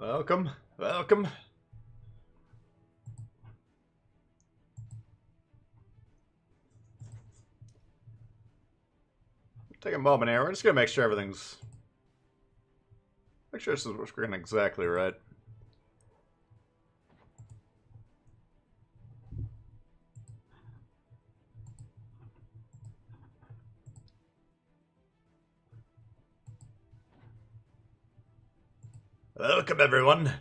Welcome, welcome. Take a moment here. We're just gonna make sure everything's. Make sure this is working exactly right. Welcome, everyone.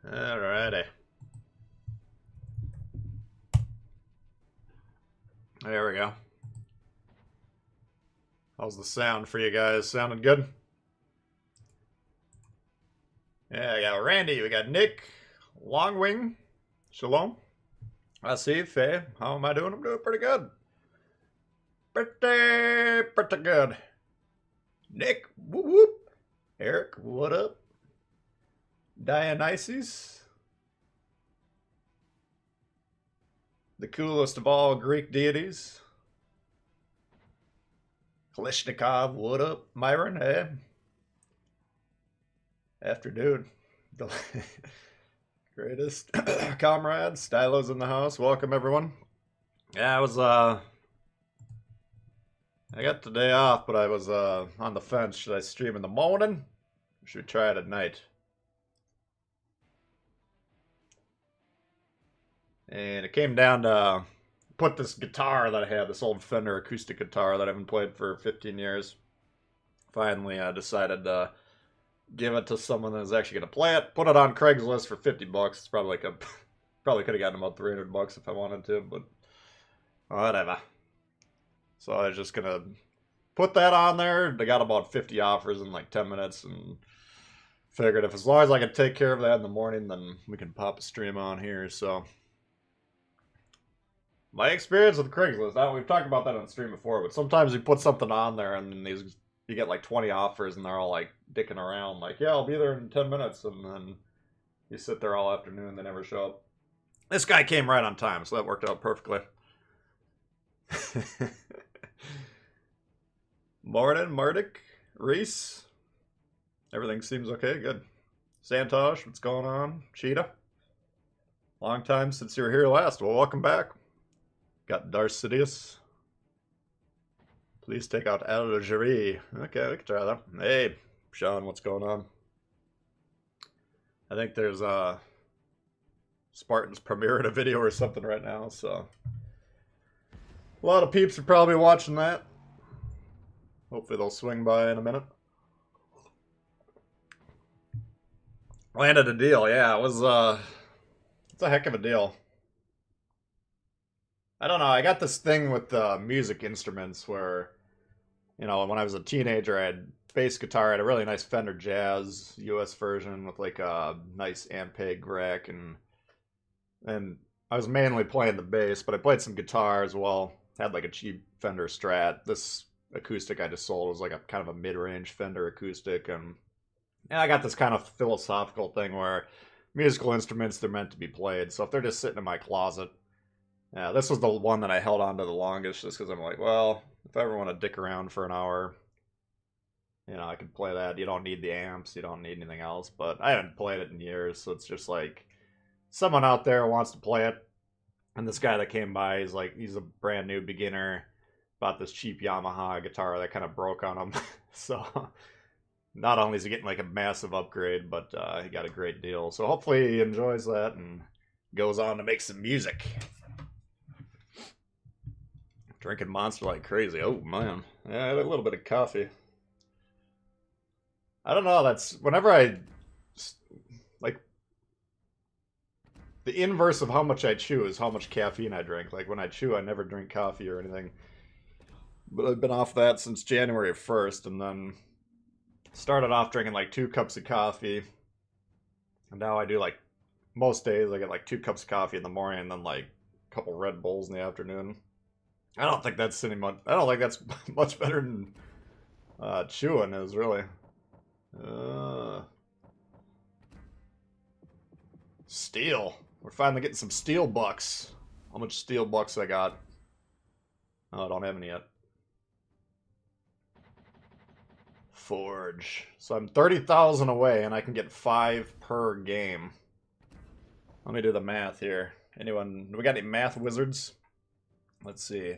Alrighty. There we go. How's the sound for you guys? Sounding good? Yeah, we got Randy, we got Nick, Longwing, Shalom. I see, Faye. How am I doing? I'm doing pretty good. Pretty good. Nick, whoop whoop. Eric, what up? Dionysus. The coolest of all Greek deities. Kalishnikov, what up? Myron, hey. Afternoon. The greatest comrades. Stylo's in the house. Welcome, everyone. Yeah, I got the day off, but I was on the fence. Should I stream in the morning? Or should we try it at night? And it came down to put this guitar that I had, this old Fender acoustic guitar that I haven't played for 15 years. Finally, I decided to give it to someone that's actually going to play it. Put it on Craigslist for 50 bucks. It's probably like probably could have gotten about 300 bucks if I wanted to, but whatever. So I was just going to put that on there. They got about 50 offers in like 10 minutes and figured if as long as I could take care of that in the morning, then we can pop a stream on here. So my experience with Craigslist, we've talked about that on stream before, but sometimes you put something on there and then you get like 20 offers and they're all like dicking around, like, yeah, I'll be there in 10 minutes, and then you sit there all afternoon, they never show up. This guy came right on time, so that worked out perfectly. Morning, Mardik, Reese. Everything seems okay, good. Santosh, what's going on? Cheetah. Long time since you were here last. Well, welcome back. Got Darcidius. Please take out Algerie. Okay, we can try that. Hey, Sean, what's going on? I think there's Spartans premiering a video or something right now, so a lot of peeps are probably watching that. Hopefully they'll swing by in a minute. Landed a deal, yeah. It was it's a heck of a deal. I don't know, I got this thing with music instruments where, you know, when I was a teenager, I had bass guitar. I had a really nice Fender Jazz US version with like a nice Ampeg rack, and I was mainly playing the bass, but I played some guitar as well. Had like a cheap Fender Strat. This acoustic I just sold was like a kind of a mid-range Fender acoustic, and I got this kind of philosophical thing where musical instruments, they're meant to be played. So if they're just sitting in my closet, yeah, this was the one that I held on to the longest, just because I'm like, well, if I ever want to dick around for an hour, you know, I could play that. You don't need the amps, you don't need anything else. But I haven't played it in years, so it's just like someone out there wants to play it. And this guy that came by, he's a brand new beginner, bought this cheap Yamaha guitar that kind of broke on him. So not only is he getting like a massive upgrade, but he got a great deal. So hopefully he enjoys that and goes on to make some music. Drinking Monster like crazy. Oh, man. Yeah, I had a little bit of coffee. I don't know, that's... Whenever I... Like... The inverse of how much I chew is how much caffeine I drink. Like, when I chew, I never drink coffee or anything. But I've been off that since January 1st, and then... Started off drinking like 2 cups of coffee. And now I do like... Most days I get like 2 cups of coffee in the morning, and then like a couple Red Bulls in the afternoon. I don't think that's much better than chewing is, really. Steel. We're finally getting some steel bucks. How much steel bucks I got? Oh, I don't have any yet. Forge. So I'm 30,000 away, and I can get 5 per game. Let me do the math here. Anyone? Do we got any math wizards? Let's see.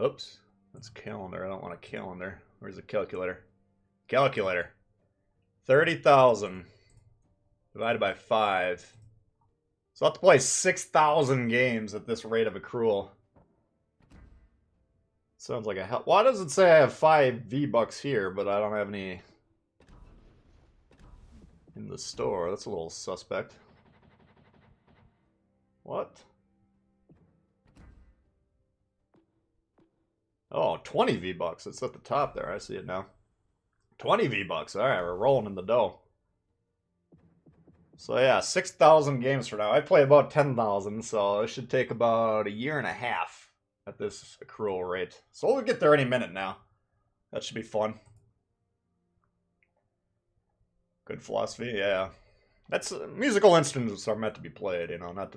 Oops. That's calendar. I don't want a calendar. Where's the calculator? Calculator. 30,000 divided by 5. So I'll have to play 6,000 games at this rate of accrual. Sounds like a hell. Why does it say I have 5 V-Bucks here, but I don't have any in the store? That's a little suspect. What? Oh, 20 V-Bucks. It's at the top there. I see it now. 20 V-Bucks. Alright, we're rolling in the dough. So yeah, 6,000 games for now. I play about 10,000, so it should take about a year and a half at this accrual rate. So we'll get there any minute now. That should be fun. Good philosophy, yeah. That's musical instruments are meant to be played, you know, not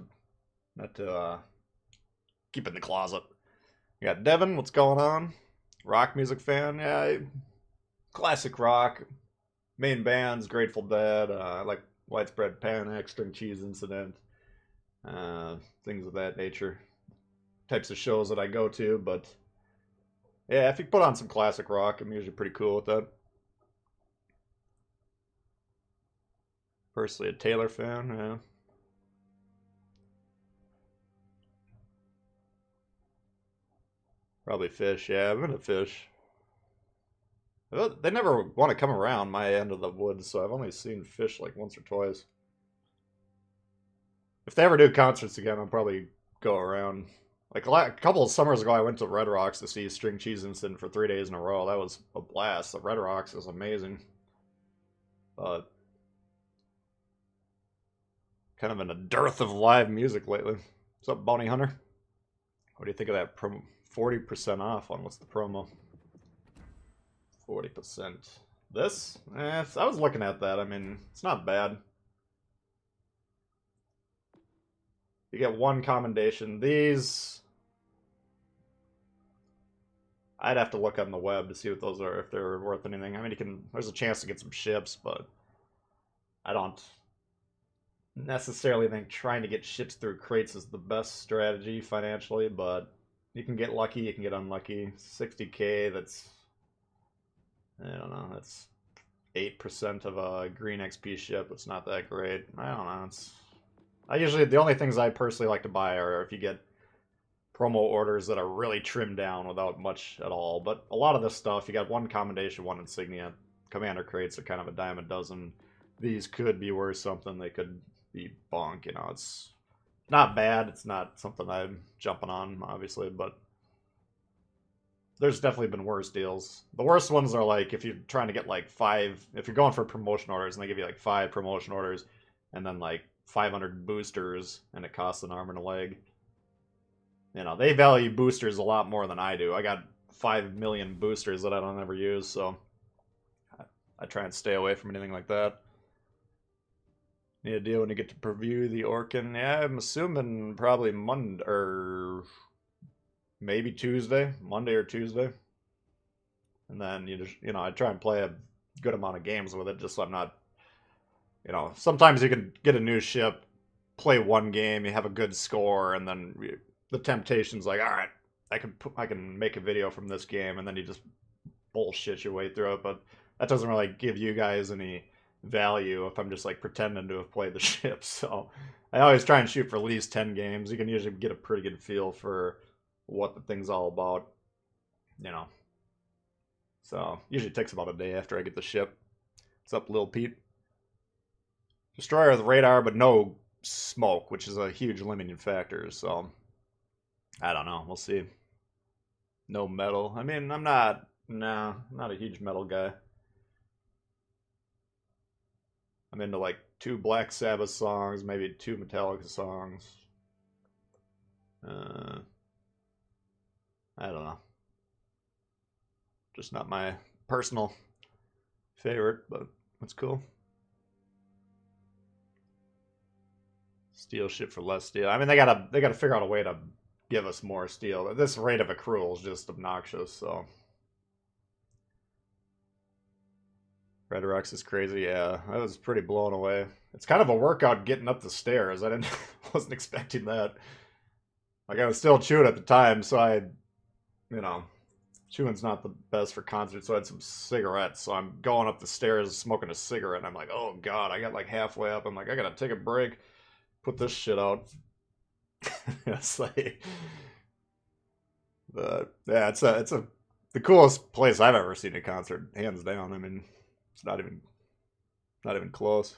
to keep in the closet. You got Devin, what's going on? Rock music fan, yeah. Classic rock. Main bands, Grateful Dead. I like Widespread Panic, String Cheese Incident. Things of that nature. Types of shows that I go to, but yeah, if you put on some classic rock, I'm usually pretty cool with that. Personally, a Taylor fan, yeah. Probably Fish, yeah, I've been to Fish. They never want to come around my end of the woods, so I've only seen Fish like once or twice. If they ever do concerts again, I'll probably go around. Like a couple of summers ago, I went to Red Rocks to see String Cheese Incident for 3 days in a row. That was a blast. The Red Rocks is amazing. But kind of in a dearth of live music lately. What's up, Bounty Hunter? What do you think of that 40% off on what's the promo? 40%. This? I was looking at that. I mean, it's not bad. You get 1 commendation. These... I'd have to look on the web to see what those are, if they're worth anything. I mean, there's a chance to get some ships, but I don't necessarily think trying to get ships through crates is the best strategy financially, but you can get lucky, you can get unlucky. 60k, that's... I don't know, that's 8% of a green XP ship. It's not that great. I don't know. The only things I personally like to buy are if you get promo orders that are really trimmed down without much at all. But a lot of this stuff, you got 1 commendation, 1 insignia. Commander crates are kind of a dime a dozen. These could be worth something. They could be bunk, you know. It's not bad. It's not something I'm jumping on, obviously, but there's definitely been worse deals. The worst ones are like if you're trying to get like 5, if you're going for promotion orders and they give you like 5 promotion orders and then like 500 boosters and it costs an arm and a leg. You know, they value boosters a lot more than I do. I got 5 million boosters that I don't ever use, so I try and stay away from anything like that. Need a deal when you get to preview the Orkin. Yeah, I'm assuming probably Monday or maybe Tuesday, Monday or Tuesday. And then I try and play a good amount of games with it, just so I'm not, sometimes you can get a new ship, play 1 game, you have a good score, and then the temptation's like, all right, I can make a video from this game, and then you just bullshit your way through it. But that doesn't really give you guys any value if I'm just like pretending to have played the ship. So I always try and shoot for at least 10 games. You can usually get a pretty good feel for what the thing's all about, So usually it takes about a day after I get the ship. What's up, Lil Pete? Destroyer with radar, but no smoke, which is a huge limiting factor. So I don't know. We'll see. No metal. I mean, I'm not a huge metal guy. I'm into like 2 Black Sabbath songs, maybe 2 Metallica songs. I don't know. Just not my personal favorite, but that's cool. Steal shit for less steel. I mean, they gotta figure out a way to give us more steel. But this rate of accrual is just obnoxious, so. Red Rocks is crazy, yeah. I was pretty blown away. It's kind of a workout getting up the stairs. I wasn't expecting that. Like, I was still chewing at the time, so you know, chewing's not the best for concerts, so I had some cigarettes. So I'm going up the stairs smoking a cigarette, and I'm like, oh god, I got like halfway up. I'm like, I gotta take a break, put this shit out. It's like, yeah, it's the coolest place I've ever seen a concert, hands down. I mean, it's not even close.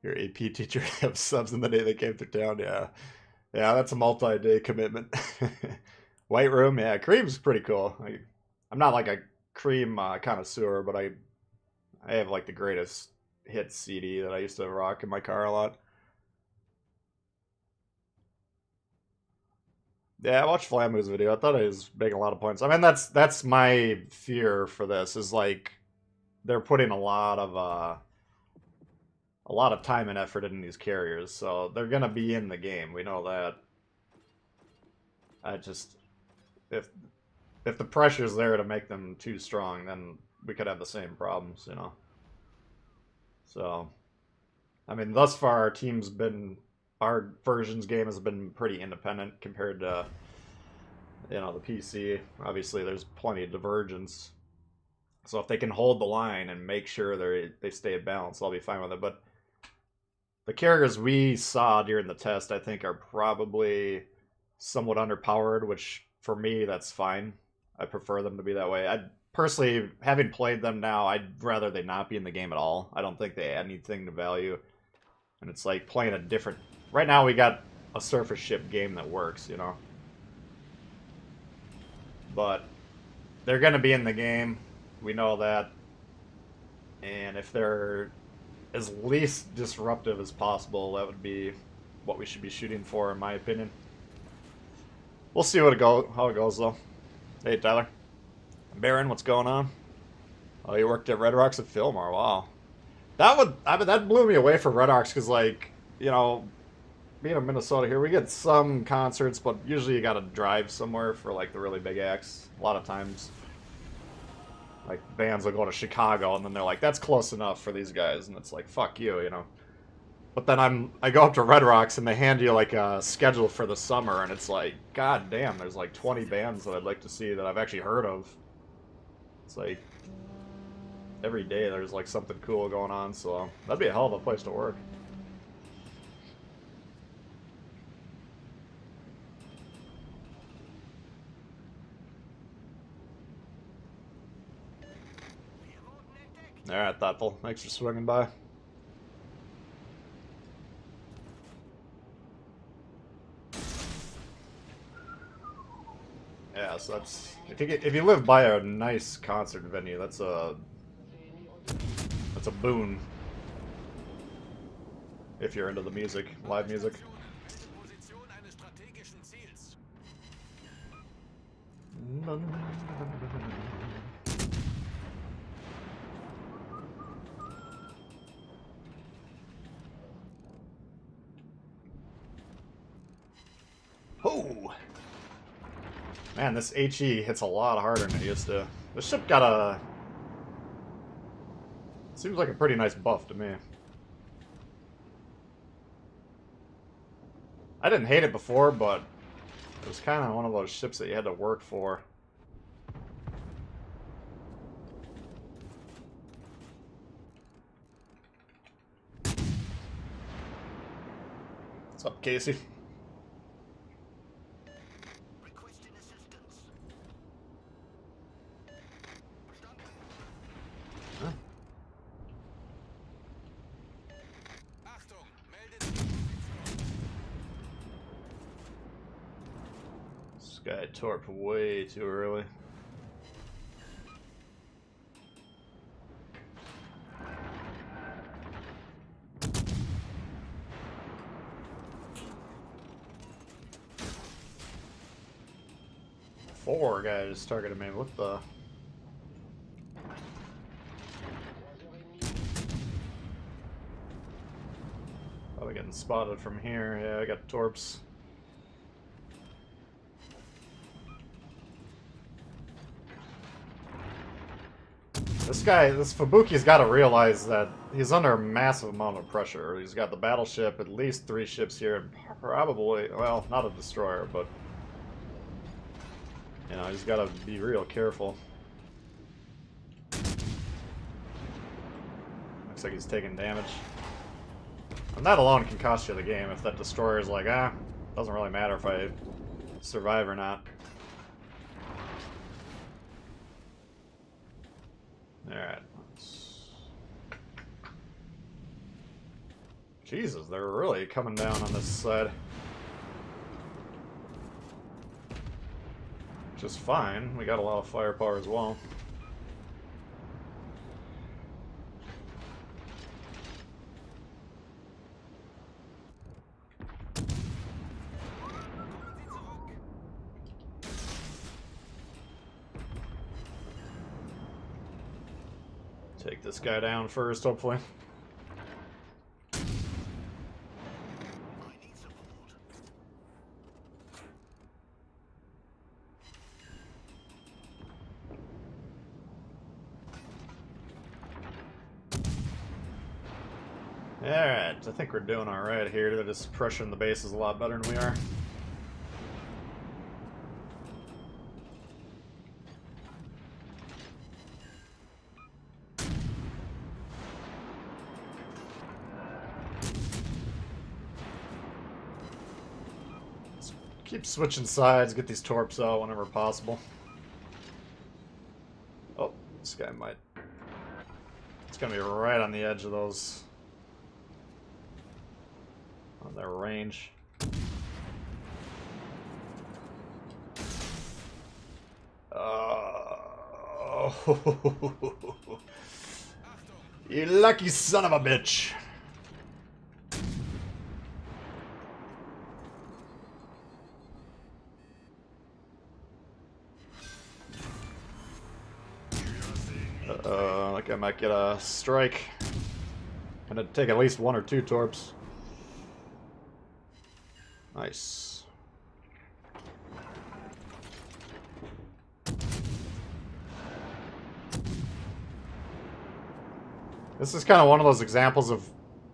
Your AP teacher have subs in the day they came through town, yeah. Yeah, that's a multi-day commitment. White Room, yeah, Cream's pretty cool. I'm not like a Cream connoisseur, but I have like the greatest hits CD that I used to rock in my car a lot. Yeah, I watched Flamu's video. I thought he was making a lot of points. I mean, that's my fear for this is like they're putting a lot of time and effort in these carriers, so they're gonna be in the game. We know that. I just if the pressure's there to make them too strong, then we could have the same problems, you know. So, I mean, thus far our version's game has been pretty independent compared to, you know, the PC. Obviously, there's plenty of divergence. So if they can hold the line and make sure they stay balanced, I'll be fine with it. But the carriers we saw during the test, I think, are probably somewhat underpowered, which for me, that's fine. I prefer them to be that way. I personally, having played them now, I'd rather they not be in the game at all. I don't think they add anything to value. And it's like playing a different... Right now, we got a surface ship game that works, you know? But they're going to be in the game. We know that. And if they're as least disruptive as possible, that would be what we should be shooting for, in my opinion. We'll see how it goes, though. Hey, Tyler. Baron, what's going on? Oh, you worked at Red Rocks at Fillmore. Wow. That blew me away for Red Rocks, because, like, you know, being in Minnesota here, we get some concerts, but usually you gotta drive somewhere for, like, the really big acts. A lot of times, like, bands will go to Chicago, and then they're like, that's close enough for these guys, and it's like, fuck you, you know. But then I go up to Red Rocks, and they hand you, like, a schedule for the summer, and it's like, god damn, there's, like, 20 bands that I'd like to see that I've actually heard of. It's like, every day there's, like, something cool going on, so that'd be a hell of a place to work. Alright, Thoughtful. Thanks for swinging by. Yeah, so that's... If you live by a nice concert venue, that's a boon. If you're into the music, live music. Oh! Man, this HE hits a lot harder than it used to. The ship got a... Seems like a pretty nice buff to me. I didn't hate it before, but it was kind of one of those ships that you had to work for. What's up, Casey? This guy torped way too early. Four guys targeted me. What the? Probably get getting spotted from here. Yeah, I got torps. This guy, this Fubuki's got to realize that he's under a massive amount of pressure. He's got the battleship, at least 3 ships here, and probably, well, not a destroyer, but, you know, he's got to be real careful. Looks like he's taking damage. And that alone can cost you the game if that destroyer is like, doesn't really matter if I survive or not. Alright. Jesus, they're really coming down on this side. Which is fine. We got a lot of firepower as well. Take this guy down first, hopefully. Alright, I think we're doing alright here. They're just pressuring the bases a lot better than we are. Keep switching sides, get these torps out whenever possible. Oh, this guy might. It's gonna be right on the edge of those. On their range. Oh. You lucky son of a bitch. Like I might get a strike. Gonna take at least 1 or 2 torps. Nice. This is kind of one of those examples of,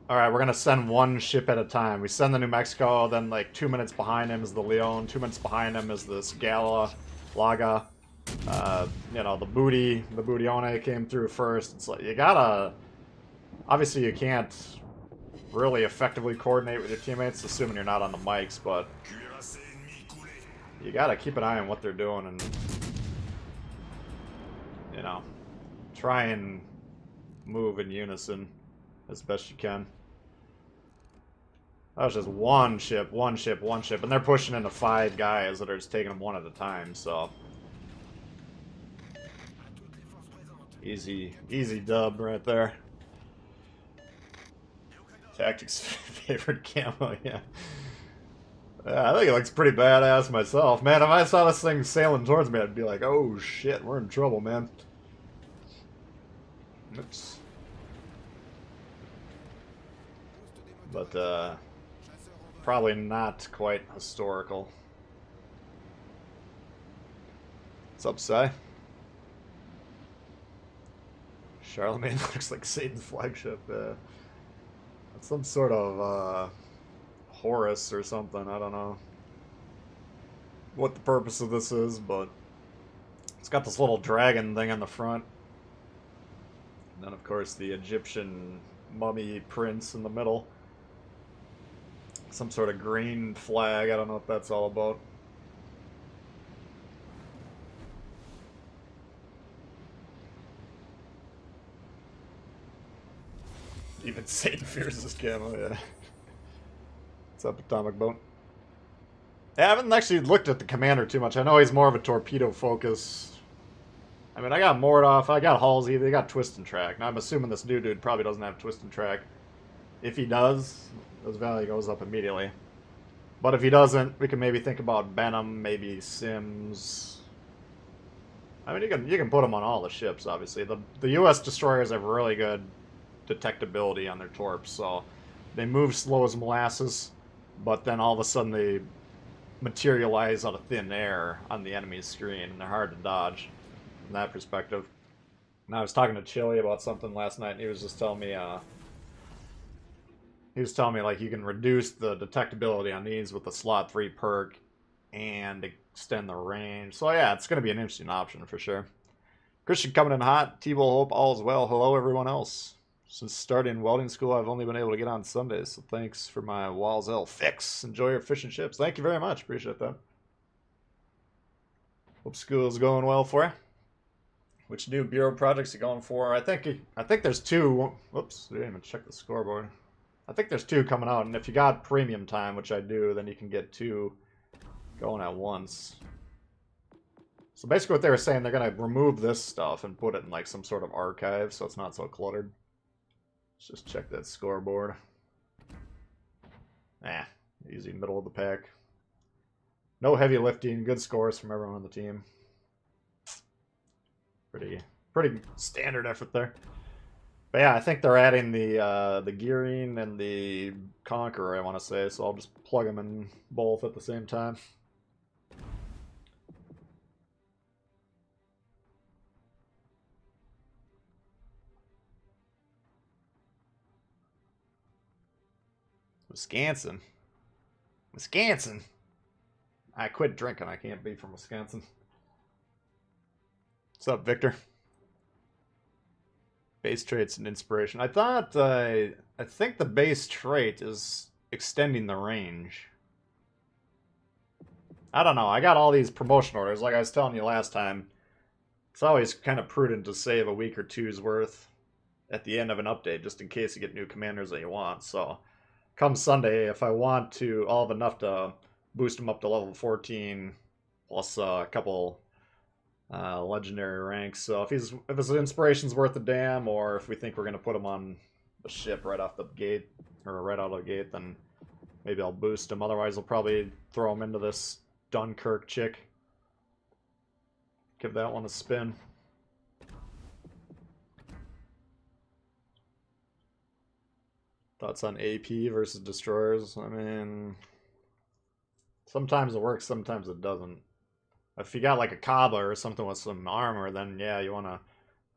alright, we're gonna send 1 ship at a time. We send the New Mexico, then like 2 minutes behind him is the Leon, 2 minutes behind him is this Gala, Laga. You know, the Bootione came through first. It's like, you gotta... Obviously you can't really effectively coordinate with your teammates, assuming you're not on the mics, but... You gotta keep an eye on what they're doing and... You know, try and move in unison as best you can. That was just 1 ship, 1 ship, 1 ship, and they're pushing into 5 guys that are just taking them 1 at a time, so... Easy dub right there. Tactics favorite camo, yeah. I think it looks pretty badass myself. Man, if I saw this thing sailing towards me, I'd be like, oh shit, we're in trouble, man. Oops. But, probably not quite historical. What's up, Sai? Charlemagne looks like Satan's flagship. It's some sort of Horus or something. I don't know what the purpose of this is, but it's got this little dragon thing on the front. And then, of course, the Egyptian mummy prince in the middle. Some sort of green flag. I don't know what that's all about. Even Satan fears this camo, yeah. What's up, Atomic Boat? I haven't actually looked at the commander too much. I know he's more of a torpedo focus. I mean, I got Mordoff, I got Halsey, they got Twist and Track. Now, I'm assuming this new dude probably doesn't have Twist and Track. If he does, his value goes up immediately. But if he doesn't, we can maybe think about Benham, maybe Sims. I mean, you can put them on all the ships, obviously. The U.S. destroyers have really good detectability on their torps, so they move slow as molasses, but then all of a sudden they materialize out of thin air on the enemy's screen, and they're hard to dodge from that perspective. And I was talking to Chili about something last night, and he was just telling me, like, you can reduce the detectability on these with the slot 3 perk and extend the range. So yeah, it's going to be an interesting option for sure. Christian coming in hot. Tbull, hope all is well. Hello, everyone else. Since starting welding school, I've only been able to get on Sundays, so thanks for my Walls L fix. Enjoy your fish and chips. Thank you very much. Appreciate that. Hope school's going well for you. Which new bureau projects are you going for? I think there's 2. Whoops, I didn't even check the scoreboard. I think there's 2 coming out, and if you got premium time, which I do, then you can get 2 going at once. So basically what they were saying, they're going to remove this stuff and put it in like some sort of archive so it's not so cluttered. Let's just check that scoreboard. Easy, middle of the pack. No heavy lifting, good scores from everyone on the team. Pretty standard effort there. But yeah, I think they're adding the gearing and the Conqueror, I want to say, so I'll just plug them in both at the same time. Wisconsin. I quit drinking. I can't be from Wisconsin. What's up, Victor? Base traits and inspiration. I think the base trait is extending the range. I don't know. I got all these promotion orders. Like I was telling you last time, it's always kind of prudent to save a week or two's worth at the end of an update, just in case you get new commanders that you want. So come Sunday, if I want to, I'll have enough to boost them up to level 14, plus a couple legendary ranks. So if his inspiration's worth a damn, or if we think we're going to put him on the ship right off the gate, or right out of the gate, then maybe I'll boost him. Otherwise, I'll probably throw him into this Dunkirk chick. Give that one a spin. Thoughts on AP versus destroyers? I mean, sometimes it works, sometimes it doesn't. If you got like a cobbler or something with some armor, then yeah, you want to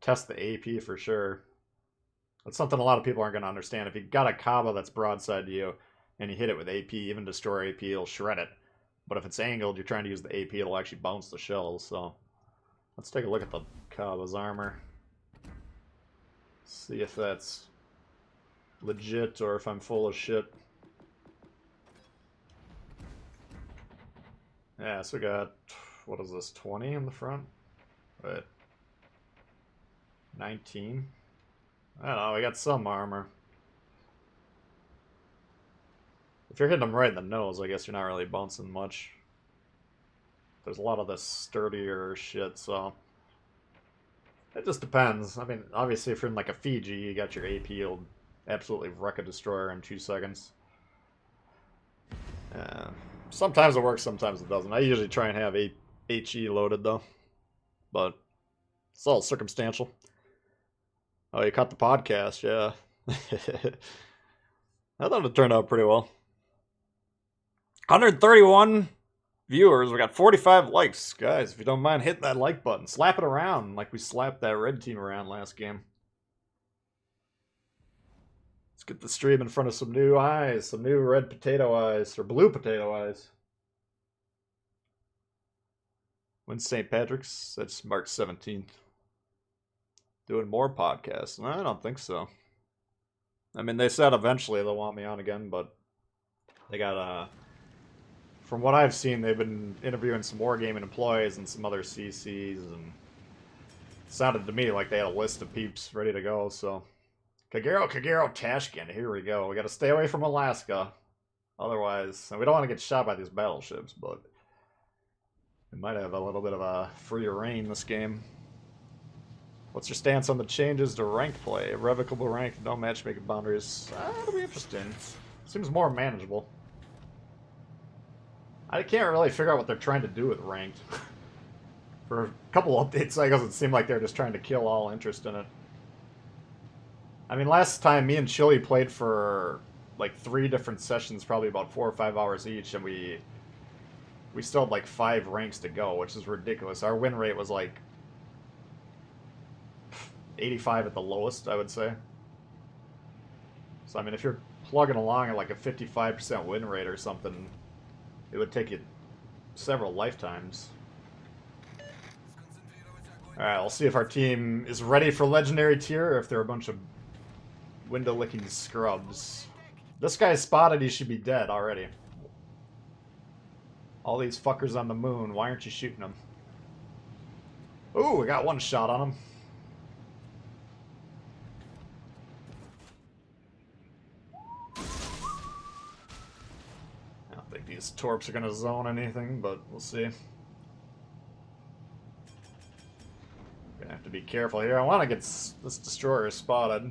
test the AP for sure. That's something a lot of people aren't going to understand. If you got a cobbler that's broadside to you and you hit it with AP, even destroyer AP, it'll shred it. But if it's angled, you're trying to use the AP, it'll actually bounce the shells. So let's take a look at the cobbler's armor. See if that's legit or if I'm full of shit. Yeah, so we got, what is this, 20 in the front? Right. 19. I don't know, we got some armor. If you're hitting them right in the nose, I guess you're not really bouncing much. There's a lot of this sturdier shit, so it just depends. I mean, obviously if you're in like a Fiji, you got your AP, you'll absolutely wreck a destroyer in 2 seconds. Sometimes it works, sometimes it doesn't. I usually try and have HE loaded though, but it's all circumstantial. Oh, you caught the podcast, yeah. I thought it turned out pretty well. 131 viewers. We got 45 likes. Guys, if you don't mind hitting that like button, slap it around like we slapped that red team around last game. Let's get the stream in front of some new eyes, some new red potato eyes, or blue potato eyes. When's St. Patrick's? That's March 17th. Doing more podcasts? I don't think so. I mean, they said eventually they'll want me on again, but they got, from what I've seen, they've been interviewing some Wargaming employees and some other CCs, and it sounded to me like they had a list of peeps ready to go, so. Kagero, Tashkent, here we go. We gotta stay away from Alaska. Otherwise, and we don't want to get shot by these battleships, but we might have a little bit of a free reign this game. What's your stance on the changes to rank play? Revocable rank, no matchmaking boundaries. That'll be interesting. Seems more manageable. I can't really figure out what they're trying to do with ranked. For a couple update cycles, it seemed like they're just trying to kill all interest in it. I mean, last time me and Chili played for like 3 different sessions, probably about 4 or 5 hours each, and we still had like 5 ranks to go, which is ridiculous. Our win rate was like 85 at the lowest, I would say. So I mean, if you're plugging along at like a 55% win rate or something, it would take you several lifetimes. Alright, we'll see if our team is ready for Legendary tier or if they're a bunch of window-licking scrubs. This guy's spotted, he should be dead already. All these fuckers on the moon, why aren't you shooting them? Ooh, we got 1 shot on him. I don't think these torps are gonna zone anything, but we'll see. Gonna have to be careful here. I want to get this destroyer spotted.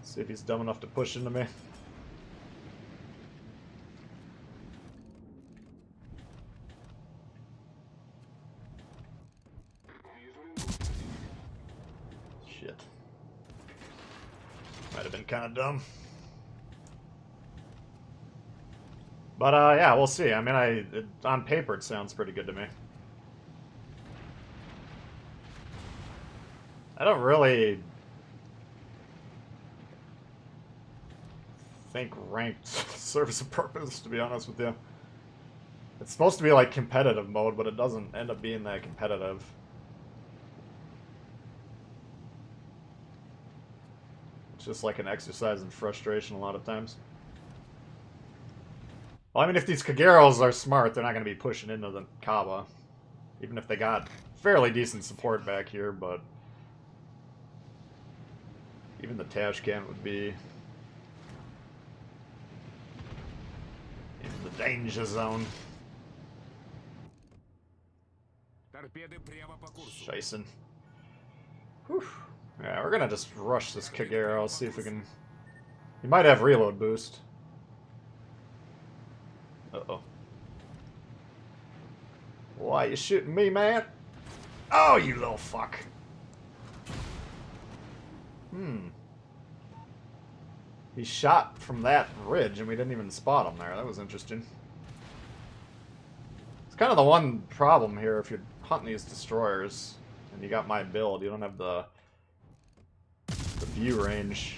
See if he's dumb enough to push into me. Shit. Might have been kind of dumb. But yeah, we'll see. I mean, on paper it sounds pretty good to me. I don't really think ranked serves a purpose, to be honest with you. It's supposed to be like competitive mode, but it doesn't end up being that competitive. It's just like an exercise in frustration a lot of times. Well, I mean, if these Kageros are smart, they're not going to be pushing into the Kaba. Even if they got fairly decent support back here, but even the Tashkent would be in the danger zone. Jason. Whew. Yeah, we're gonna just rush this Kagero, see if we can... He might have reload boost. Uh-oh. Why you shooting me, man? Oh, you little fuck. He shot from that ridge and we didn't even spot him there. That was interesting. It's kind of the one problem here if you're hunting these destroyers and you got my build. You don't have the view range.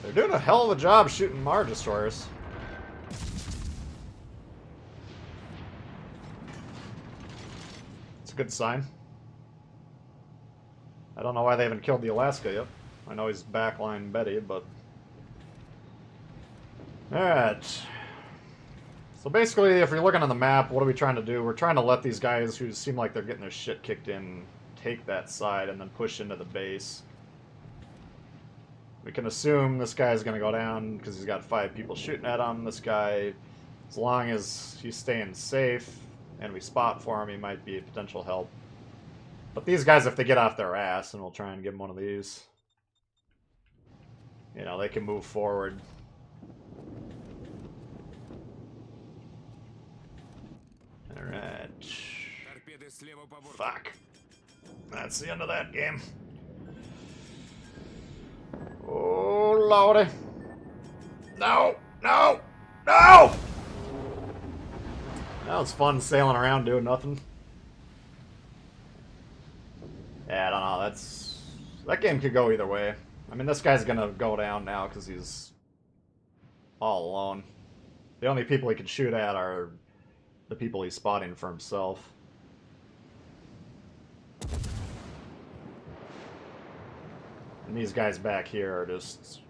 They're doing a hell of a job shooting Mar destroyers. It's a good sign. I don't know why they haven't killed the Alaska yet. I know he's backline Betty, but... Alright. So basically, if you're looking on the map, what are we trying to do? We're trying to let these guys who seem like they're getting their shit kicked in take that side and then push into the base. We can assume this guy's going to go down because he's got 5 people shooting at him. This guy, as long as he's staying safe and we spot for him, he might be a potential help. But these guys, if they get off their ass, and we'll try and give them one of these, you know, they can move forward. Alright. Fuck. That's the end of that game. Oh, lordy. No! No! No! That was fun sailing around doing nothing. Yeah, I don't know. That game could go either way. I mean, this guy's gonna go down now because he's all alone. The only people he can shoot at are the people he's spotting for himself. And these guys back here are just...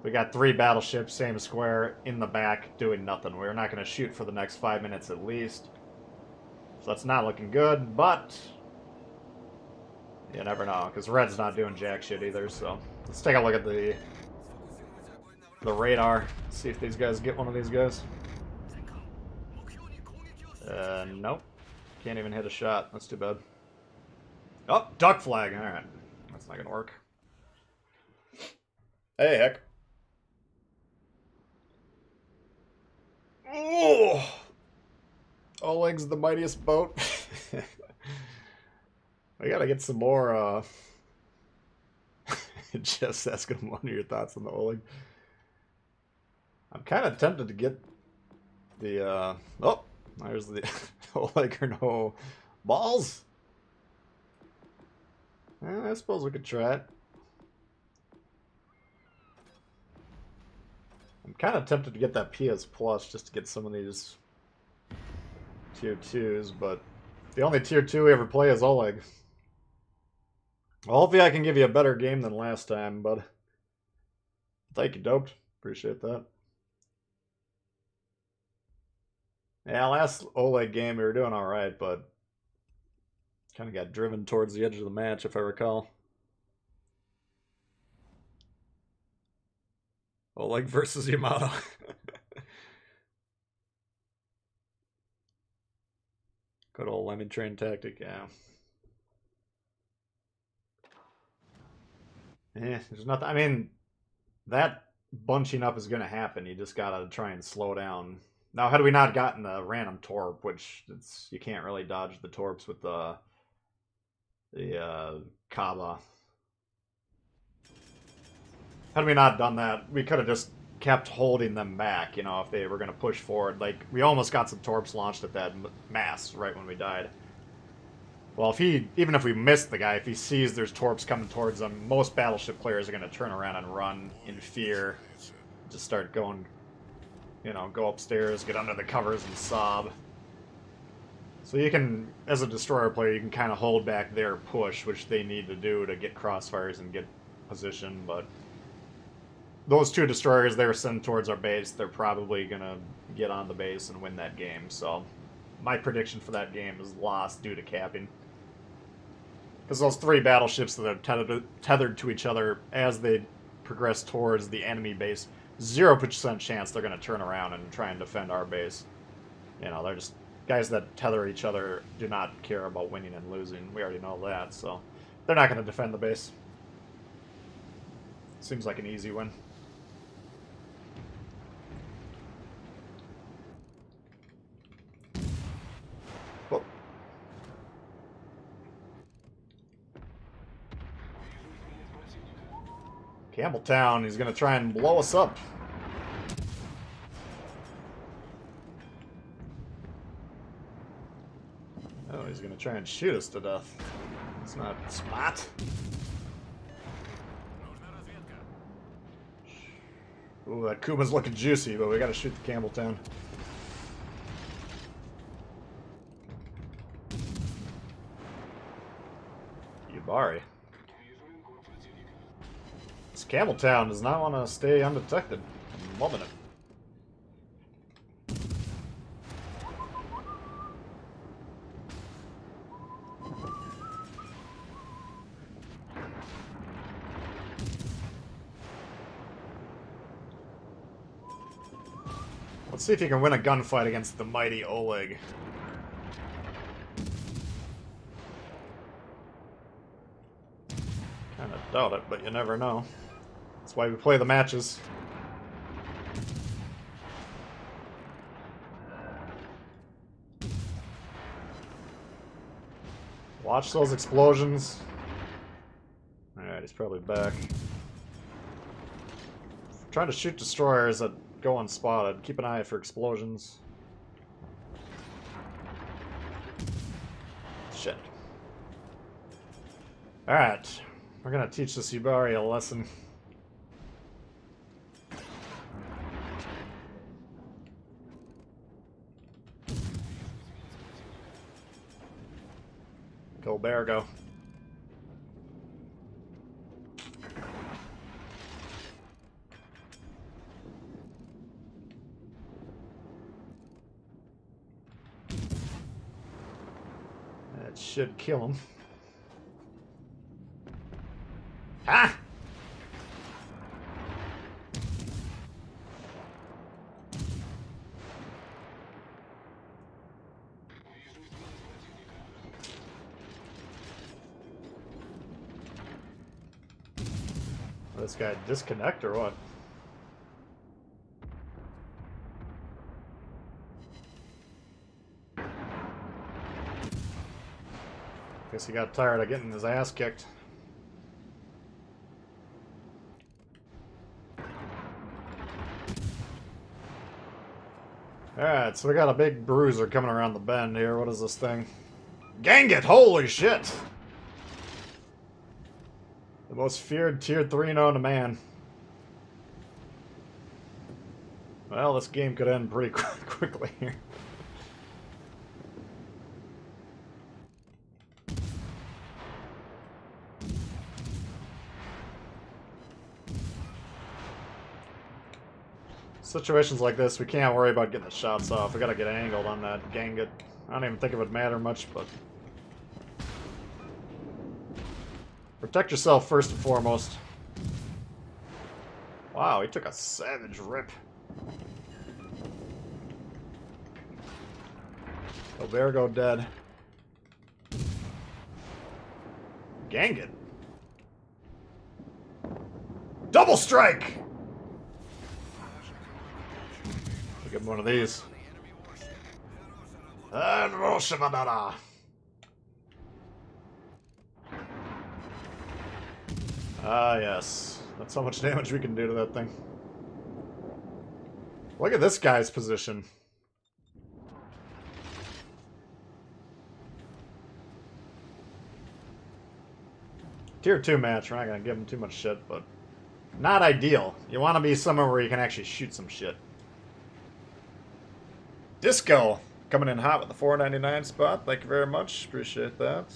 We got 3 battleships, same square, in the back, doing nothing. We're not going to shoot for the next 5 minutes at least. So that's not looking good, but... You never know, because Red's not doing jack shit either, so... Let's take a look at the radar. See if these guys get one of these guys. Nope. Can't even hit a shot. That's too bad. Oh, duck flag. Alright. That's not gonna work. Hey, heck. Oh! Oleg's the mightiest boat. I gotta get some more, just asking him one of your thoughts on the Oleg. I'm kind of tempted to get the, oh! There's the Oleg or no balls! I suppose we could try it. I'm kind of tempted to get that PS Plus just to get some of these tier 2s, but the only tier 2 we ever play is Oleg. Well, hopefully I can give you a better game than last time, bud. Thank you, Doped. Appreciate that. Yeah, last Oleg game we were doing alright, but kind of got driven towards the edge of the match, if I recall. Oleg versus Yamato. Good old lemon train tactic, yeah. There's nothing. I mean, that bunching up is going to happen. You just got to try and slow down. Now, had we not gotten a random torp, which you can't really dodge the torps with the Kaba. Had we not done that, we could have just kept holding them back, you know, if they were going to push forward. Like, we almost got some torps launched at that mass right when we died. Well, even if we missed the guy, if he sees there's torps coming towards him, most Battleship players are going to turn around and run in fear. Just start going, you know, go upstairs, get under the covers and sob. So you can, as a destroyer player, you can kind of hold back their push, which they need to do to get crossfires and get position, but those two destroyers they were sent towards our base, they're probably going to get on the base and win that game, so my prediction for that game is lost due to capping. Because those three battleships that are tethered to each other as they progress towards the enemy base, 0% chance they're going to turn around and try and defend our base. You know, they're just guys that tether each other do not care about winning and losing. We already know that, so they're not going to defend the base. Seems like an easy win. Oh. Campbelltown, he's going to try and blow us up. Oh, he's going to try and shoot us to death. It's not smart. Ooh, that Kuma's looking juicy, but we got to shoot the Campbelltown. Yubari. This Campbelltown does not want to stay undetected. I'm loving it. Let's see if you can win a gunfight against the mighty Oleg. Kind of doubt it, but you never know. That's why we play the matches. Watch those explosions. Alright, he's probably back. Trying to shoot destroyers that go unspotted. Keep an eye for explosions. Shit. Alright. We're gonna teach this Yubari a lesson. Go bear, go. That should kill him. Ah! This guy disconnect or what? Guess he got tired of getting his ass kicked. Alright, so we got a big bruiser coming around the bend here. What is this thing? Gang it! Holy shit! The most feared tier 3 known to man. Well, this game could end pretty quickly here. Situations like this, we can't worry about getting the shots off. We gotta get angled on that Ganget. I don't even think it would matter much, but... protect yourself first and foremost. Wow, he took a savage rip. Albergo dead. Ganget. Double strike! Get one of these. And Roshavadana. Ah, yes. That's how much damage we can do to that thing. Look at this guy's position. Tier 2 match, we're not going to give him too much shit, but not ideal. You want to be somewhere where you can actually shoot some shit. Disco coming in hot with the $4.99 spot. Thank you very much. Appreciate that.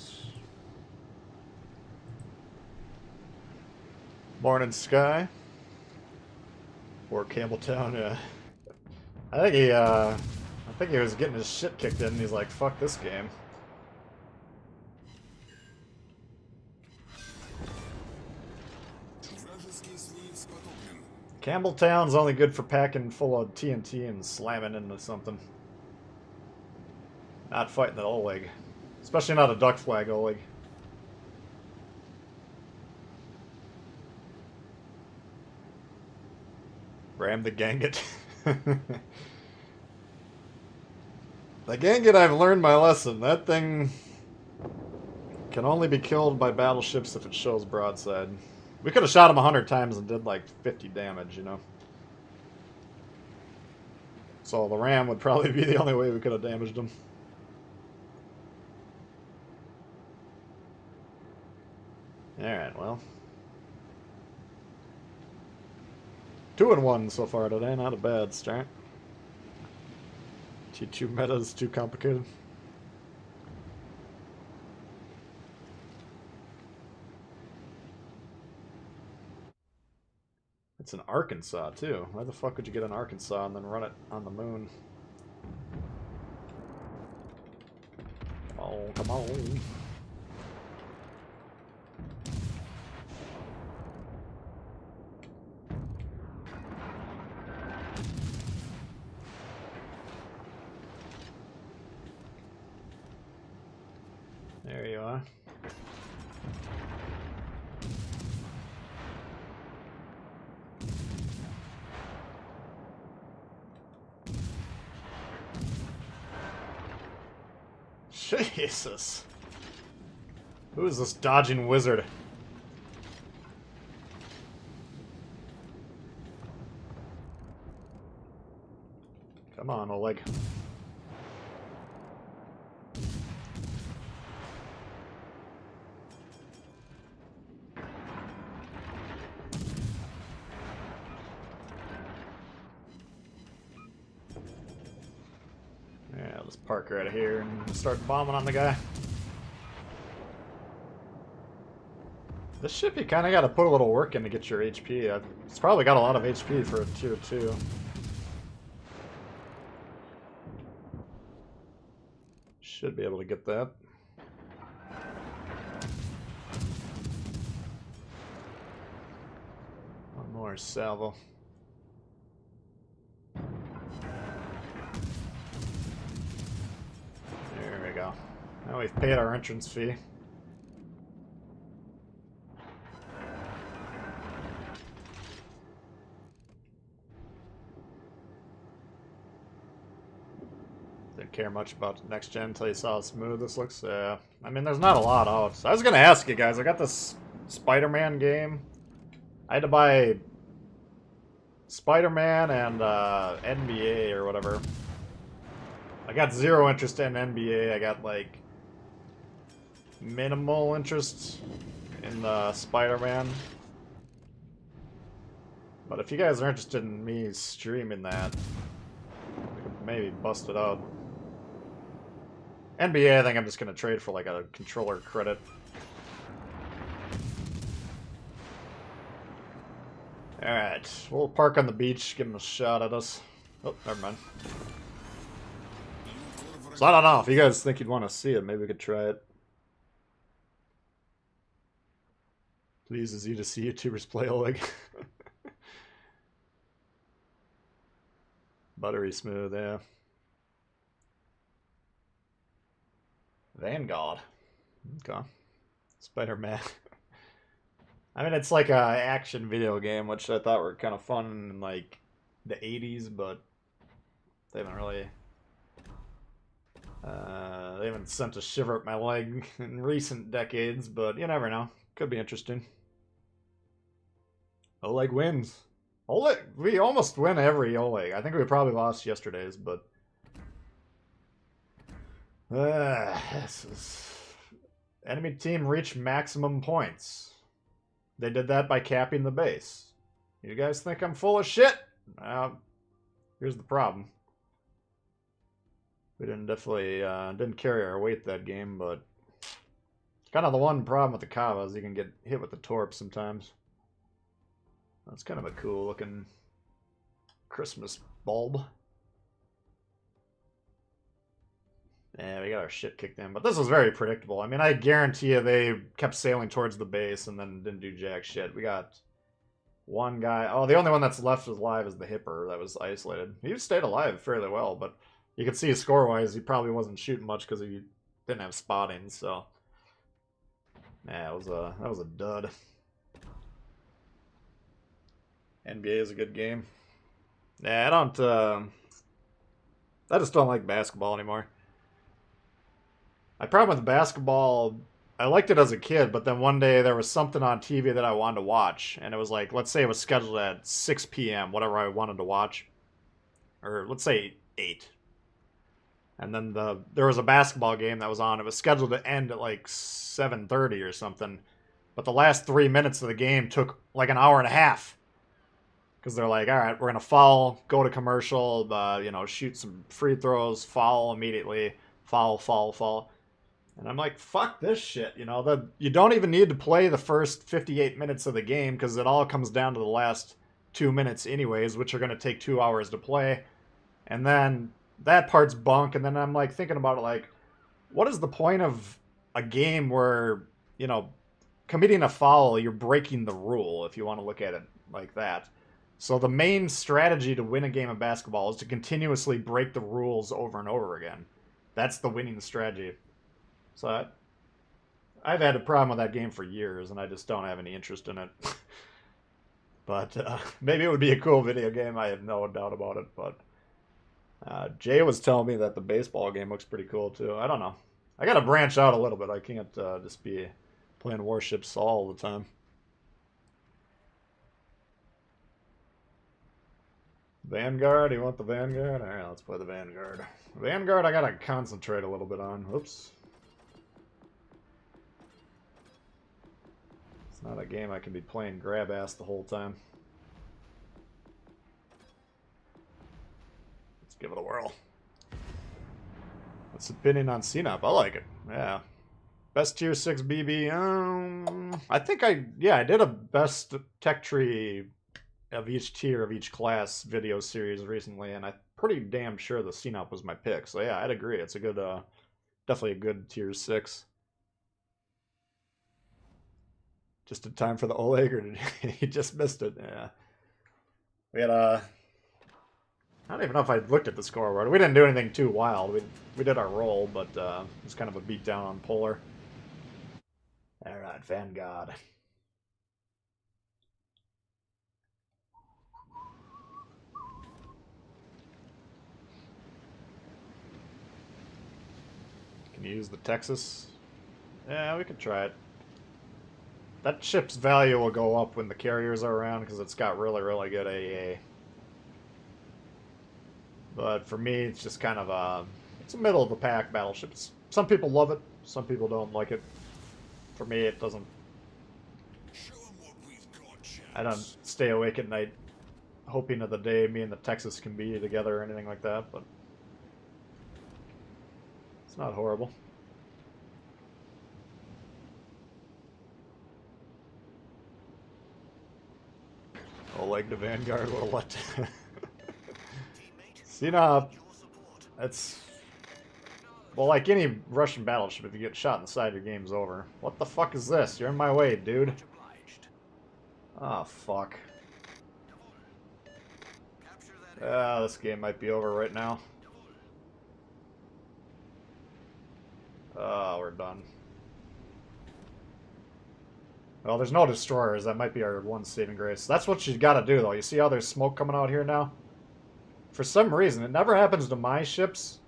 Morning Sky. Or Campbelltown, yeah. I think he was getting his shit kicked in and he's like, fuck this game. Campbelltown's only good for packing full of TNT and slamming into something. Not fighting the Oleg. Especially not a duck flag Oleg. Ram the Ganget. The Ganget, I've learned my lesson. That thing can only be killed by battleships if it shows broadside. We could have shot him 100 times and did like 50 damage, you know. So the ram would probably be the only way we could have damaged him. Alright, well. 2-1 so far today, not a bad start. T2 meta is too complicated. It's in Arkansas, too. Why the fuck would you get in Arkansas and then run it on the moon? Oh, come on. There you are. Jesus. Who is this dodging wizard? Come on, Oleg. Yeah, let's park right here and start bombing on the guy. This ship, you kind of got to put a little work in to get your HP. It's probably got a lot of HP for a tier 2. Should be able to get that. One more salvo. There we go. Now we've paid our entrance fee. didn't care much about next gen until you saw how smooth this looks. I mean, there's not a lot out. I was gonna ask you guys. I got this Spider-Man game. I had to buy Spider-Man and NBA or whatever. I got zero interest in NBA. I got like minimal interest in the Spider-Man. But if you guys are interested in me streaming that, we could maybe bust it out. NBA, I think I'm just gonna trade for like a controller credit. Alright, we'll park on the beach, give him a shot at us. Oh, never mind. So I don't know, if you guys think you'd want to see it, maybe we could try it. Pleases you to see YouTubers play Oleg. Buttery smooth, yeah. Vanguard. Okay. Spider-Man. I mean, it's like a action video game, which I thought were kind of fun in like the 80s, but they haven't really... they haven't sent a shiver up my leg in recent decades, but you never know. Could be interesting. Oleg wins. Oleg, we almost win every Oleg. I think we probably lost yesterday's, but... this is... Enemy team reached maximum points. They did that by capping the base. You guys think I'm full of shit? Here's the problem. We didn't carry our weight that game, but kind of the one problem with the Kava is you can get hit with the torp sometimes. That's kind of a cool looking Christmas bulb. Yeah, we got our shit kicked in, but this was very predictable. I mean, I guarantee you they kept sailing towards the base and then didn't do jack shit. We got one guy. Oh, the only one that's left alive is the Hipper that was isolated. He stayed alive fairly well, but you can see score-wise, he probably wasn't shooting much because he didn't have spotting. So, yeah, that was a dud. NBA is a good game. Yeah, I just don't like basketball anymore. My problem with basketball, I liked it as a kid, but then one day there was something on TV that I wanted to watch, and it was like, let's say it was scheduled at 6 p.m., whatever I wanted to watch, or let's say 8. And then there was a basketball game that was on. It was scheduled to end at like 7:30 or something, but the last 3 minutes of the game took like an hour and a half. Because they're like, all right, we're going to foul, go to commercial, shoot some free throws, foul immediately, foul. And I'm like, fuck this shit, you don't even need to play the first 58 minutes of the game because it all comes down to the last 2 minutes anyways, which are going to take 2 hours to play. And then that part's bunk, and then I'm like thinking about it like, what is the point of a game where, committing a foul, you're breaking the rule if you want to look at it like that. So the main strategy to win a game of basketball is to continuously break the rules over and over again. That's the winning strategy. So I've had a problem with that game for years, and I just don't have any interest in it. But maybe it would be a cool video game. I have no doubt about it. But Jay was telling me that the baseball game looks pretty cool, too. I don't know. I got to branch out a little bit. I can't just be playing Warships all the time. Vanguard? You want the Vanguard? Alright, let's play the Vanguard. Vanguard I gotta concentrate a little bit on. Oops. It's not a game I can be playing grab-ass the whole time. Let's give it a whirl. What's the opinion on CNOP? I like it. Yeah. Best tier 6 BB? I think I did a best tech tree of each tier of each class video series recently, and I'm pretty damn sure the CNOP was my pick. So yeah, I'd agree. It's a good, definitely a good tier 6. Just in time for the Oleg, or did he just missed it? Yeah. We had I don't even know if I looked at the scoreboard. We didn't do anything too wild. We did our roll, but it was kind of a beatdown on Polar. All right, Vanguard. use the Texas. Yeah, we could try it. That ship's value will go up when the carriers are around because it's got really, really good AA. But for me, it's just kind of a... It's a middle-of-the-pack battleship. Some people love it. Some people don't like it. For me, it doesn't... I don't stay awake at night hoping that the day me and the Texas can be together or anything like that, but... It's not horrible. Oh, like the Vanguard would have let... See, now, it's... Well, like any Russian battleship, if you get shot in the side, your game's over. What the fuck is this? You're in my way, dude. Oh, fuck. This game might be over right now. Oh, we're done. Well, there's no destroyers. That might be our one saving grace. That's what you gotta do, though. You see how there's smoke coming out here now? For some reason, it never happens to my ships.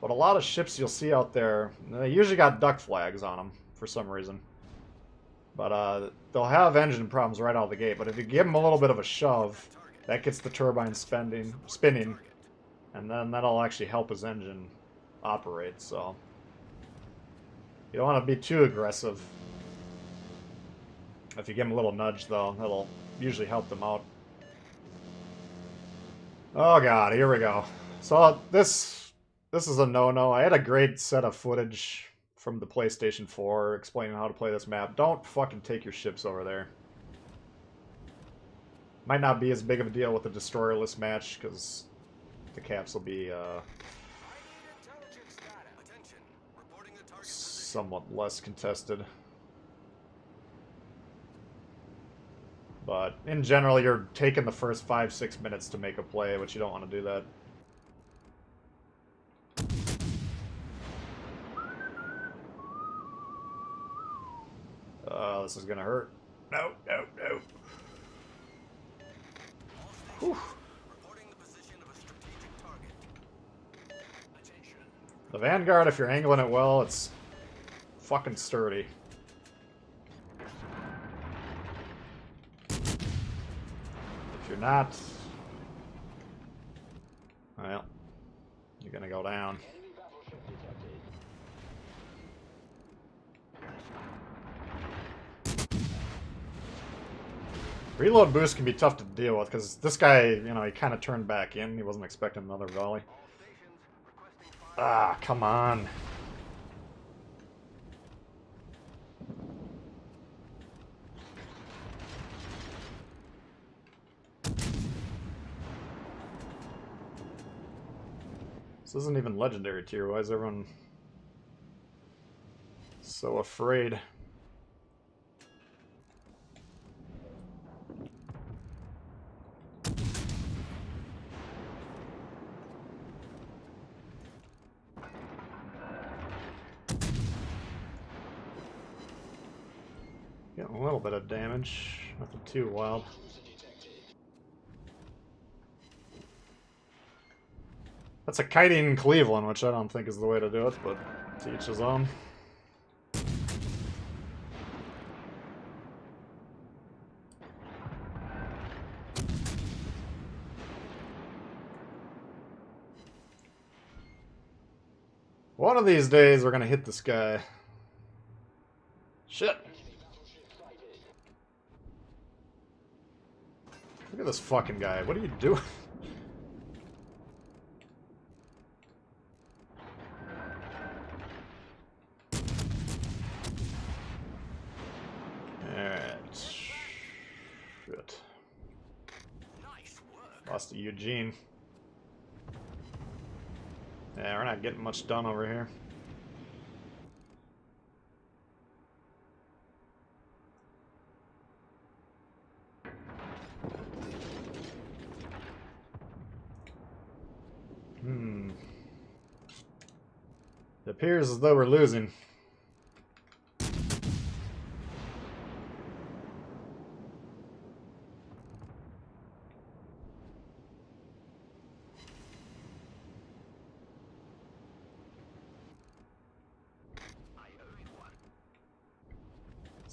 But a lot of ships you'll see out there, they usually got duck flags on them for some reason. But they'll have engine problems right out of the gate. But if you give them a little bit of a shove, that gets the turbine spinning, and then that'll actually help his engine operate. So you don't want to be too aggressive. If you give them a little nudge, though, that'll usually help them out. Oh god, here we go. So this is a no-no. I had a great set of footage from the PlayStation 4 explaining how to play this map. Don't fucking take your ships over there. Might not be as big of a deal with the destroyerless match, because the caps will be somewhat less contested. But in general, you're taking the first 5-6 minutes to make a play, which you don't want to do that. This is gonna hurt. No, no, no. Whew. The Vanguard, if you're angling it well, it's fucking sturdy. If you're not, well, you're gonna go down. Reload boost can be tough to deal with, because this guy, you know, he kind of turned back in. He wasn't expecting another volley. Ah, come on. This isn't even legendary tier. Why is everyone so afraid? Getting a little bit of damage, nothing too wild. That's a kiting Cleveland, which I don't think is the way to do it, but to each his own. One of these days we're gonna hit this guy. Shit. Look at this fucking guy. What are you doing? Alright. Shit. Lost to Eugene. Yeah, we're not getting much done over here. It appears as though we're losing.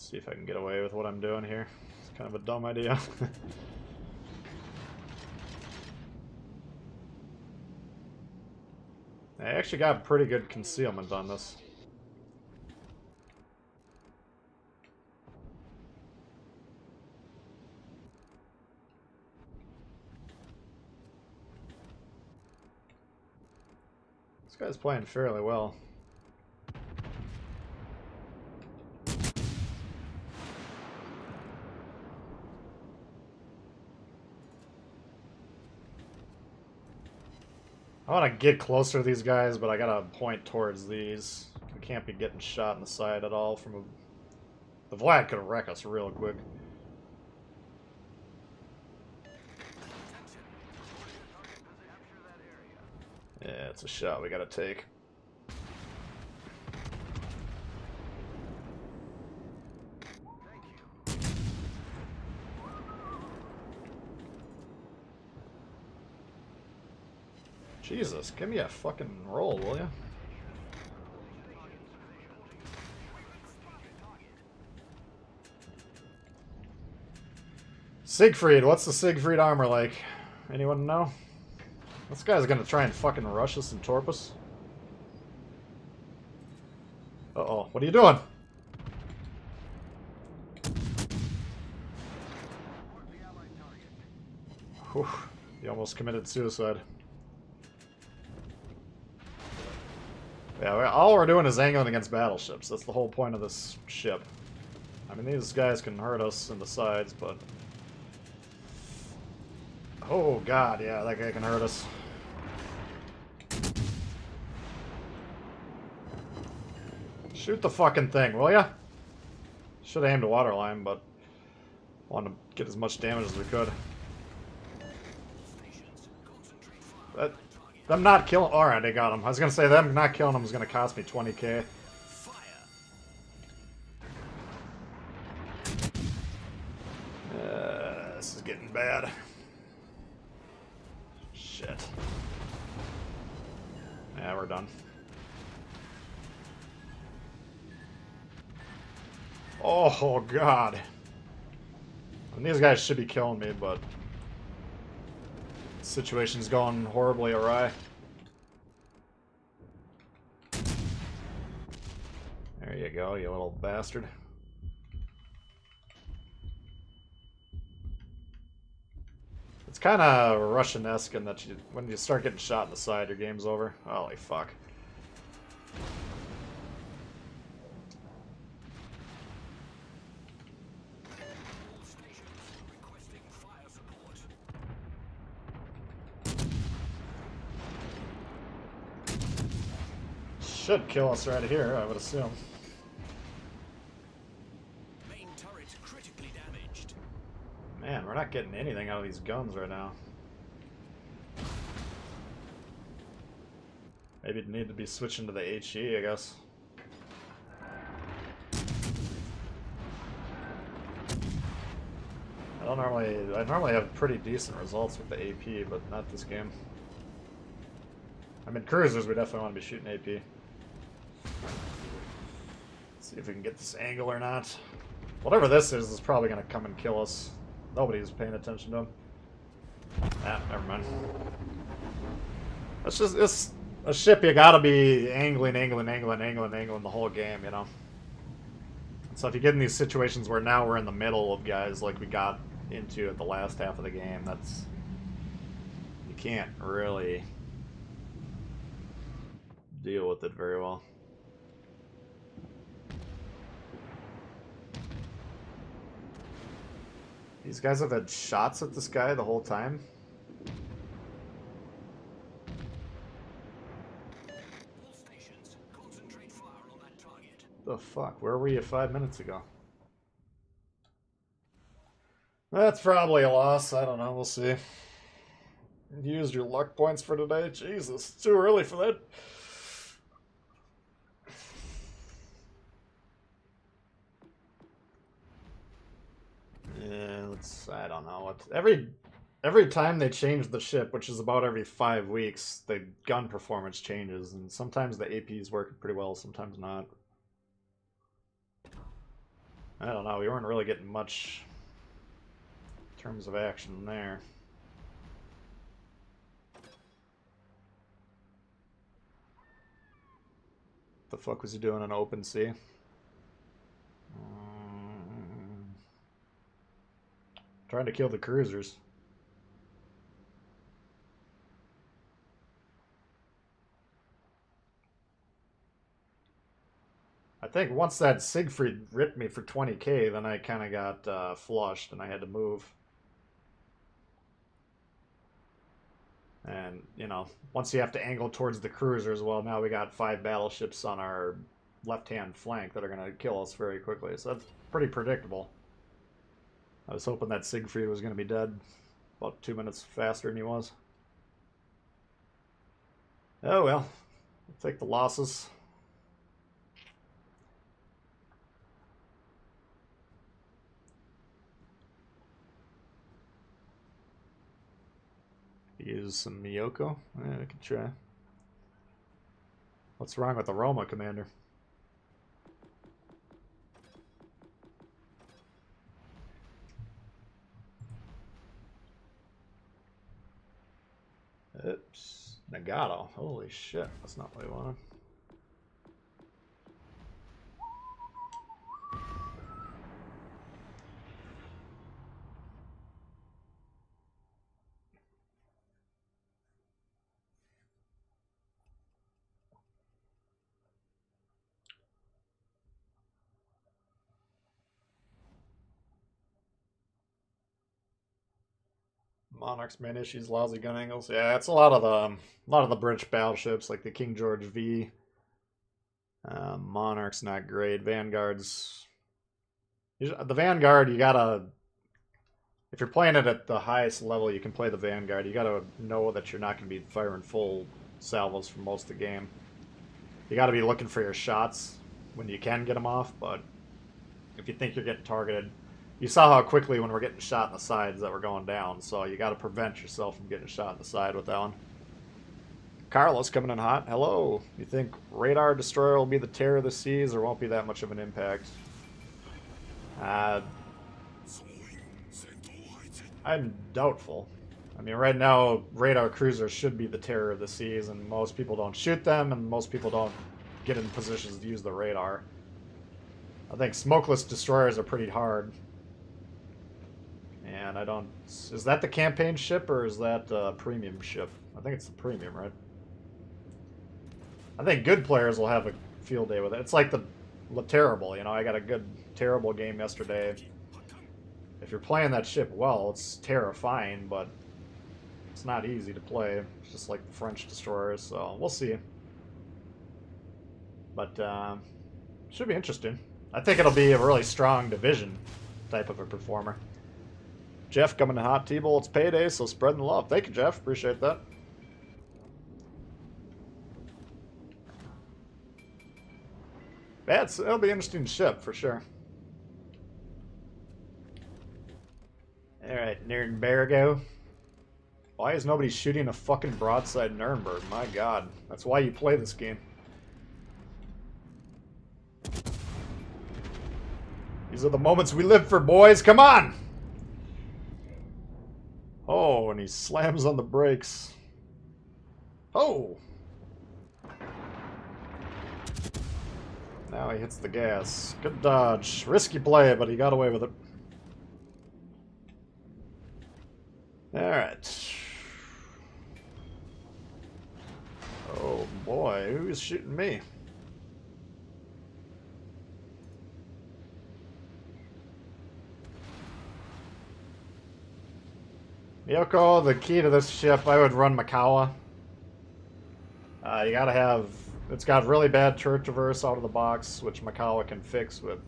See if I can get away with what I'm doing here. It's kind of a dumb idea. I actually got pretty good concealment on this. This guy's playing fairly well. I want to get closer to these guys, but I gotta point towards these. We can't be getting shot in the side at all from a... The Vlad could wreck us real quick. Yeah, it's a shot we gotta take. Jesus, give me a fucking roll, will ya? Siegfried, what's the Siegfried armor like? Anyone know? This guy's gonna try and fucking rush us and torp us. Uh-oh, what are you doing? Whew, he almost committed suicide. Yeah, all we're doing is angling against battleships. That's the whole point of this ship. I mean, these guys can hurt us in the sides, but... Oh, God, yeah, that guy can hurt us. Shoot the fucking thing, will ya? Should have aimed a waterline, but... wanted to get as much damage as we could. Them not killing... Alright, they got him. I was gonna say, them not killing him is gonna cost me 20k. This is getting bad. Shit. Yeah, we're done. Oh, God. And these guys should be killing me, but... the situation's going horribly awry. There you go, you little bastard. It's kind of Russian-esque in that when you start getting shot in the side, your game's over. Holy fuck. Should kill us right here, I would assume. Main turret critically damaged. Man, we're not getting anything out of these guns right now. Maybe it'd need to be switching to the HE, I guess. I normally have pretty decent results with the AP, but not this game. I mean, cruisers, we definitely want to be shooting AP. See if we can get this angle or not. Whatever this is probably going to come and kill us. Nobody's paying attention to him. Ah, never mind. It's just, it's a ship you gotta be angling the whole game, you know? So if you get in these situations where now we're in the middle of guys like we got into at the last half of the game, that's... you can't really deal with it very well. These guys have had shots at this guy the whole time. All stations, concentrate fire on that target. The fuck? Where were you 5 minutes ago? That's probably a loss. I don't know. We'll see. You used your luck points for today? Jesus, it's too early for that. Yeah, I don't know. Every time they change the ship, which is about every 5 weeks, the gun performance changes, and sometimes the AP's working pretty well, sometimes not. I don't know, we weren't really getting much in terms of action there. What the fuck was he doing in open sea? Trying to kill the cruisers. I think once that Siegfried ripped me for 20k, then I kind of got flushed and I had to move. And, you know, once you have to angle towards the cruisers, well, now we got 5 battleships on our left-hand flank that are going to kill us very quickly. So that's pretty predictable. I was hoping that Siegfried was going to be dead about 2 minutes faster than he was. Oh well, we'll take the losses. Use some Miyoko. Yeah, I can try. What's wrong with the Roma, Commander? Oops. Nagato. Holy shit. That's not what I wanted. Monarch's main issues, lousy gun angles. Yeah, it's a lot of the British battleships, like the King George V. Monarch's not great. Vanguard's the Vanguard. You gotta, if you're playing it at the highest level, you can play the Vanguard. You gotta know that you're not gonna be firing full salvos for most of the game. You gotta be looking for your shots when you can get them off. But if you think you're getting targeted, you saw how quickly when we're getting shot in the sides that we're going down, so you got to prevent yourself from getting shot in the side with that one. Carlos coming in hot. Hello. You think radar destroyer will be the terror of the seas, or won't be that much of an impact? I'm doubtful. I mean, right now, radar cruisers should be the terror of the seas, and most people don't shoot them, and most people don't get in positions to use the radar. I think smokeless destroyers are pretty hard. And I don't... Is that the campaign ship, or is that a premium ship? I think it's the premium, right? I think good players will have a field day with it. It's like the Terrible, you know? I got a good Terrible game yesterday. If you're playing that ship well, it's terrifying, but it's not easy to play. It's just like the French destroyers, so we'll see. But, should be interesting. I think it'll be a really strong division type of a performer. Jeff coming to hot. Tbull, it's payday, so spreading the love. Thank you, Jeff. Appreciate that. Yeah, it'll be an interesting ship for sure. Alright, Nürnbergo. Why is nobody shooting a fucking broadside Nuremberg? My god. That's why you play this game. These are the moments we live for, boys. Come on! Oh, and he slams on the brakes. Oh! Now he hits the gas. Good dodge. Risky play, but he got away with it. Alright. Oh boy, who's shooting me? Yoko, the key to this ship, I would run Makawa. You gotta have... It's got really bad turret traverse out of the box, which Makawa can fix with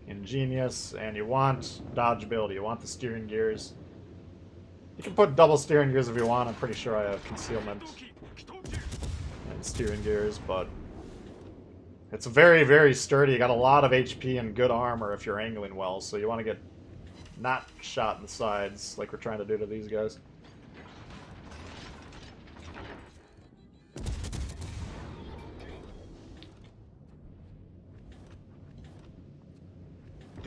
Ingenious, and you want dodgeability. You want the steering gears. You can put double steering gears if you want. I'm pretty sure I have concealment and steering gears, but it's very, very sturdy. You got a lot of HP and good armor if you're angling well, so you want to get not shot in the sides like we're trying to do to these guys.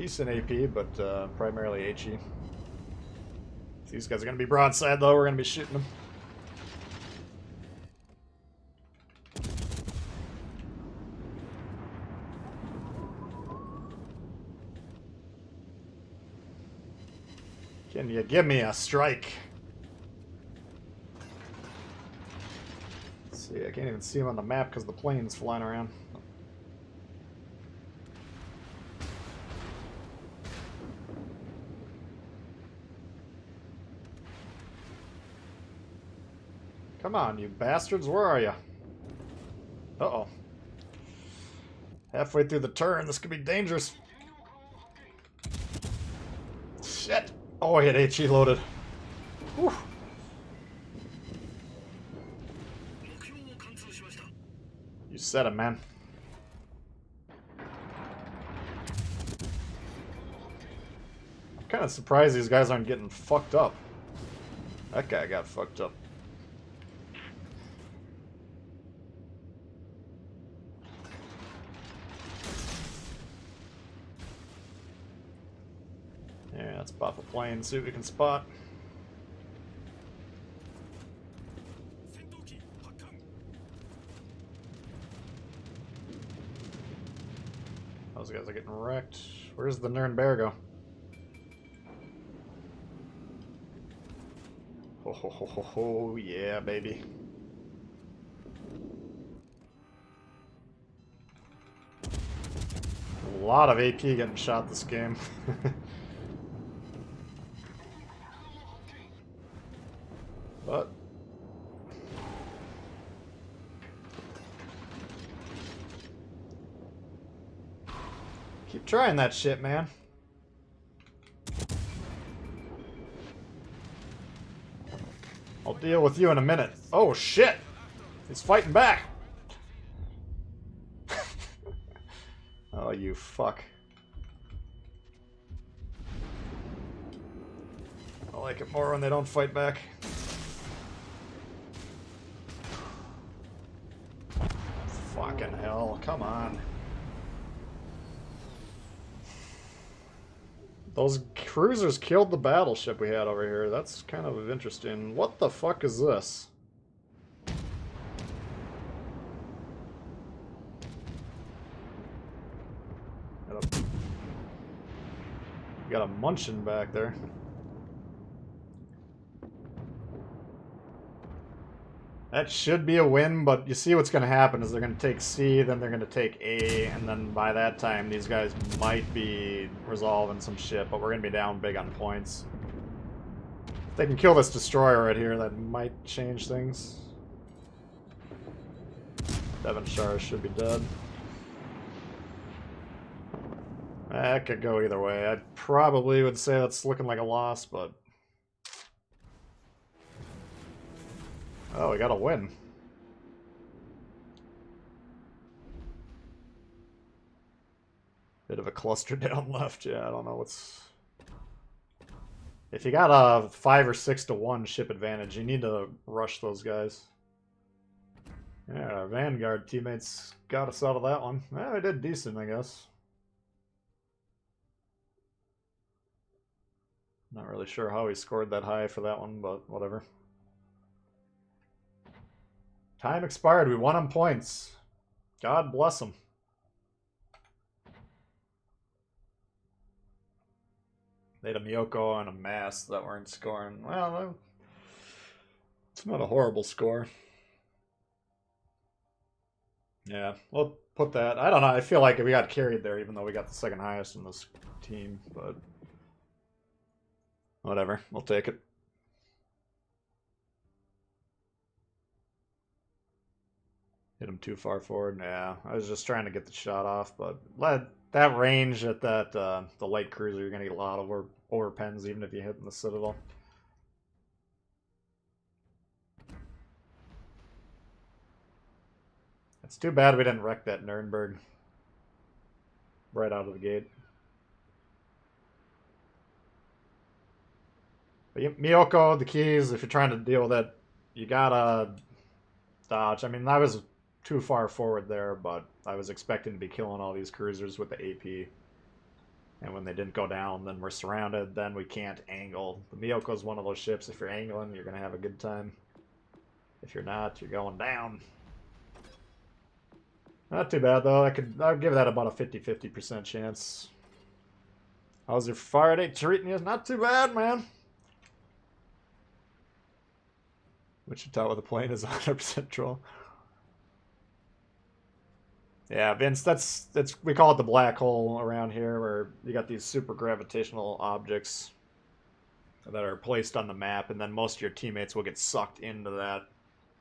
decent AP, but primarily HE. These guys are going to be broadside, though. We're going to be shooting them. Can you give me a strike? Let's see, I can't even see him on the map because the plane's flying around. Come on, you bastards, where are you? Uh-oh. Halfway through the turn, this could be dangerous. Shit! Oh, I hit HE loaded. Whew. You said it, man. I'm kind of surprised these guys aren't getting fucked up. That guy got fucked up. Yeah, let's pop a plane, see what we can spot. Those guys are getting wrecked. Where's the Nürnberg go? Ho ho ho ho ho, yeah, baby. A lot of AP getting shot this game. But keep trying that shit, man. I'll deal with you in a minute. Oh shit! He's fighting back! Oh, you fuck. I like it more when they don't fight back. Fucking hell, come on. Those cruisers killed the battleship we had over here. That's kind of interesting. What the fuck is this? Got a Munchen back there. That should be a win, but you see what's going to happen is they're going to take C, then they're going to take A, and then by that time these guys might be resolving some shit, but we're going to be down big on points. If they can kill this destroyer right here, that might change things. Devonshire should be dead. That could go either way. I probably would say that's looking like a loss, but... Oh, we got a win. Bit of a cluster down left. Yeah, I don't know what's... If you got a 5 or 6 to 1 ship advantage, you need to rush those guys. Yeah, our Vanguard teammates got us out of that one. Well, they did decent, I guess. Not really sure how he scored that high for that one, but whatever. Time expired. We won on points. God bless them. They had a Miyoko and a Mass that weren't scoring. Well, it's not a horrible score. Yeah, we'll put that. I don't know. I feel like we got carried there, even though we got the second highest in this team. But whatever. We'll take it. Hit him too far forward. Yeah, I was just trying to get the shot off, but that range at that the light cruiser, you're gonna get a lot of overpens even if you hit in the Citadel. It's too bad we didn't wreck that Nürnberg right out of the gate. But Miyoko, the keys, if you're trying to deal with it, you gotta dodge. I mean, I was too far forward there, but I was expecting to be killing all these cruisers with the AP. And when they didn't go down, then we're surrounded. Then we can't angle. The Miyoko's one of those ships. If you're angling, you're going to have a good time. If you're not, you're going down. Not too bad, though. I'd give that about a 50-50% chance. How's your fire day treating you? Not too bad, man. Wichita with a plane is 100% troll. Yeah, Vince, that's we call it the black hole around here, where you got these super gravitational objects that are placed on the map, and then most of your teammates will get sucked into that,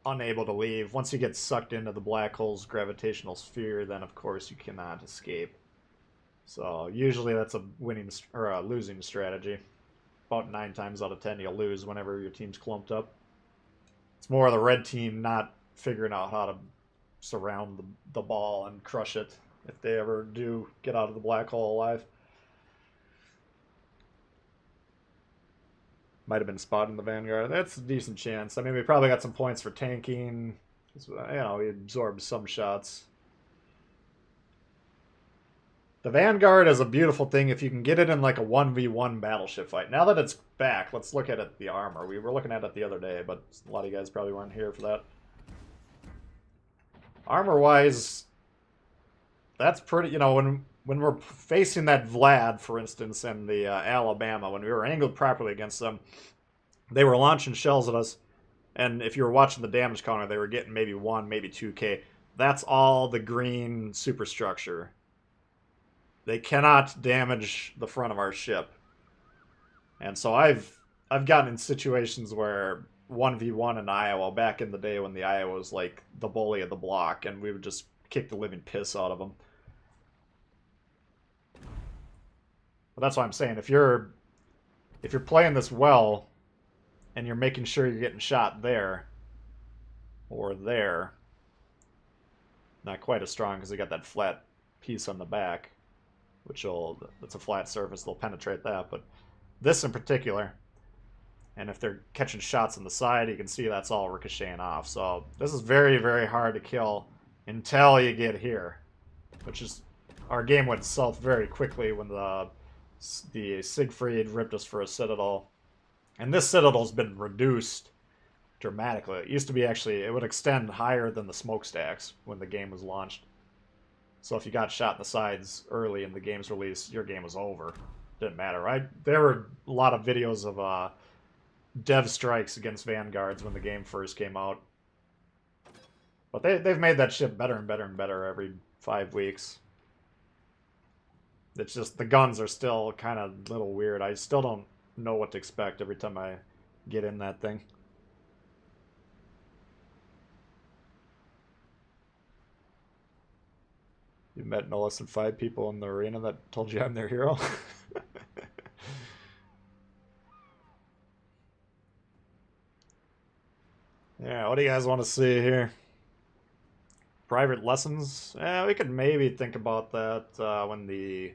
unable to leave. Once you get sucked into the black hole's gravitational sphere, then of course you cannot escape. So usually that's a winning or a losing strategy. About 9 times out of 10 you'll lose whenever your team's clumped up. It's more of the red team not figuring out how to surround the ball and crush it if they ever do get out of the black hole alive. Might have been spotting the Vanguard. That's a decent chance. I mean, we probably got some points for tanking. You know, we absorbed some shots. The Vanguard is a beautiful thing if you can get it in like a 1v1 battleship fight. Now that it's back, let's look at it, the armor. We were looking at it the other day, but a lot of you guys probably weren't here for that. Armor-wise, that's pretty, you know, when we're facing that Vlad, for instance, and the Alabama, when we were angled properly against them, they were launching shells at us, and if you were watching the damage counter, they were getting maybe 1, maybe 2k. That's all the green superstructure. They cannot damage the front of our ship. And so I've gotten in situations where 1v1 in Iowa, back in the day when the Iowa was like the bully of the block, and we would just kick the living piss out of them. But that's what I'm saying. If you're playing this well, and you're making sure you're getting shot there, or there, not quite as strong because they got that flat piece on the back, that's a flat surface, they'll penetrate that, but this in particular, and if they're catching shots on the side, you can see that's all ricocheting off. So this is very, very hard to kill until you get here, which is, our game went south very quickly when the Siegfried ripped us for a citadel. And this citadel's been reduced dramatically. It used to be actually, it would extend higher than the smokestacks when the game was launched. So if you got shot in the sides early in the game's release, your game was over. Didn't matter. There were a lot of videos of dev strikes against Vanguards when the game first came out. But they've made that ship better and better and better every 5 weeks. It's just, the guns are still kind of a little weird. I still don't know what to expect every time I get in that thing. You met no less than 5 people in the arena that told you I'm their hero? Yeah, what do you guys want to see here? Private lessons? Yeah, we could maybe think about that when the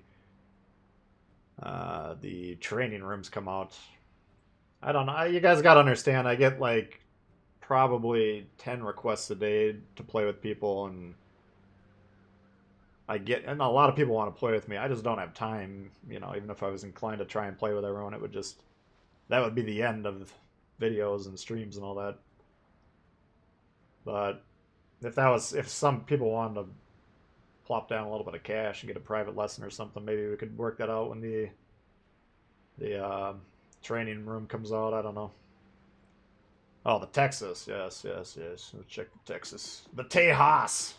training rooms come out. I don't know. You guys gotta understand, I get like probably 10 requests a day to play with people, and and a lot of people want to play with me. I just don't have time, you know. Even if I was inclined to try and play with everyone, that would be the end of videos and streams and all that. But if some people wanted to plop down a little bit of cash and get a private lesson or something, maybe we could work that out when the training room comes out. I don't know. Oh, the Texas. Yes. Let's check the Texas. The Tejas.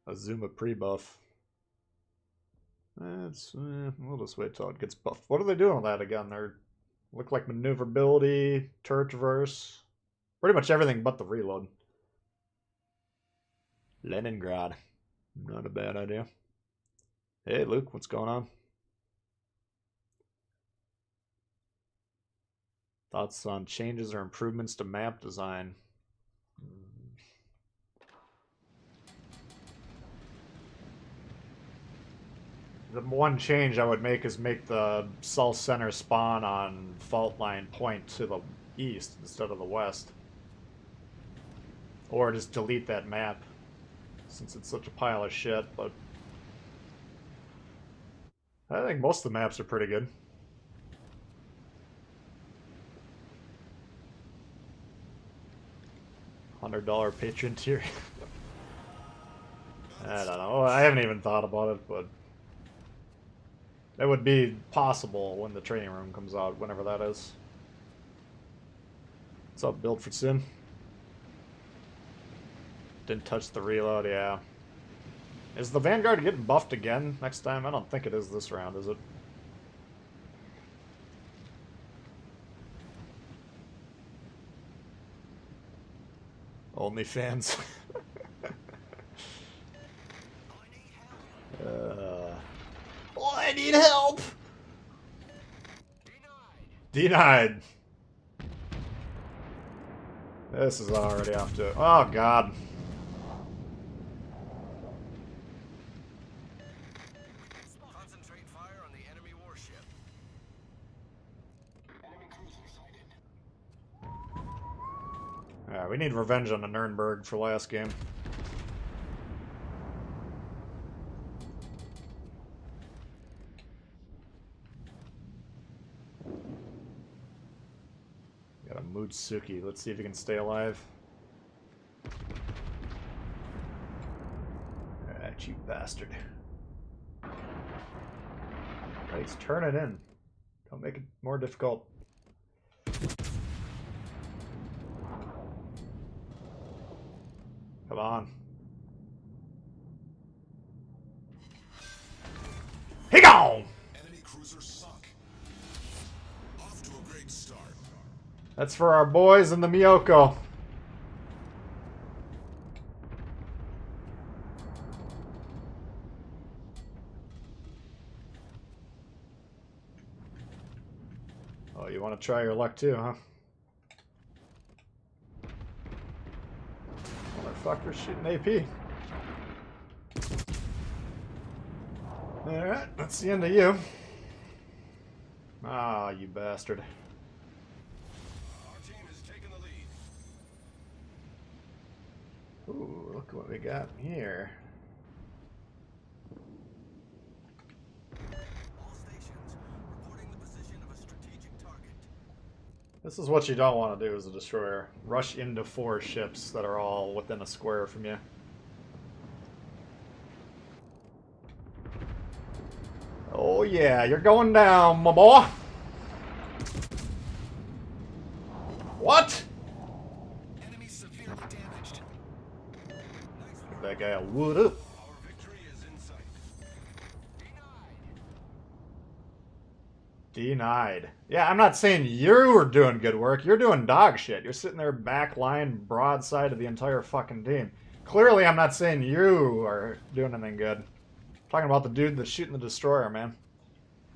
Azuma pre-buff. We'll just wait till it gets buffed. What are they doing with that again? They look like maneuverability, turret traverse, pretty much everything but the reload. Leningrad. Not a bad idea. Hey, Luke, what's going on? Thoughts on changes or improvements to map design? The one change I would make is make the south center spawn on fault line point to the east instead of the west. Or just delete that map, since it's such a pile of shit, but I think most of the maps are pretty good. $100 patron tier. I don't know. I haven't even thought about it, but it would be possible when the training room comes out, whenever that is. What's up, Build for Sim? Didn't touch the reload, yeah. Is the Vanguard getting buffed again next time? I don't think it is this round, is it? OnlyFans. Oh, I need help! Denied. This is already off to... Oh, God. Concentrate fire on the enemy warship. Enemy cruiser sighted. Alright, we need revenge on the Nuremberg for last game. Got a Mutsuki. Let's see if he can stay alive. Alright, you bastard. Let's turn it in. Don't make it more difficult. Come on. He gone! Enemy cruiser sunk. Off to a great start. That's for our boys in the Miyoko. Oh, you want to try your luck too, huh? Motherfucker shooting AP. Alright, that's the end of you. Ah, you bastard. Our team has taken the lead. Ooh, look what we got here. All stations reporting the position of a strategic target. This is what you don't want to do as a destroyer. Rush into 4 ships that are all within a square from you. Oh yeah, you're going down, my boy. What? Enemy severely damaged. Give that guy a wood up. Our victory is in sight. Denied. Yeah, I'm not saying you are doing good work. You're doing dog shit. You're sitting there back line broadside of the entire fucking team. Clearly, I'm not saying you are doing anything good. I'm talking about the dude that's shooting the destroyer, man.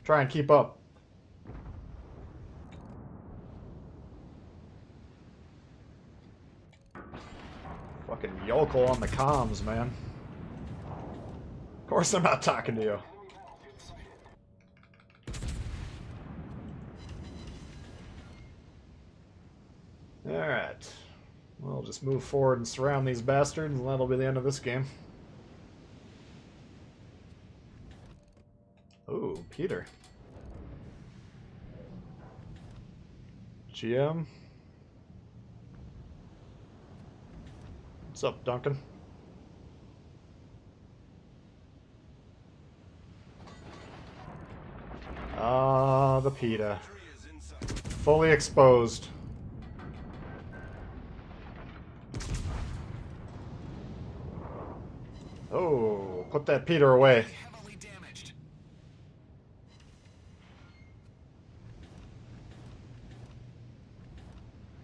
Try and keep up. Fucking yokel on the comms, man. Of course I'm not talking to you. Alright. We'll just move forward and surround these bastards, and that'll be the end of this game. Ooh, Peter. GM. What's up, Duncan? Ah, the PETA. Victory is in sight. Fully exposed. Oh, put that Peter away. Heavily damaged.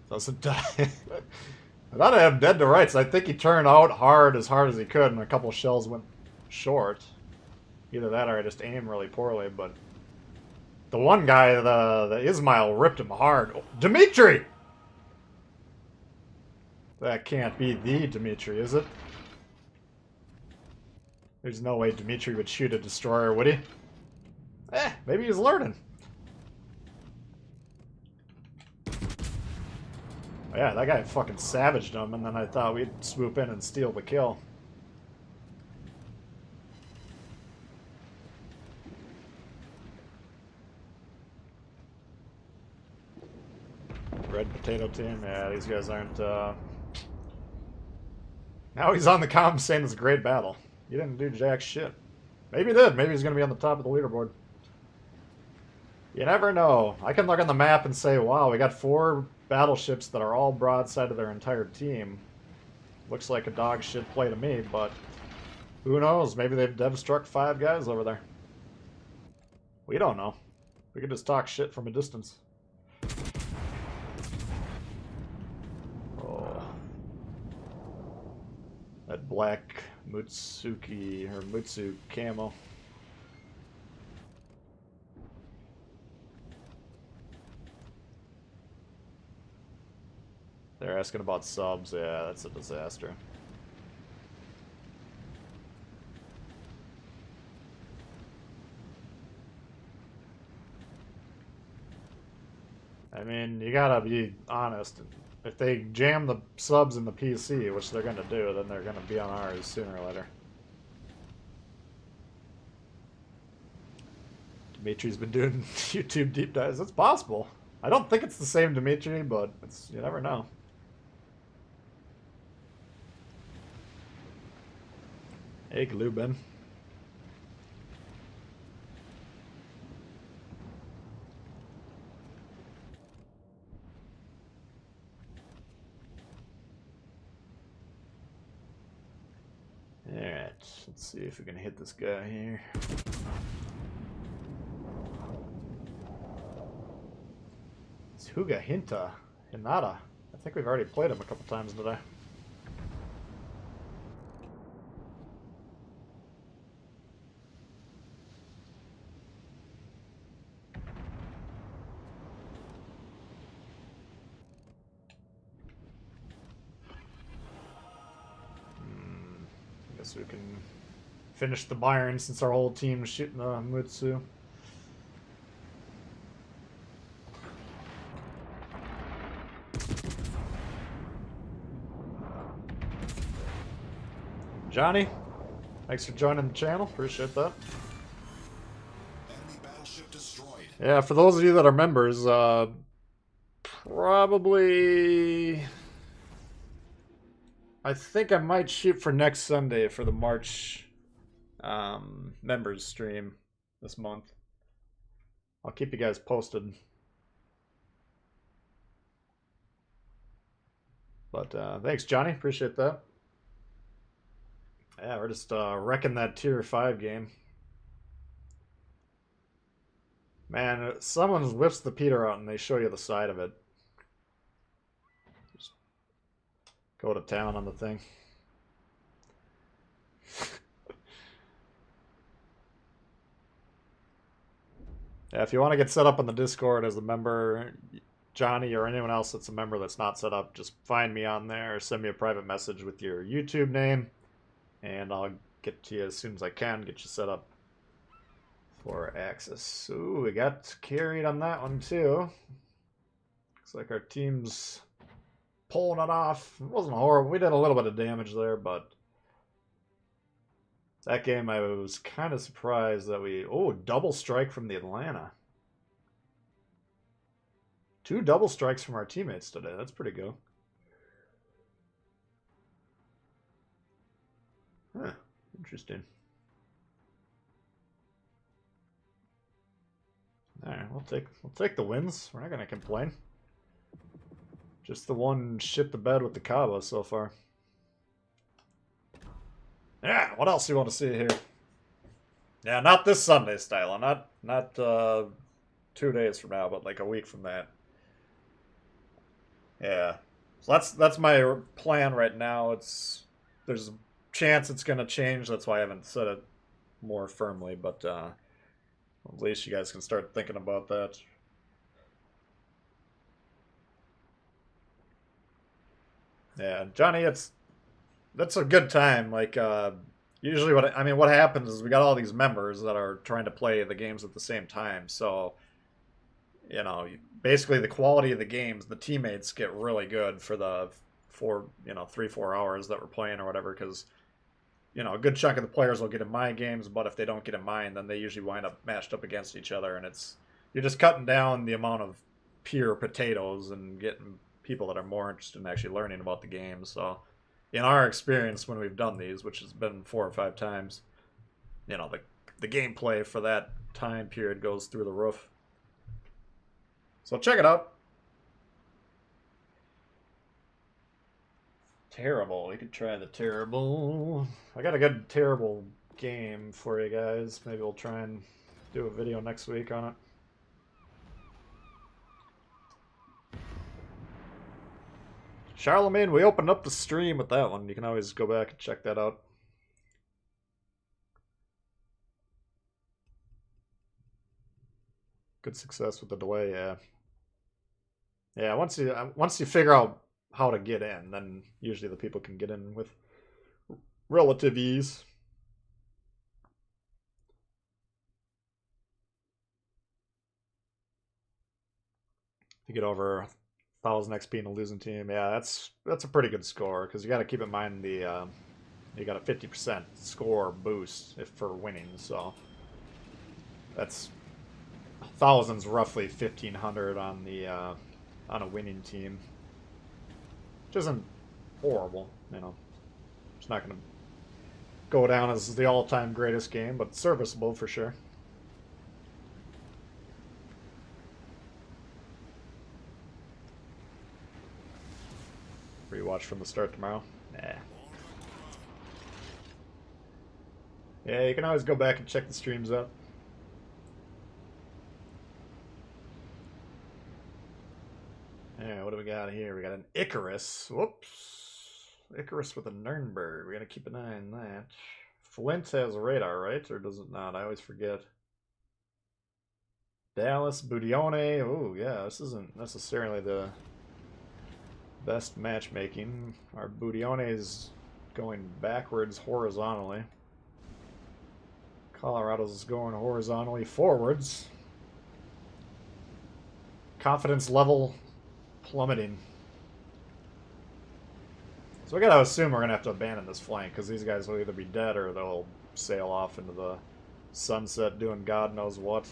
Doesn't die. I thought I had him dead to rights. I think he turned out hard as he could, and a couple shells went short. Either that or I just aimed really poorly, but the one guy, the Ismail, ripped him hard. Oh, Dimitri! That can't be the Dimitri, is it? There's no way Dimitri would shoot a destroyer, would he? Maybe he's learning. Yeah, that guy fucking savaged him, and then I thought we'd swoop in and steal the kill. Red potato team, yeah, these guys aren't, Now he's on the comms saying it's a great battle. He didn't do jack shit. Maybe he did. Maybe he's gonna be on the top of the leaderboard. You never know. I can look on the map and say, wow, we got 4 battleships that are all broadside of their entire team. Looks like a dog shit play to me, but who knows? Maybe they've dev-struck 5 guys over there. We don't know. We could just talk shit from a distance. Oh. That black Mutsuki, or Mutsu camo. They're asking about subs. Yeah, that's a disaster. I mean, you gotta be honest. If they jam the subs in the PC, which they're gonna do, then they're gonna be on ours sooner or later. Dimitri's been doing YouTube deep dives. It's possible. I don't think it's the same Dimitri, but it's, you never know. Hey, Glubin. Alright, let's see if we can hit this guy here. It's Huga Hinata. I think we've already played him a couple times today. So we can finish the Byron since our whole team's shooting the Mutsu. Johnny, thanks for joining the channel. Appreciate that. Enemy battleship destroyed. Yeah, for those of you that are members, probably... I think I might shoot for next Sunday for the March members stream this month. I'll keep you guys posted. But thanks, Johnny. Appreciate that. Yeah, we're just wrecking that tier 5 game. Man, someone whips the Peter out and they show you the side of it. Just go to town on the thing. Yeah, if you want to get set up on the Discord as a member, Johnny or anyone else that's a member that's not set up, just find me on there or send me a private message with your YouTube name, and I'll get to you as soon as I can, get you set up for access. Ooh, we got carried on that one too. Looks like our team's pulling it off. It wasn't horrible. We did a little bit of damage there, but that game I was kind of surprised that we... Oh, double strike from the Atlanta. 2 double strikes from our teammates today. That's pretty good. Huh. Interesting. Alright, we'll take the wins. We're not gonna complain. Just the one shit the bed with the Cabo so far. Yeah, what else do you want to see here? Yeah, not this Sunday, Stylo. Not 2 days from now, but like a week from that. Yeah. So that's my plan right now. There's a chance it's gonna change, that's why I haven't said it more firmly, but at least you guys can start thinking about that. Yeah, Johnny, that's a good time. Like, usually what happens is we got all these members that are trying to play the games at the same time. So, basically the quality of the games, the teammates get really good for the 3-4 hours that we're playing or whatever, because a good chunk of the players will get in my games, but if they don't get in mine, then they usually wind up matched up against each other, and you're just cutting down the amount of pure potatoes and getting people that are more interested in actually learning about the game. So, in our experience when we've done these, which has been 4 or 5 times, the gameplay for that time period goes through the roof. So check it out. Terrible. We could try the terrible. I got a good terrible game for you guys. Maybe we'll try and do a video next week on it. Charlemagne, we opened up the stream with that one. You can always go back and check that out. Good success with the delay, yeah. Yeah, once you figure out how to get in, then usually the people can get in with relative ease. To get over 1,000 XP in a losing team, yeah, that's a pretty good score, because you got to keep in mind the you got a 50% score boost for winning, so that's 1,000's roughly 1,500 on the on a winning team, which isn't horrible, It's not going to go down as the all-time greatest game, but serviceable for sure. Rewatch from the start tomorrow? Nah. Yeah, you can always go back and check the streams out. Yeah, what do we got here? We got an Icarus. Whoops. Icarus with a Nürnberg. We gotta keep an eye on that. Flint has radar, right? Or does it not? I always forget. Dallas, Budione. Oh, yeah, this isn't necessarily the best matchmaking. Our Budione is going backwards horizontally. Colorado's going horizontally forwards. Confidence level plummeting. So we gotta assume we're gonna have to abandon this flank, because these guys will either be dead or they'll sail off into the sunset doing God knows what.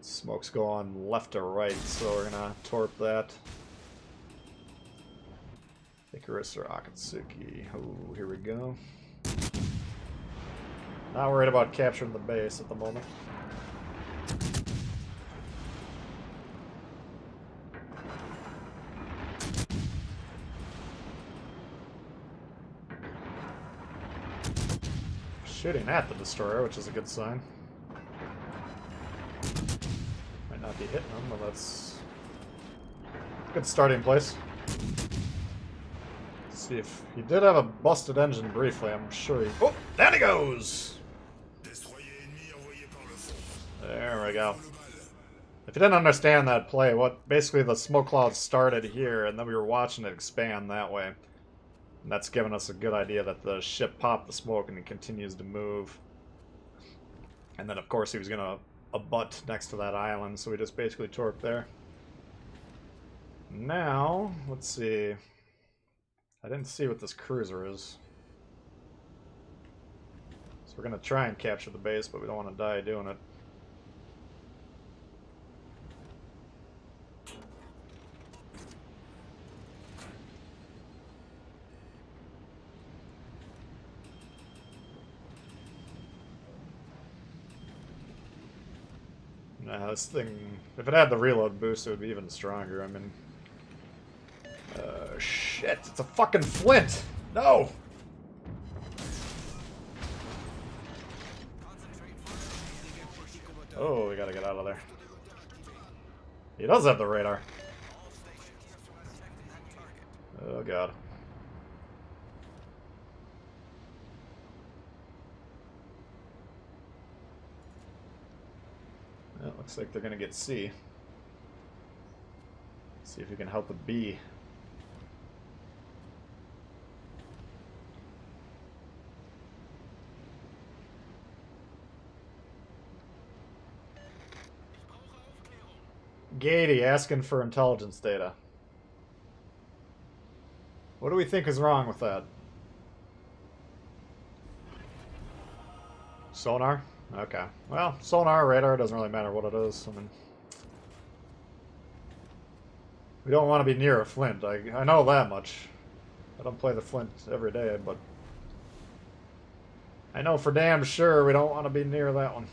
Smoke's going left to right, so we're gonna torp that. Icarus or Akatsuki. Oh, here we go. Not worried about capturing the base at the moment. Shooting at the destroyer, which is a good sign. Might not be hitting them, but that's a good starting place. Let's see if he did have a busted engine briefly. I'm sure he. Oh, down he goes! There we go. If you didn't understand that play, basically the smoke cloud started here, and then we were watching it expand that way. And that's given us a good idea that the ship popped the smoke and it continues to move. And then, of course, he was going to abut next to that island, so we just basically torped there. Now, let's see. I didn't see what this cruiser is. So we're going to try and capture the base, but we don't want to die doing it. This thing, if it had the reload boost, it would be even stronger. I mean, shit, it's a fucking Flint! No! Oh, we gotta get out of there. He does have the radar. Oh, God. Well, looks like they're gonna get C. See if we can help a B. Gady asking for intelligence data. What do we think is wrong with that? Sonar? Okay. Well, sonar, radar, doesn't really matter what it is. I mean, we don't want to be near a flint. I know that much. I don't play the flint every day, but I know for damn sure we don't want to be near that one.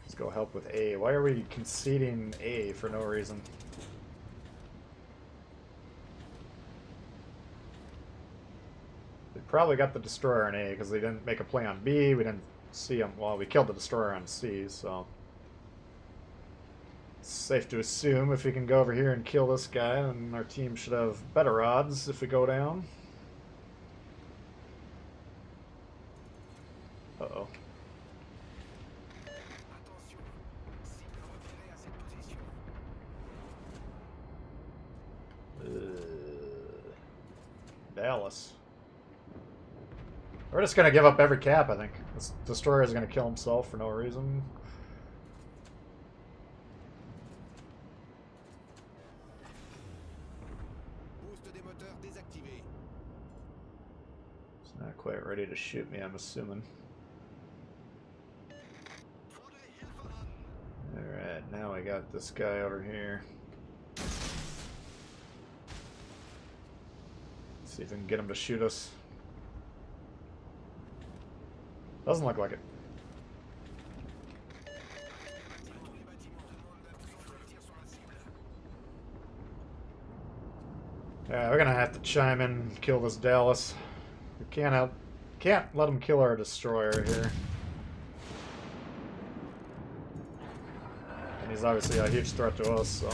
Let's go help with A. Why are we conceding A for no reason? We probably got the destroyer on A because they didn't make a play on B. We didn't see them. Well, we killed the destroyer on C, so it's safe to assume if we can go over here and kill this guy, then our team should have better odds if we go down. Uh-oh. Dallas. We're just gonna give up every cap, I think. This destroyer is gonna kill himself for no reason. It's not quite ready to shoot me, I'm assuming. Alright, now I got this guy over here. See if we can get him to shoot us. Doesn't look like it. Yeah, we're gonna have to chime in and kill this Dallas. We can't let him kill our destroyer here. And he's obviously a huge threat to us, so.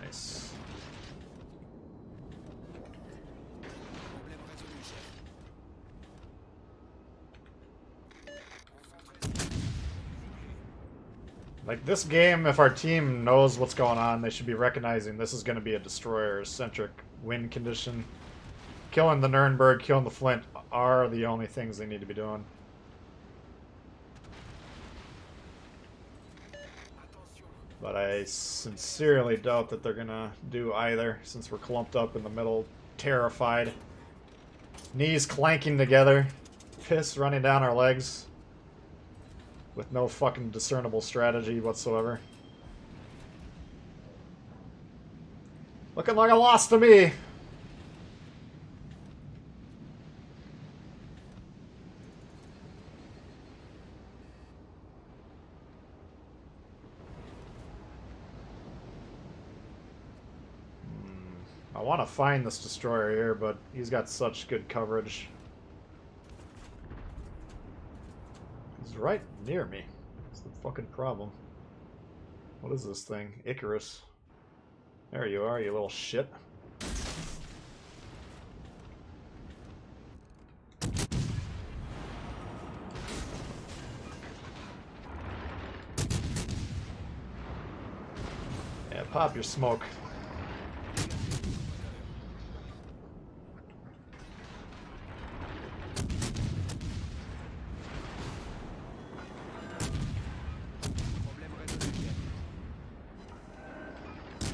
Nice. Like, this game, if our team knows what's going on, they should be recognizing this is going to be a destroyer-centric win condition. Killing the Nuremberg, killing the Flint are the only things they need to be doing. But I sincerely doubt that they're gonna do either, since we're clumped up in the middle, terrified. Knees clanking together, piss running down our legs, with no fucking discernible strategy whatsoever. Looking like a loss to me! I want to find this destroyer here, but he's got such good coverage. He's right near me. That's the fucking problem. What is this thing? Icarus. There you are, you little shit. Yeah, pop your smoke.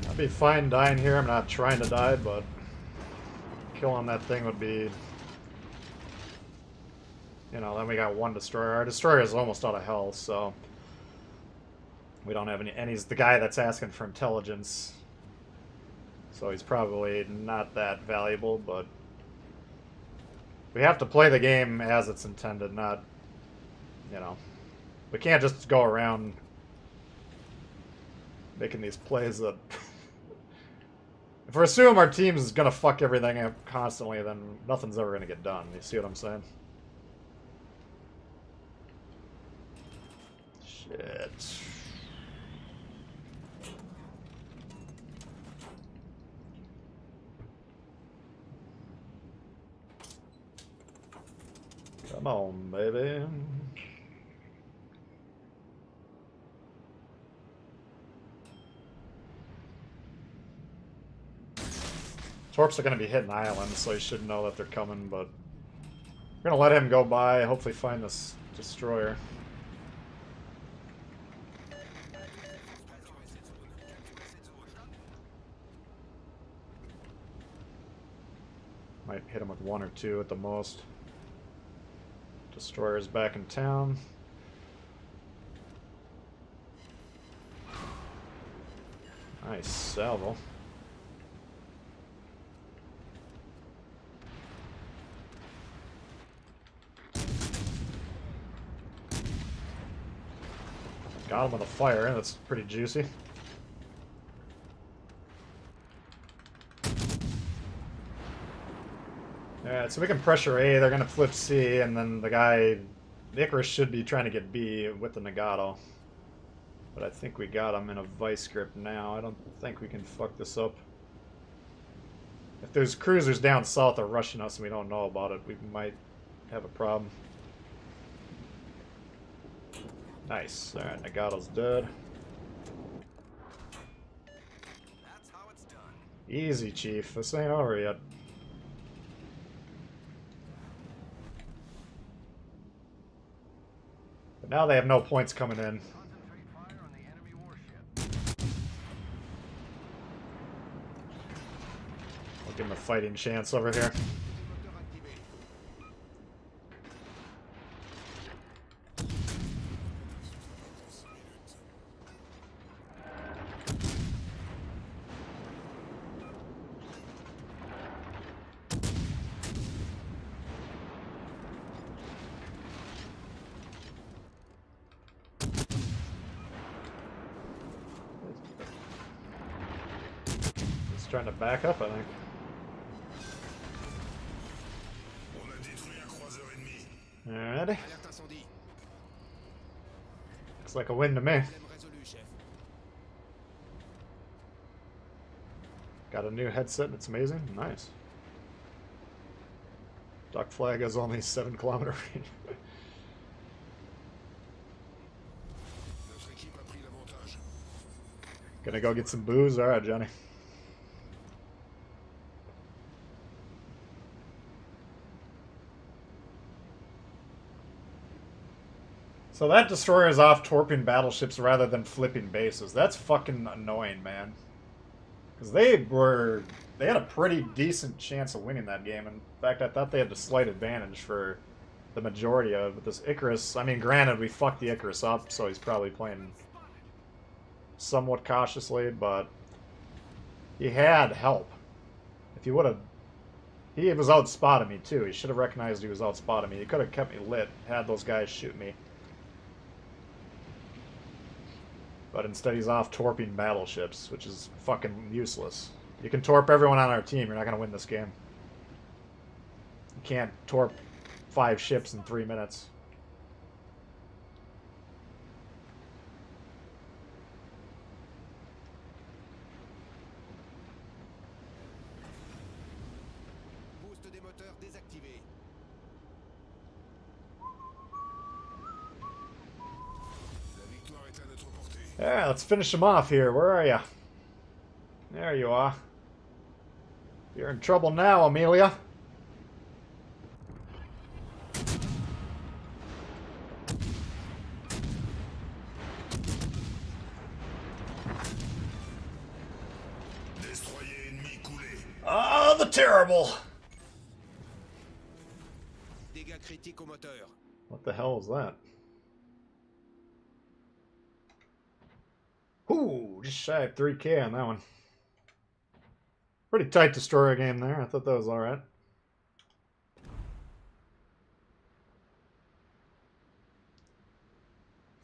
I'd be fine dying here. I'm not trying to die, but killing that thing would be... You know, then we got one destroyer. Our destroyer is almost out of health, so... We don't have any... And he's the guy that's asking for intelligence. So he's probably not that valuable, but... We have to play the game as it's intended, not... You know... We can't just go around... making these plays that... If we assume our team is going to fuck everything up constantly, then nothing's ever going to get done. You see what I'm saying? Shit. Come on, baby. Torps are going to be hitting islands, so he should know that they're coming, but we're going to let him go by, hopefully find this destroyer. Might hit him with 1 or 2 at the most. Destroyer's back in town. Nice salvo. Got him with a fire, that's pretty juicy. Alright, so we can pressure A, they're gonna flip C, and then the Icarus should be trying to get B with the Nagato. But I think we got him in a vice grip now. I don't think we can fuck this up. If there's cruisers down south are rushing us and we don't know about it, we might have a problem. Nice. Alright, Nagato's dead. That's how it's done. Easy, Chief. This ain't over yet. But now they have no points coming in. Concentrate fire on the enemy warship. We'll give him a fighting chance over here. He's trying to back up, I think. On a détruit un croiseur ennemi. Alrighty. Alerte incendie. Looks like a win to me. Problème résolu, chef. Got a new headset and it's amazing. Nice. Duck flag has only 7 kilometer range. Notre équipe a pris l'avantage. Gonna go get some booze? Alright, Johnny. So that destroyer is off torping battleships rather than flipping bases. That's fucking annoying, man. Because they had a pretty decent chance of winning that game. In fact, I thought they had the slight advantage for the majority of it. But this Icarus, I mean, granted, we fucked the Icarus up, so he's probably playing somewhat cautiously, but he had help. If he would have... He was outspotting me, too. He should have recognized he was outspotting me. He could have kept me lit, had those guys shoot me. But instead he's off torping battleships, which is fucking useless. You can torp everyone on our team, you're not going to win this game. You can't torp 5 ships in 3 minutes. Boost des moteurs désactivé. La victoire est à notre portée. Yeah, let's finish him off here. Where are you? There you are. You're in trouble now, Amelia. Destroyer ennemi coulé. Ah, the terrible. Dégâts critiques au moteur. What the hell was that? Ooh, just shy of 3K on that one. Pretty tight destroyer game there. I thought that was alright.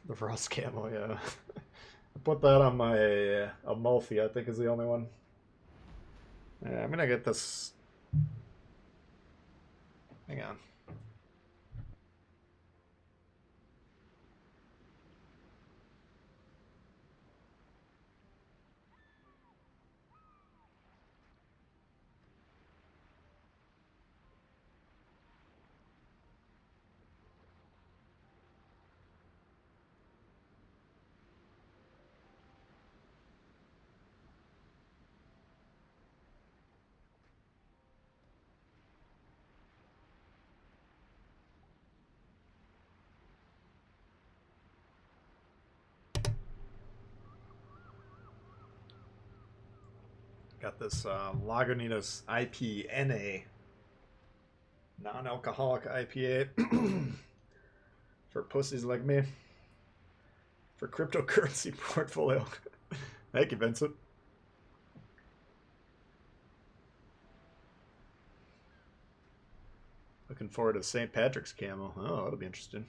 The Frost camo, yeah. I put that on my Amalfi, I think is the only one. Yeah, I'm gonna get this. Hang on. Got this Lagunitas IPNA, non-alcoholic IPA for pussies like me. For cryptocurrency portfolio. Thank you, Vincent. Looking forward to St. Patrick's camo. Oh, that'll be interesting.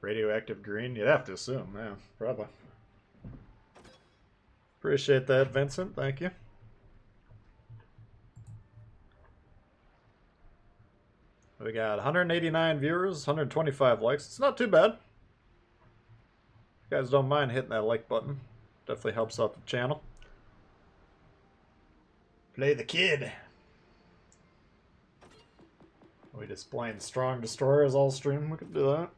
Radioactive green? You'd have to assume, yeah, probably. Appreciate that, Vincent. Thank you. We got 189 viewers, 125 likes. It's not too bad. If you guys don't mind hitting that like button, definitely helps out the channel. Play the kid. Are we displaying strong destroyers all stream? We could do that.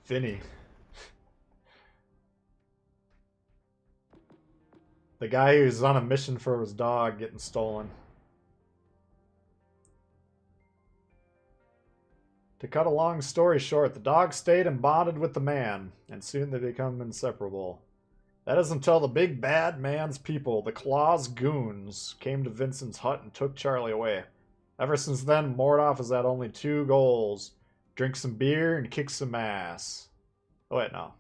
Finny. The guy who's on a mission for his dog getting stolen. To cut a long story short, the dog stayed and bonded with the man, and soon they become inseparable. That is until the big bad man's people, the Claw's goons, came to Vincent's hut and took Charlie away. Ever since then, Mordov has had only two goals. Drink some beer and kick some ass. Oh wait, no.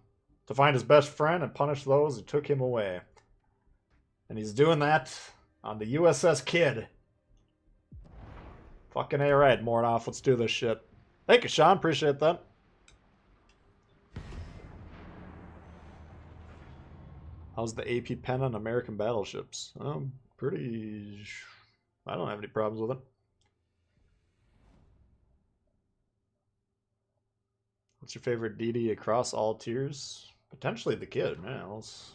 To find his best friend and punish those who took him away. And he's doing that on the USS Kid. Fucking A right, Mordov. Let's do this shit. Thank you, Sean. Appreciate that. How's the AP pen on American battleships? Pretty... I don't have any problems with it. What's your favorite DD across all tiers? Potentially the Kid, man. Let's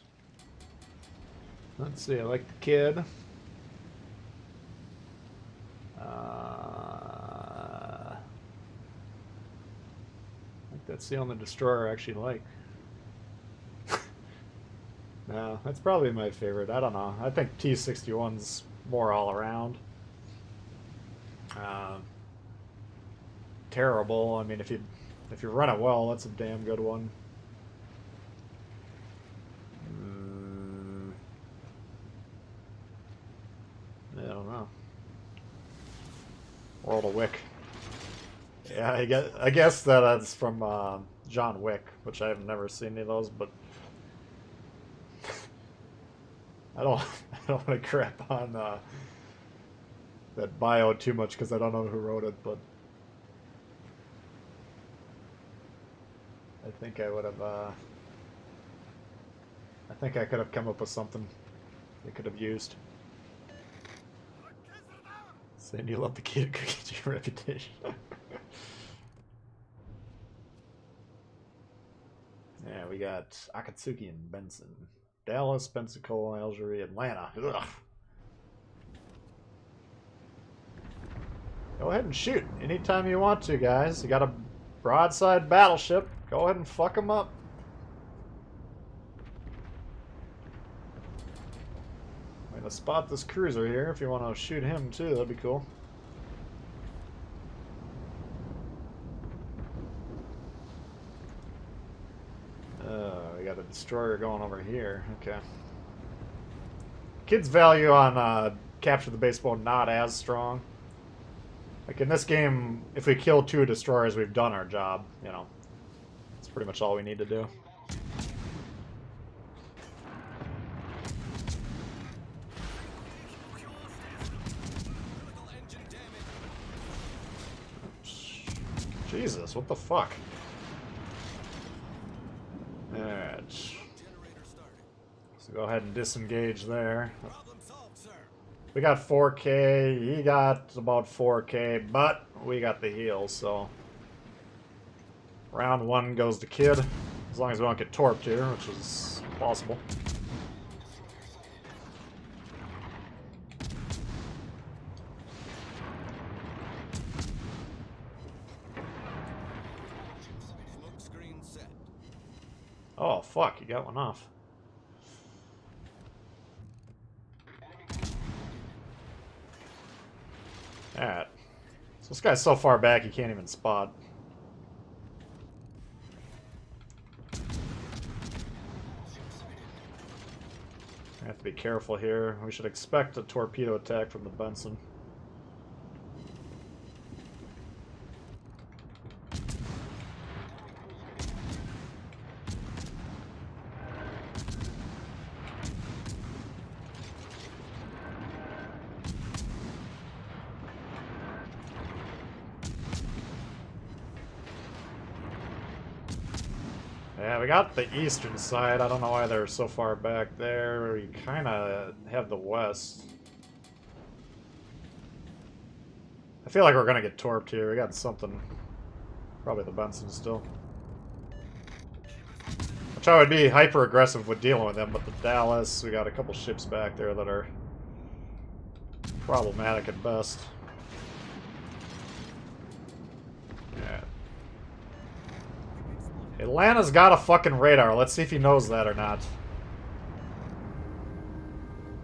see. I like the Kid. I think that's the only destroyer I actually like. No, that's probably my favorite. I don't know. I think T-61's more all around. Terrible. I mean, if you run it well, that's a damn good one. I don't know. World of Wick. Yeah, I guess that's from John Wick, which I have never seen any of those, but I don't want to crap on that bio too much because I don't know who wrote it, but I think I would have I think I could have come up with something they could have used. Saying you love the kid to get your reputation. Yeah, we got Akatsuki and Benson. Dallas, Pensacola, Algeria, Atlanta. Ugh. Go ahead and shoot anytime you want to, guys. You got a broadside battleship. Go ahead and fuck them up. I'm gonna spot this cruiser here if you want to shoot him too. That'd be cool. We got a destroyer going over here. Okay. Kid's value on capture the base mode not as strong. Like in this game, if we kill 2 destroyers, we've done our job. You know, that's pretty much all we need to do. Jesus, what the fuck? Alright. So go ahead and disengage there. We got 4K, he got about 4K, but we got the heals, so round 1 goes to Kid, as long as we don't get torped here, which is possible. Oh, fuck, you got one off. Alright. So this guy's so far back he can't even spot. to be careful here. We should expect a torpedo attack from the Benson. Yeah, we got the eastern side. I don't know why they're so far back there. We kind of have the west. I feel like we're going to get torped here. We got something. Probably the Benson still. Which I would be hyper-aggressive with dealing with them, but the Dallas, we got a couple ships back there that are problematic at best. Yeah. Atlanta's got a fucking radar. Let's see if he knows that or not.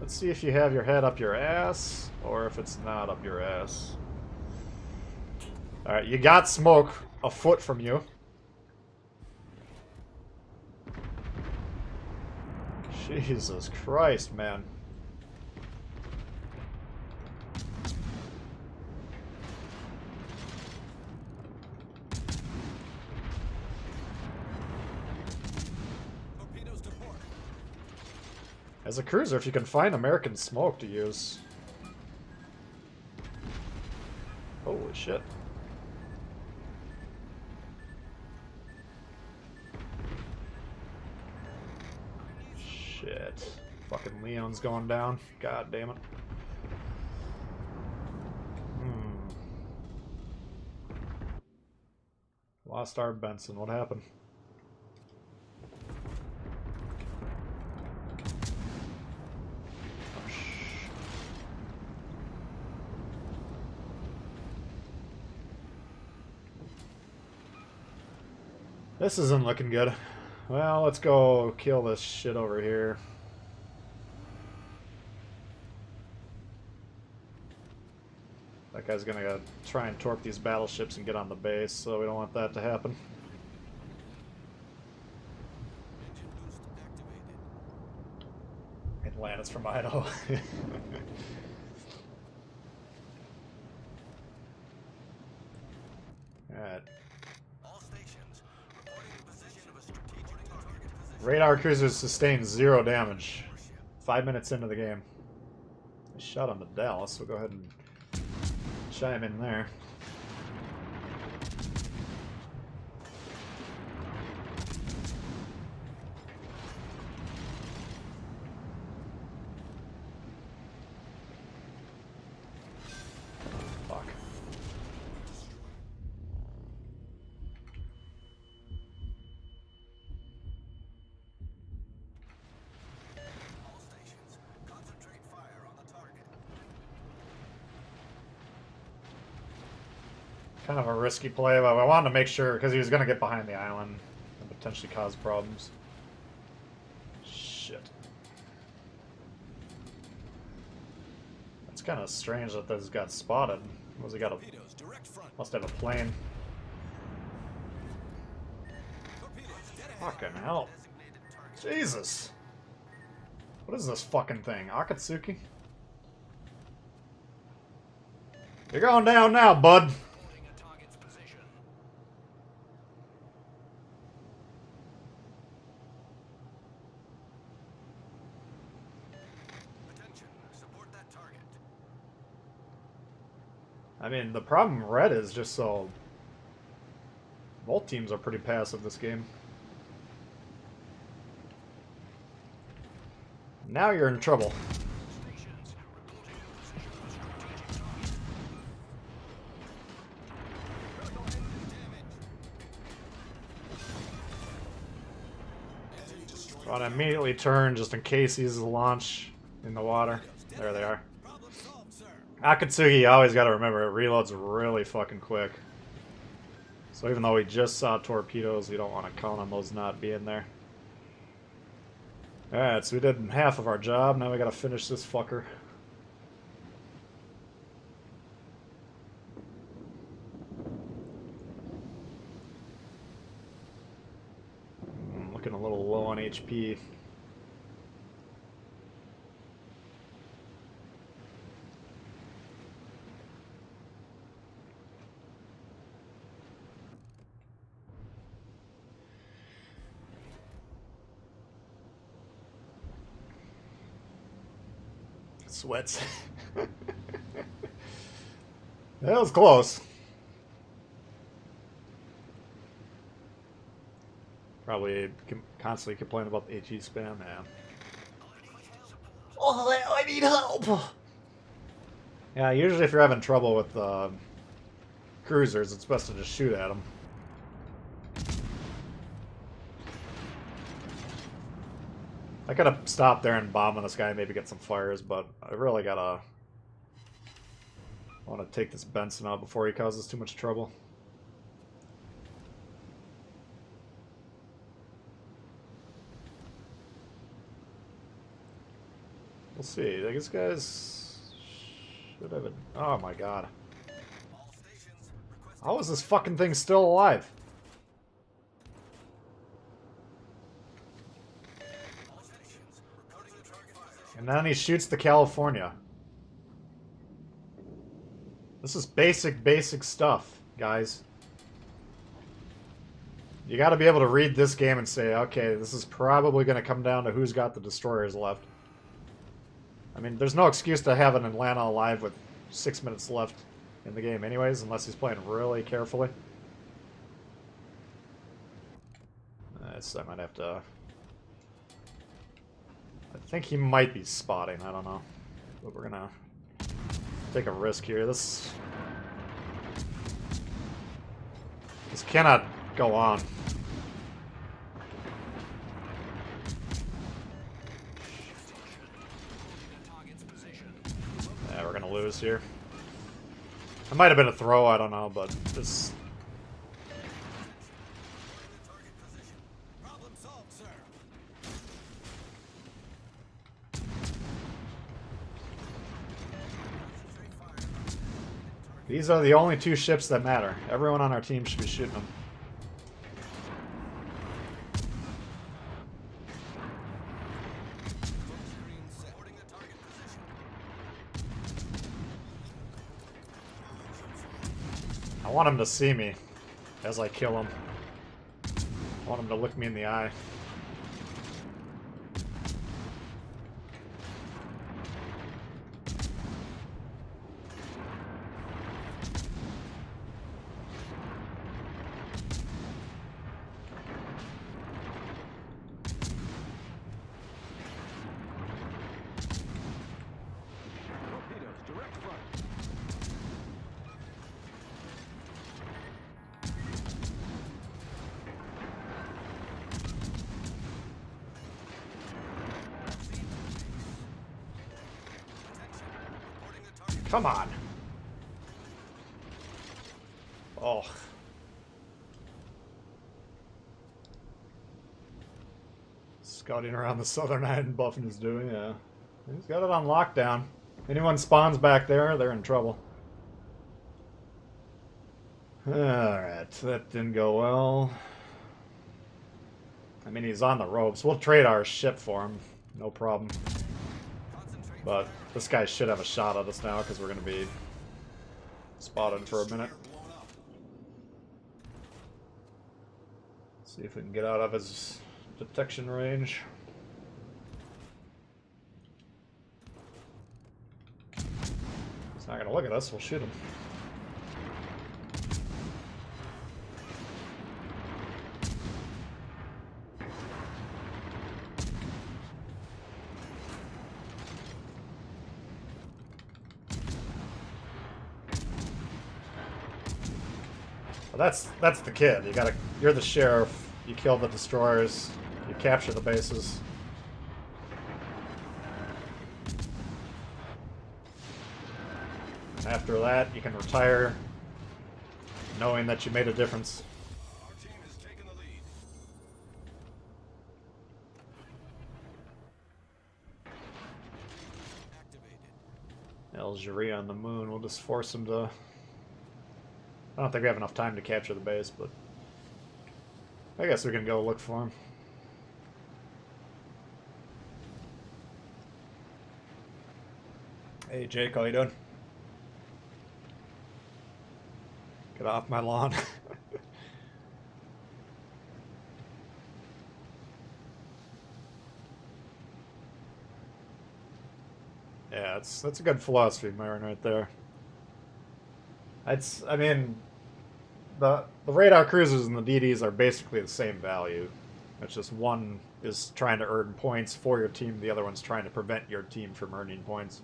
Let's see if you have your head up your ass, or if it's not up your ass. Alright, you got smoke a foot from you. Jesus Christ, man. Torpedoes to port. As a cruiser, if you can find American smoke to use. Holy shit. Shit. Fucking Leon's going down. God damn it. Lost our Benson. What happened? Oh, this isn't looking good. Well, let's go kill this shit over here. That guy's gonna try and torp these battleships and get on the base, so we don't want that to happen. Engine boost activated. Atlanta's from Idaho. Alright. All stations reporting the position of a strategic target position. Radar cruisers sustained 0 damage. 5 minutes into the game. I shot on the Dallas, so go ahead and chime in there. Fuck. All stations concentrate fire on the target. Kind of a risky play, but I wanted to make sure, because he was going to get behind the island and potentially cause problems. Shit. It's kind of strange that this got spotted. Was he got a... Torpedoes direct front. Must have a plane. Torpedoes dead ahead. Fucking hell. Designated target. Jesus. What is this fucking thing? Akatsuki? You're going down now, bud. Reporting a target's position. Attention, support that target. I mean, the problem with red is just so... Both teams are pretty passive this game. Now you're in trouble. Stations reporting the position of a strategic target. Enemy destroyed. Want to immediately turn just in case he's a launch in the water. There they are. Problem solved, sir. Akatsuki, you always got to remember, it reloads really fucking quick. So even though we just saw torpedoes, we don't want to count on those not being there. Alright, so we did half of our job. Now we got to finish this fucker. Looking a little low on HP. Sweats. That was close. Probably constantly complain about the HE spam, man. Oh, I need help! Yeah, usually if you're having trouble with cruisers, it's best to just shoot at them. I could have stopped there and bombed on this guy and maybe get some fires, but I really gotta... I want to take this Benson out before he causes too much trouble. We'll see. I guess guys should have... Oh my god. How is this fucking thing still alive? And then he shoots the California. This is basic stuff, guys. You gotta be able to read this game and say, okay, this is probably gonna come down to who's got the destroyers left. I mean, there's no excuse to have an Atlanta alive with 6 minutes left in the game anyways, unless he's playing really carefully. I might have to... I think he might be spotting, I don't know. But we're gonna take a risk here. This cannot go on. Yeah, we're gonna lose here. It might have been a throw, I don't know, but this... These are the only two ships that matter. Everyone on our team should be shooting them. I want him to see me as I kill him. I want him to look me in the eye. Come on. Oh. Scouting around the southern end, Buffin is doing, yeah. He's got it on lockdown. Anyone spawns back there, they're in trouble. Alright, that didn't go well. I mean, he's on the ropes. We'll trade our ship for him. No problem. But this guy should have a shot at us now because we're going to be spotted for a minute. See if we can get out of his detection range. He's not going to look at us. We'll shoot him. Well, that's the kid. You're the sheriff. You kill the destroyers. You capture the bases. And after that, you can retire, knowing that you made a difference. Our team has taken the lead. Algeria on the moon. We'll just force him to... I don't think we have enough time to capture the base, but I guess we can go look for him. Hey Jake, how you doing? Get off my lawn. Yeah, that's a good philosophy, Myron, right there. I mean, the radar cruisers and the DDs are basically the same value. It's just one is trying to earn points for your team, the other one's trying to prevent your team from earning points.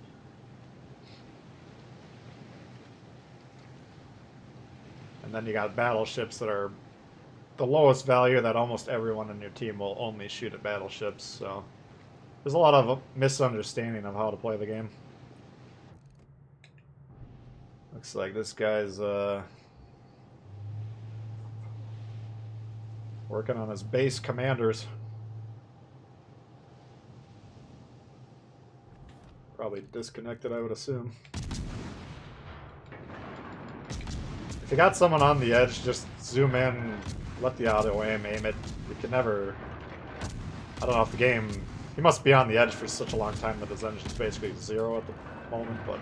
And then you got battleships that are the lowest value that almost everyone in your team will only shoot at battleships, so there's a lot of misunderstanding of how to play the game. Looks like this guy's working on his base commanders. Probably disconnected, I would assume. If you got someone on the edge, just zoom in, let the auto aim it. You can never... I don't know if the game... He must be on the edge for such a long time that his engine's basically 0 at the moment, but...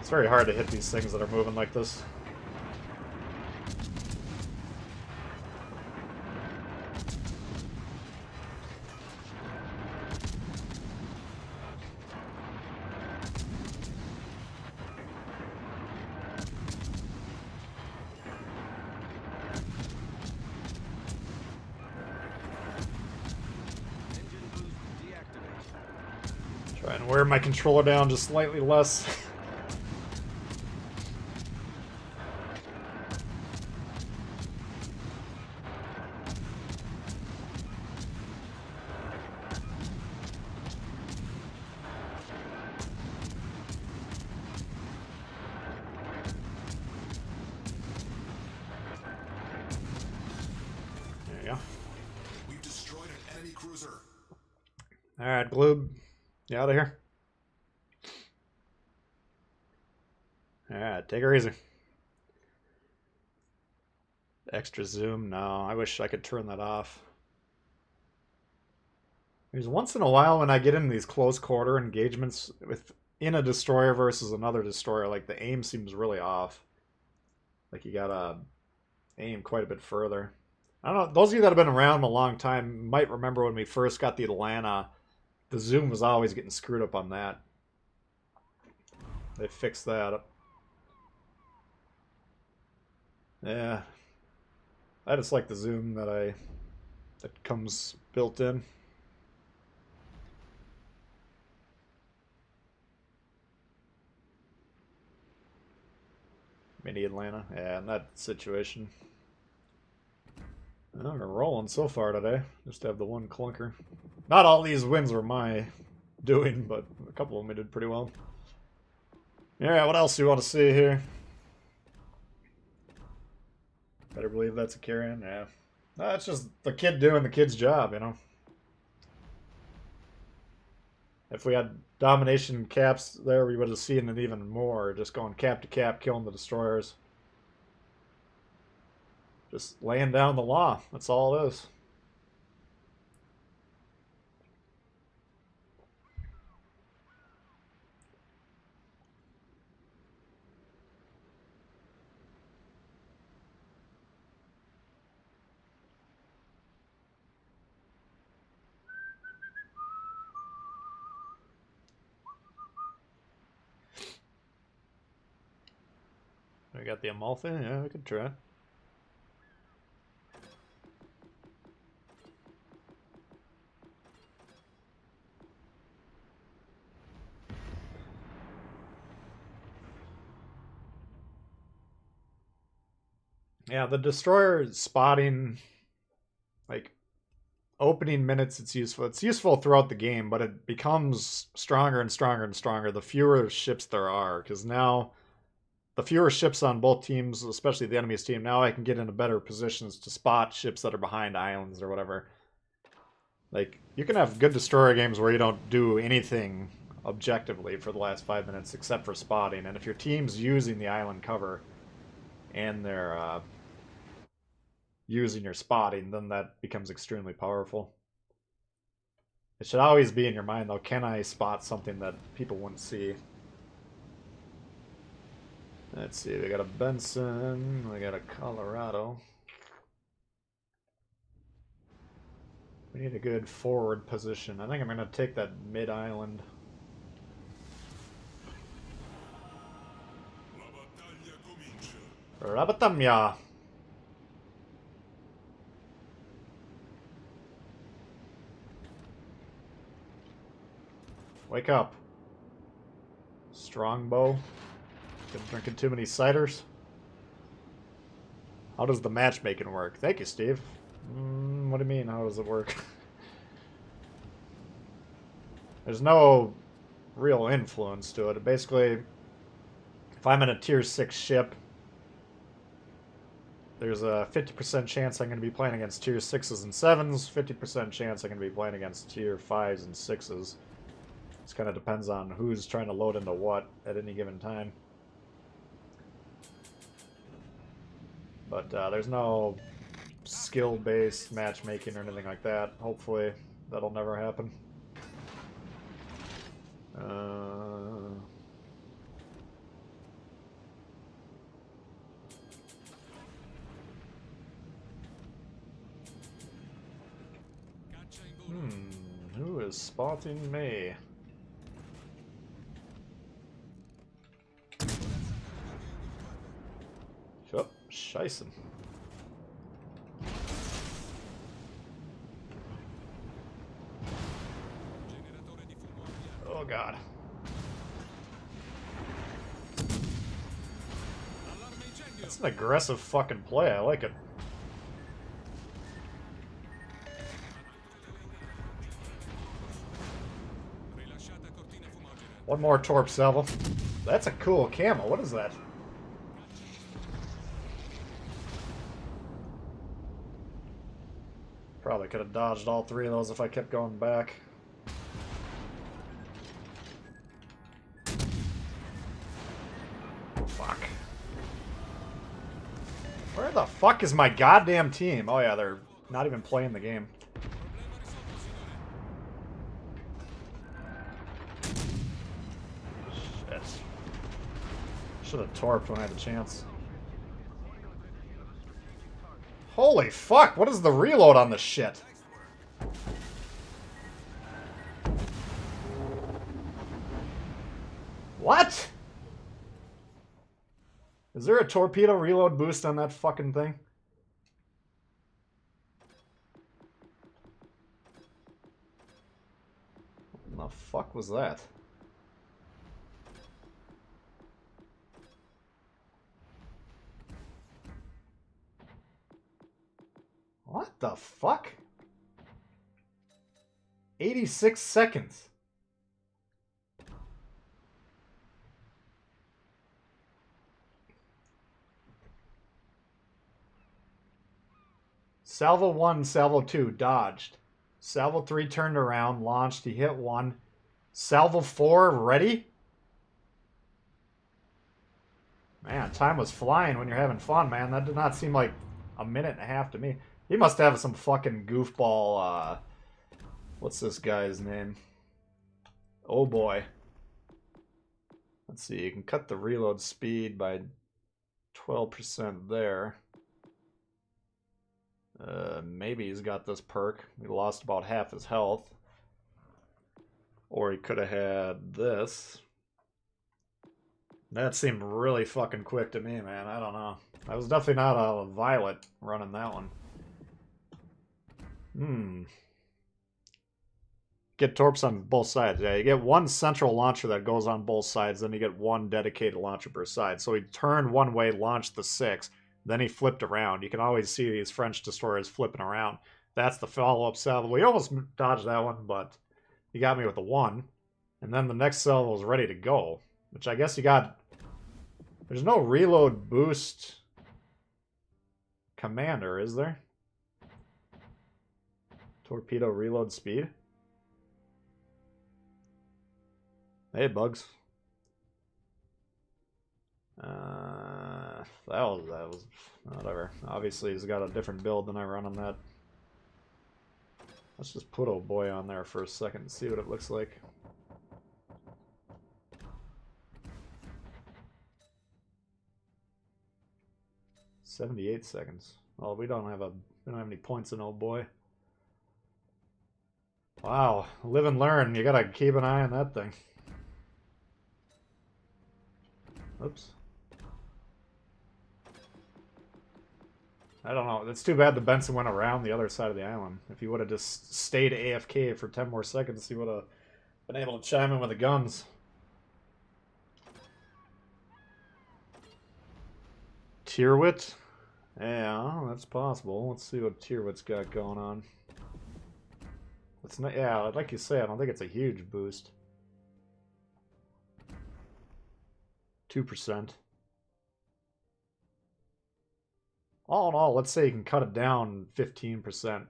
It's very hard to hit these things that are moving like this. Try and wear my controller down just slightly less. There you go. We've destroyed an enemy cruiser. Alright, Gloob. You out of here? Alright, take her easy. Extra zoom? No, I wish I could turn that off. There's once in a while when I get into these close quarter engagements in a destroyer versus another destroyer, like the aim seems really off. Like you gotta aim quite a bit further. I don't know, those of you that have been around a long time might remember when we first got the Atlanta, the zoom was always getting screwed up on that. They fixed that up. Yeah. I just like the zoom that comes built in. Mini Atlanta. Yeah, in that situation. Well, we're rolling so far today. Just have the one clunker. Not all these wins were my doing, but a couple of them we did pretty well. Yeah, what else do you want to see here? Better believe that's a carry-in. Yeah. That's just the kid doing the kid's job, you know? If we had domination caps there, we would have seen it even more. Just going cap to cap, killing the destroyers. Just laying down the law. That's all it is. We got the Amalfi? Yeah, we could try. Yeah, the destroyer spotting, like, opening minutes, it's useful. It's useful throughout the game, but it becomes stronger and stronger and stronger the fewer ships there are, because now the fewer ships on both teams, especially the enemy's team, now I can get into better positions to spot ships that are behind islands or whatever. Like, you can have good destroyer games where you don't do anything objectively for the last 5 minutes except for spotting, and if your team's using the island cover and they're using your spotting, then that becomes extremely powerful. It should always be in your mind, though, can I spot something that people wouldn't see? Let's see, we got a Benson, we got a Colorado. We need a good forward position. I think I'm going to take that mid-island. La battaglia comincia. Rabatamya! Wake up. Strongbow. Been drinking too many ciders. How does the matchmaking work? Thank you, Steve. What do you mean, how does it work? There's no real influence to it. Basically, if I'm in a tier 6 ship, there's a 50% chance I'm going to be playing against tier 6s and 7s, 50% chance I'm going to be playing against tier 5s and 6s. This kind of depends on who's trying to load into what at any given time. But there's no skill-based matchmaking or anything like that. Hopefully, that'll never happen. Who is spotting me? Oh, scheißen. Oh god. That's an aggressive fucking play. I like it. One more torp salvo. That's a cool camo. What is that? Probably could have dodged all three of those if I kept going back. Fuck. Where the fuck is my goddamn team? Oh yeah, they're not even playing the game. Shit. Should have torped when I had the chance. Holy fuck, what is the reload on this shit? What? Is there a torpedo reload boost on that fucking thing? What the fuck was that? What the fuck? 86 seconds. Salvo 1, Salvo 2, dodged. Salvo 3 turned around, launched, he hit 1. Salvo 4, ready? Man, time was flying when you're having fun, man. That did not seem like a minute and a half to me. He must have some fucking goofball, what's this guy's name? Oh boy. Let's see, you can cut the reload speed by 12% there. Maybe he's got this perk. He lost about half his health. Or he could have had this. That seemed really fucking quick to me, man. I don't know. I was definitely not a Violet running that one. Get torps on both sides. Yeah, you get one central launcher that goes on both sides, then you get one dedicated launcher per side. So he turned one way, launched the 6, then he flipped around. You can always see these French destroyers flipping around. That's the follow-up salvo. We almost dodged that one, but he got me with the 1. And then the next salvo was ready to go, which I guess you got... There's no reload boost commander, is there? Torpedo reload speed? Hey, Bugs. That was whatever. Obviously, he's got a different build than I run on that. Let's just put old boy on there for a second and see what it looks like. $78 seconds. Well, we don't have any points in old boy. Wow, live and learn. You gotta keep an eye on that thing. Oops. I don't know. It's too bad the Benson went around the other side of the island. If he would have just stayed AFK for 10 more seconds, he would have been able to chime in with the guns. Tyrwit? Yeah, that's possible. Let's see what Tyrwit's got going on. It's not, yeah, like you say, I don't think it's a huge boost. 2%. All in all, let's say you can cut it down 15%.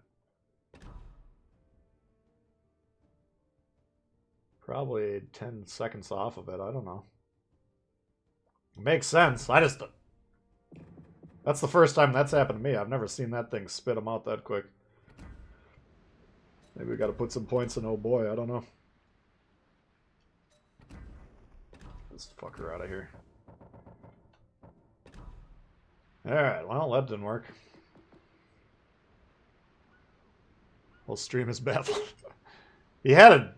Probably 10 seconds off of it, I don't know. It makes sense. That's the first time that's happened to me. I've never seen that thing spit them out that quick. Maybe we gotta put some points in oh boy, I don't know. This fucker out of here. Alright, well, that didn't work. We'll stream his baffled. He had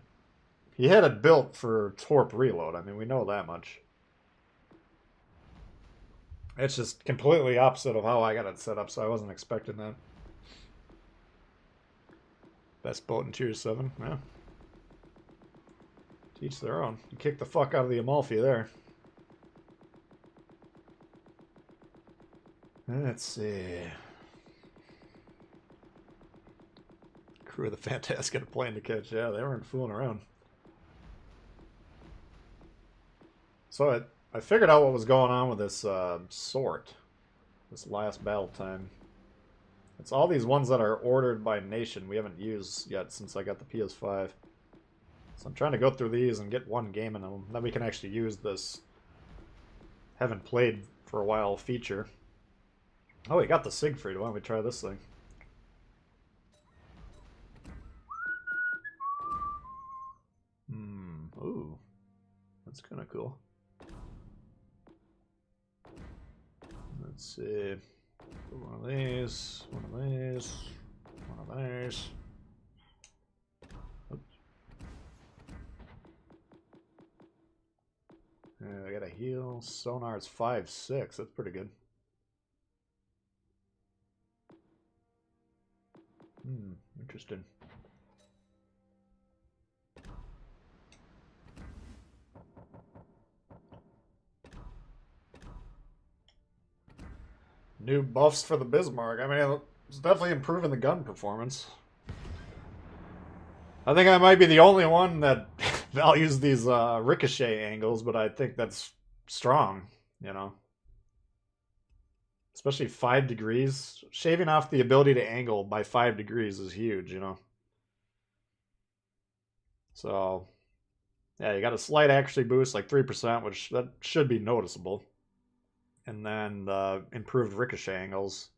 it built for Torp reload. I mean, we know that much. It's just completely opposite of how I got it set up, so I wasn't expecting that. Best boat in Tier 7, yeah. Teach their own. You kick the fuck out of the Amalfi there. Let's see. Crew of the Fantastic got a plane to catch. Yeah, they weren't fooling around. So I figured out what was going on with this sort. This last battle time. It's all these ones that are ordered by nation we haven't used yet since I got the PS5. So I'm trying to go through these and get one game in them. Then we can actually use this haven't played for a while feature. Oh, we got the Siegfried. Why don't we try this thing? Ooh. That's kind of cool. Let's see. One of these. One of these. One of these. Oops. I got a heal. Sonar's 5.6. That's pretty good. Interesting. New buffs for the Bismarck. I mean, it's definitely improving the gun performance. I think I might be the only one that values these ricochet angles, but I think that's strong, you know. Especially 5 degrees. Shaving off the ability to angle by 5 degrees is huge, you know. So, yeah, you got a slight accuracy boost, like 3%, which that should be noticeable. And then improved ricochet angles.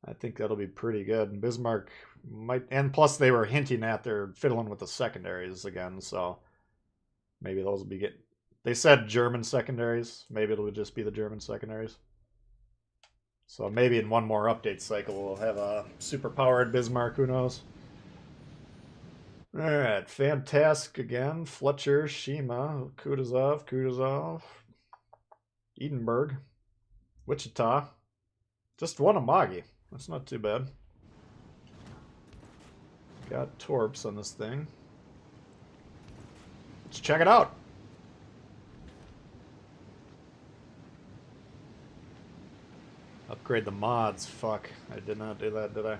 I think that'll be pretty good. And Bismarck might, and plus they were hinting at they're fiddling with the secondaries again, so maybe those will be get. They said German secondaries. Maybe it'll just be the German secondaries. So maybe in one more update cycle we'll have a super powered Bismarck. Who knows? All right, Fantastic again. Fletcher, Shima, Kutuzov, Edinburgh, Wichita. Just one Amagi. That's not too bad. Got Torps on this thing. Let's check it out. Upgrade the mods. Fuck. I did not do that, did I?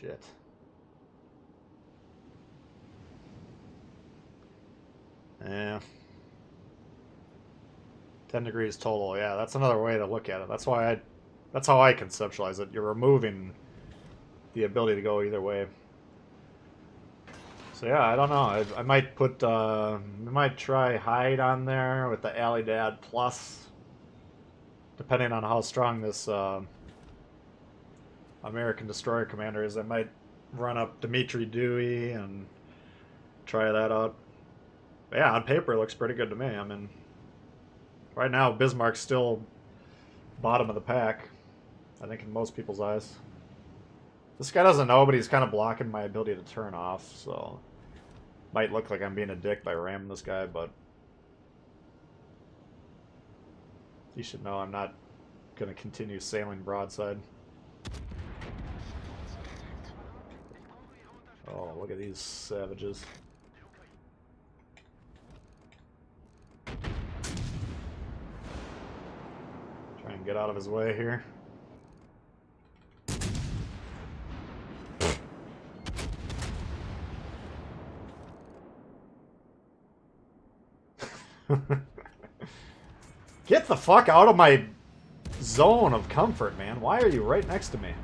Shit. Yeah. 10 degrees total. Yeah, that's another way to look at it. That's how I conceptualize it. You're removing the ability to go either way. So yeah, I don't know. I might put I might try hide on there with the Alidad plus, depending on how strong this American destroyer commander is. I might run up Dimitri Dewey and try that out. But yeah, on paper it looks pretty good to me. I mean, Right now, Bismarck's still bottom of the pack, I think, in most people's eyes. This guy doesn't know, but he's kind of blocking my ability to turn off, so... Might look like I'm being a dick by ramming this guy, but... You should know I'm not going to continue sailing broadside. Oh, look at these savages. Try and get out of his way here. Get the fuck out of my zone of comfort, man. Why are you right next to me?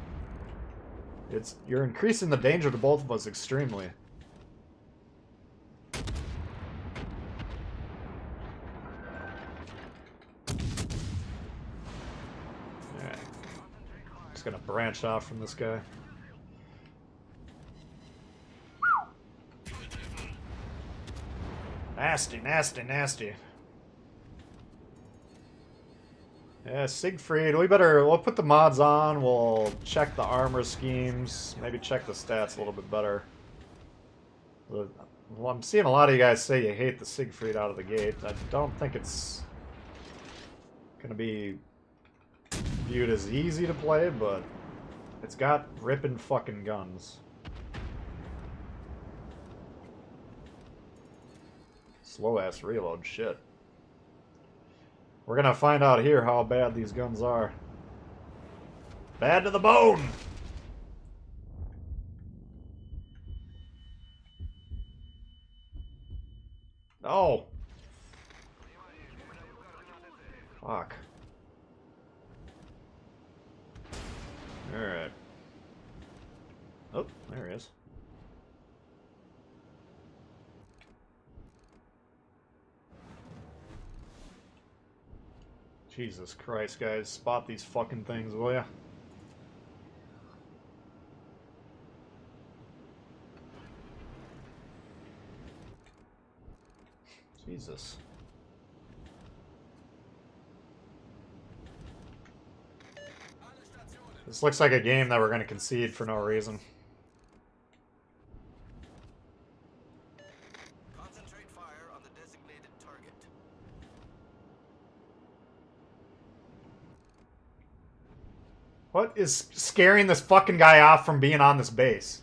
You're increasing the danger to both of us extremely. Alright. Just gonna branch off from this guy. Nasty, nasty, nasty. Yeah, Siegfried, we'll put the mods on, we'll check the armor schemes, maybe check the stats a little bit better. Well, I'm seeing a lot of you guys say you hate the Siegfried out of the gate. I don't think it's gonna be viewed as easy to play, but it's got ripping fucking guns. Slow ass reload, shit. We're gonna find out here how bad these guns are. Bad to the bone! Oh! Fuck. Alright. Oh, there he is. Jesus Christ, guys. Spot these fucking things, will ya? Jesus. This looks like a game that we're going to concede for no reason. Concentrate fire on the designated target. What is scaring this fucking guy off from being on this base?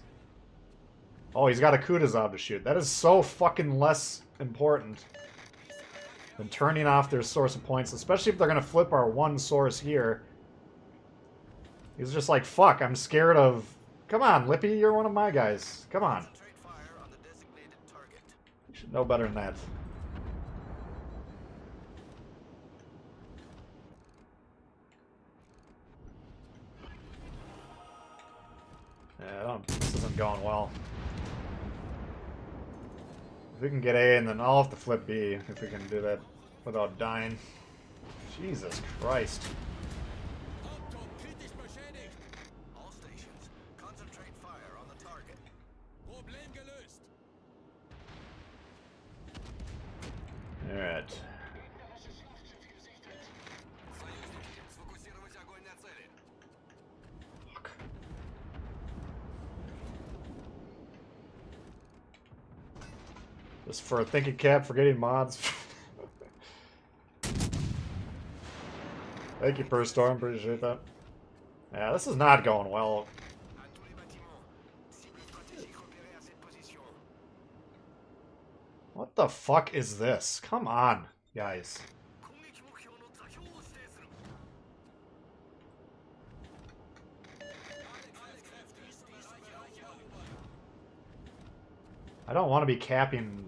Oh, he's got a Kutuzov to shoot. That is so fucking less important than turning off their source of points, especially if they're going to flip our one source here. He's just like, fuck, I'm scared of... Come on, Lippy, you're one of my guys. Come on. Concentrate fire on the designated target. You should know better than that. Yeah, this isn't going well. If we can get A, and then I'll have to flip B if we can do that without dying. Jesus Christ. All stations, concentrate fire on the target. Alright. Сфокусировать огонь на цели. Fuck. Just for a thinking cap for getting mods. Thank you, Per Storm. Appreciate that. Yeah, this is not going well. À tous les bâtiments. Cible stratégique repérée à cette position. What the fuck is this? Come on, guys. 攻撃目標の座標を指定する。I don't want to be capping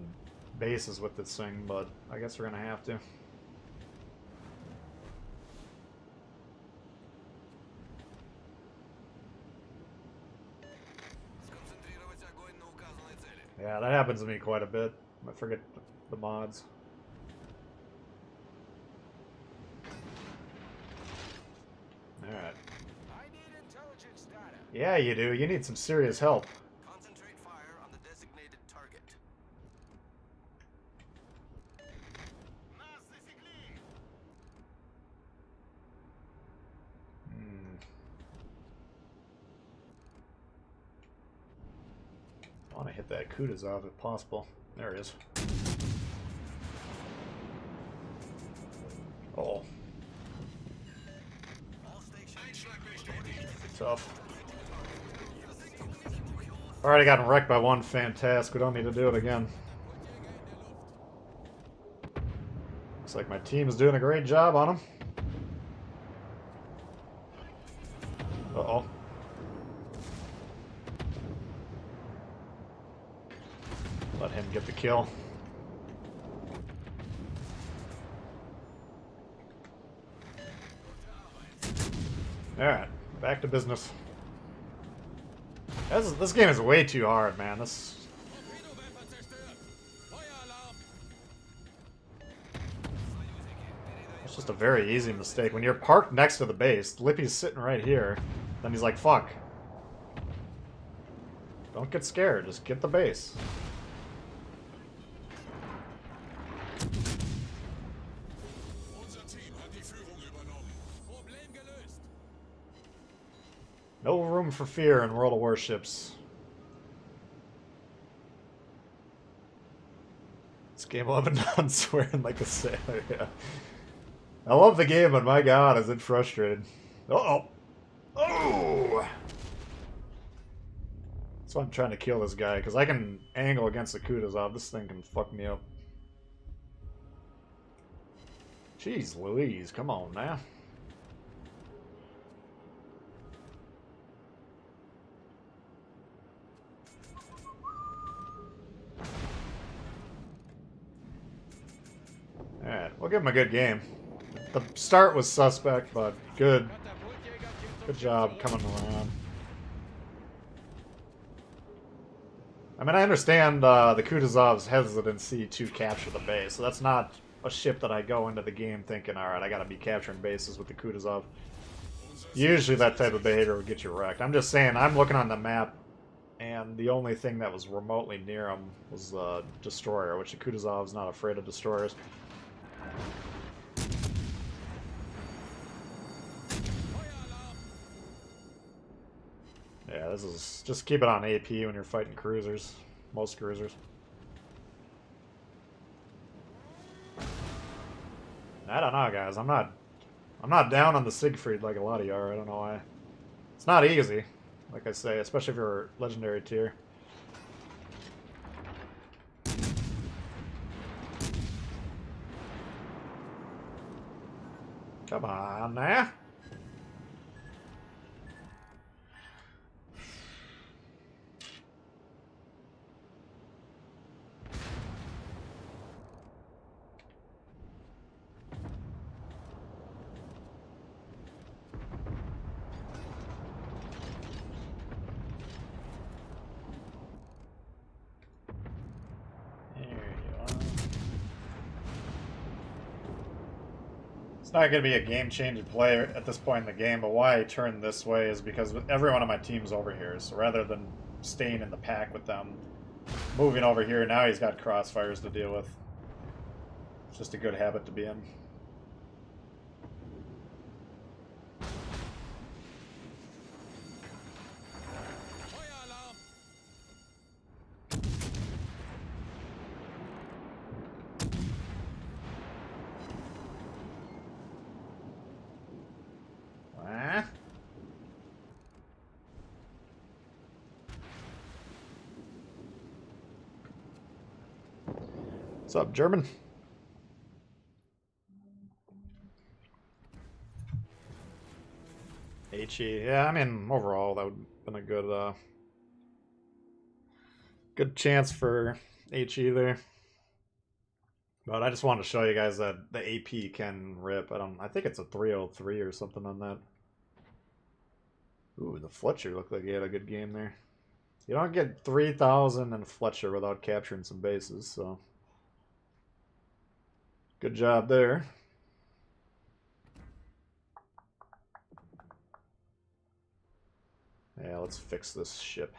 bases with this thing, but I guess we're gonna have to. Сконцентрировать огонь на указанной цели. Yeah, that happens to me quite a bit. I forget the mods. Alright. I need intelligence data. Yeah, you do. You need some serious help. Concentrate fire on the designated target. Нас засекли. want to hit that Kutuzov if possible. There he is. Oh. Tough. Already gotten wrecked by one Fantastic. We don't need to do it again. Looks like my team's doing a great job on him. Uh-oh. Let him get the kill. Alright, back to business. This game is way too hard, man. It's just a very easy mistake. When you're parked next to the base, Lippy's sitting right here, then he's like, fuck. Don't get scared, just get the base. No room for fear in World of Warships. This game will have been done swearing like a sailor, yeah. I love the game, but my god, is it frustrated. Uh-oh. Oh! That's why I'm trying to kill this guy, because I can angle against the Kutuzov. This thing can fuck me up. Jeez Louise, come on now. Alright, we'll give him a good game. The start was suspect, but good. Good job coming around. I mean, I understand the Kutuzov's hesitancy to capture the base, so that's not a ship that I go into the game thinking, alright, I gotta be capturing bases with the Kutuzov. Usually that type of behavior would get you wrecked. I'm just saying, I'm looking on the map, and the only thing that was remotely near him was the destroyer, which the Kutuzov's not afraid of destroyers. Yeah, this is... just keep it on AP when you're fighting cruisers. Most cruisers. I don't know, guys. I'm not down on the Siegfried like a lot of you are. I don't know why. It's not easy, like I say, especially if you're legendary tier. Come on now. Not going to be a game-changing play at this point in the game, but why I turned this way is because everyone on my team's over here, so rather than staying in the pack with them, moving over here, now he's got crossfires to deal with. It's just a good habit to be in. What's up, German? HE, yeah, I mean, overall, that would have been a good, good chance for HE there. But I just wanted to show you guys that the AP can rip. I think it's a 303 or something on that. Ooh, the Fletcher looked like he had a good game there. You don't get 3,000 in Fletcher without capturing some bases, so... good job there. Yeah, let's fix this ship.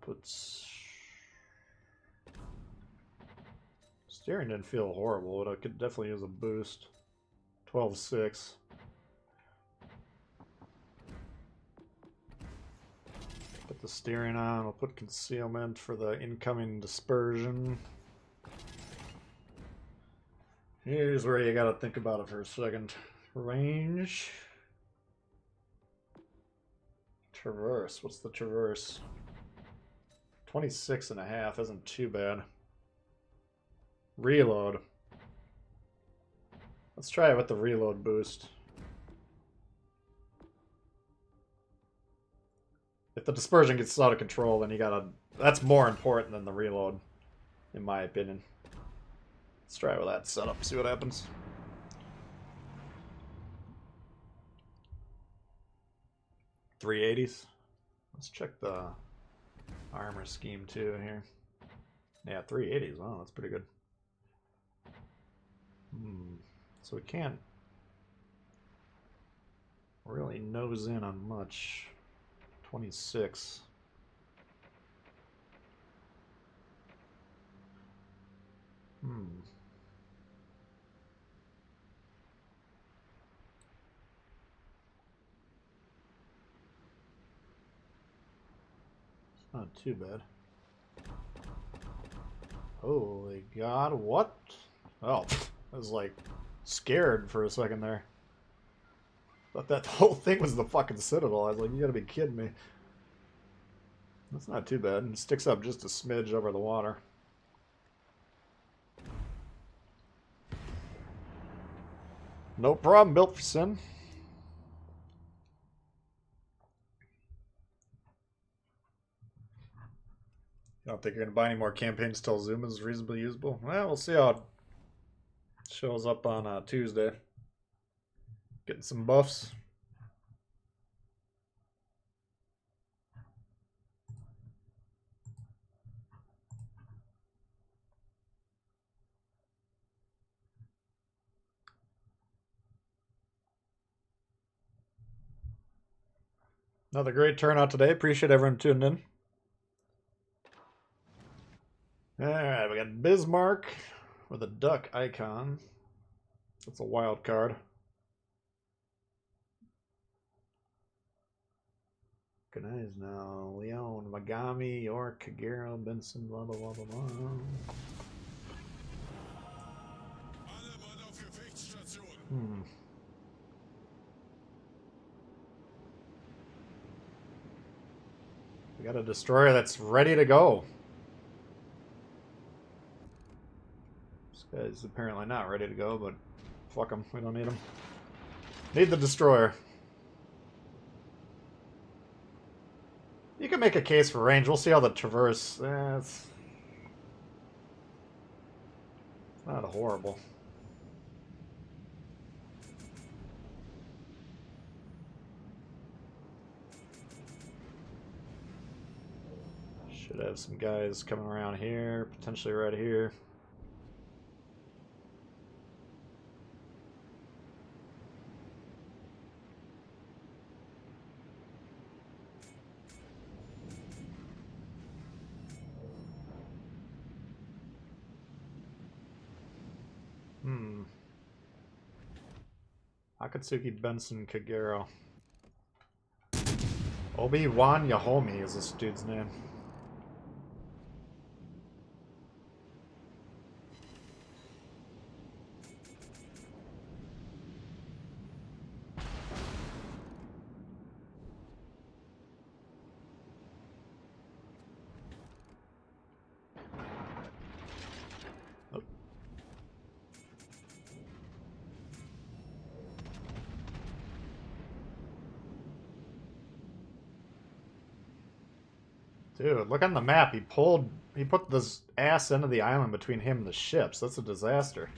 Puts... steering didn't feel horrible, but I could definitely use a boost. 12.6. the steering on. We'll put concealment for the incoming dispersion. Here's where you gotta think about it for a second. Range. Traverse. What's the traverse? 26.5 isn't too bad. Reload. Let's try it with the reload boost. If the dispersion gets out of control, then you gotta... That's more important than the reload, in my opinion. Let's try it with that setup, see what happens. .380s. Let's check the armor scheme too here. Yeah, 380s. Wow, that's pretty good. So we can't really nose in on much. 26. It's not too bad. Holy God, what? Oh, I was like scared for a second there. Thought that whole thing was the fucking Citadel. I was like, you gotta be kidding me. That's not too bad. It sticks up just a smidge over the water. No problem, built for sin. You don't think you're gonna buy any more campaigns till Zoom is reasonably usable? Well, we'll see how it shows up on Tuesday. Getting some buffs. Another great turnout today. Appreciate everyone tuning in. Alright, we got Bismarck with a duck icon. That's a wild card. Guys now. Leon, Magami, York, Kagero, Benson, blah blah blah blah blah. We got a destroyer that's ready to go. This guy's apparently not ready to go, but fuck him. We don't need him. Need the destroyer. You can make a case for range. We'll see how the traverse... it's not horrible. Should have some guys coming around here, potentially right here. Akatsuki, Benson, Kagero. Obi-Wan Yahomi is this dude's name. Dude, look on the map. He put this ass into the island between him and the ships. That's a disaster.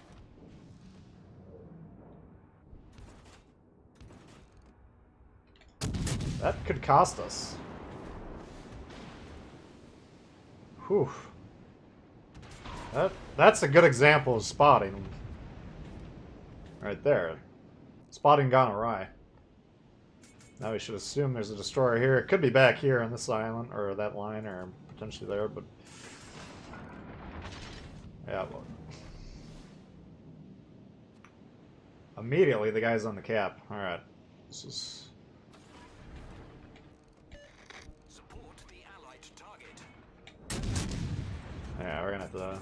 That could cost us. Whew. That's a good example of spotting. Right there. Spotting gone awry. Now we should assume there's a destroyer here. It could be back here on this island, or that line, or potentially there, but... yeah, well... immediately the guy's on the cap. Alright. This is... Support the Yeah, we're gonna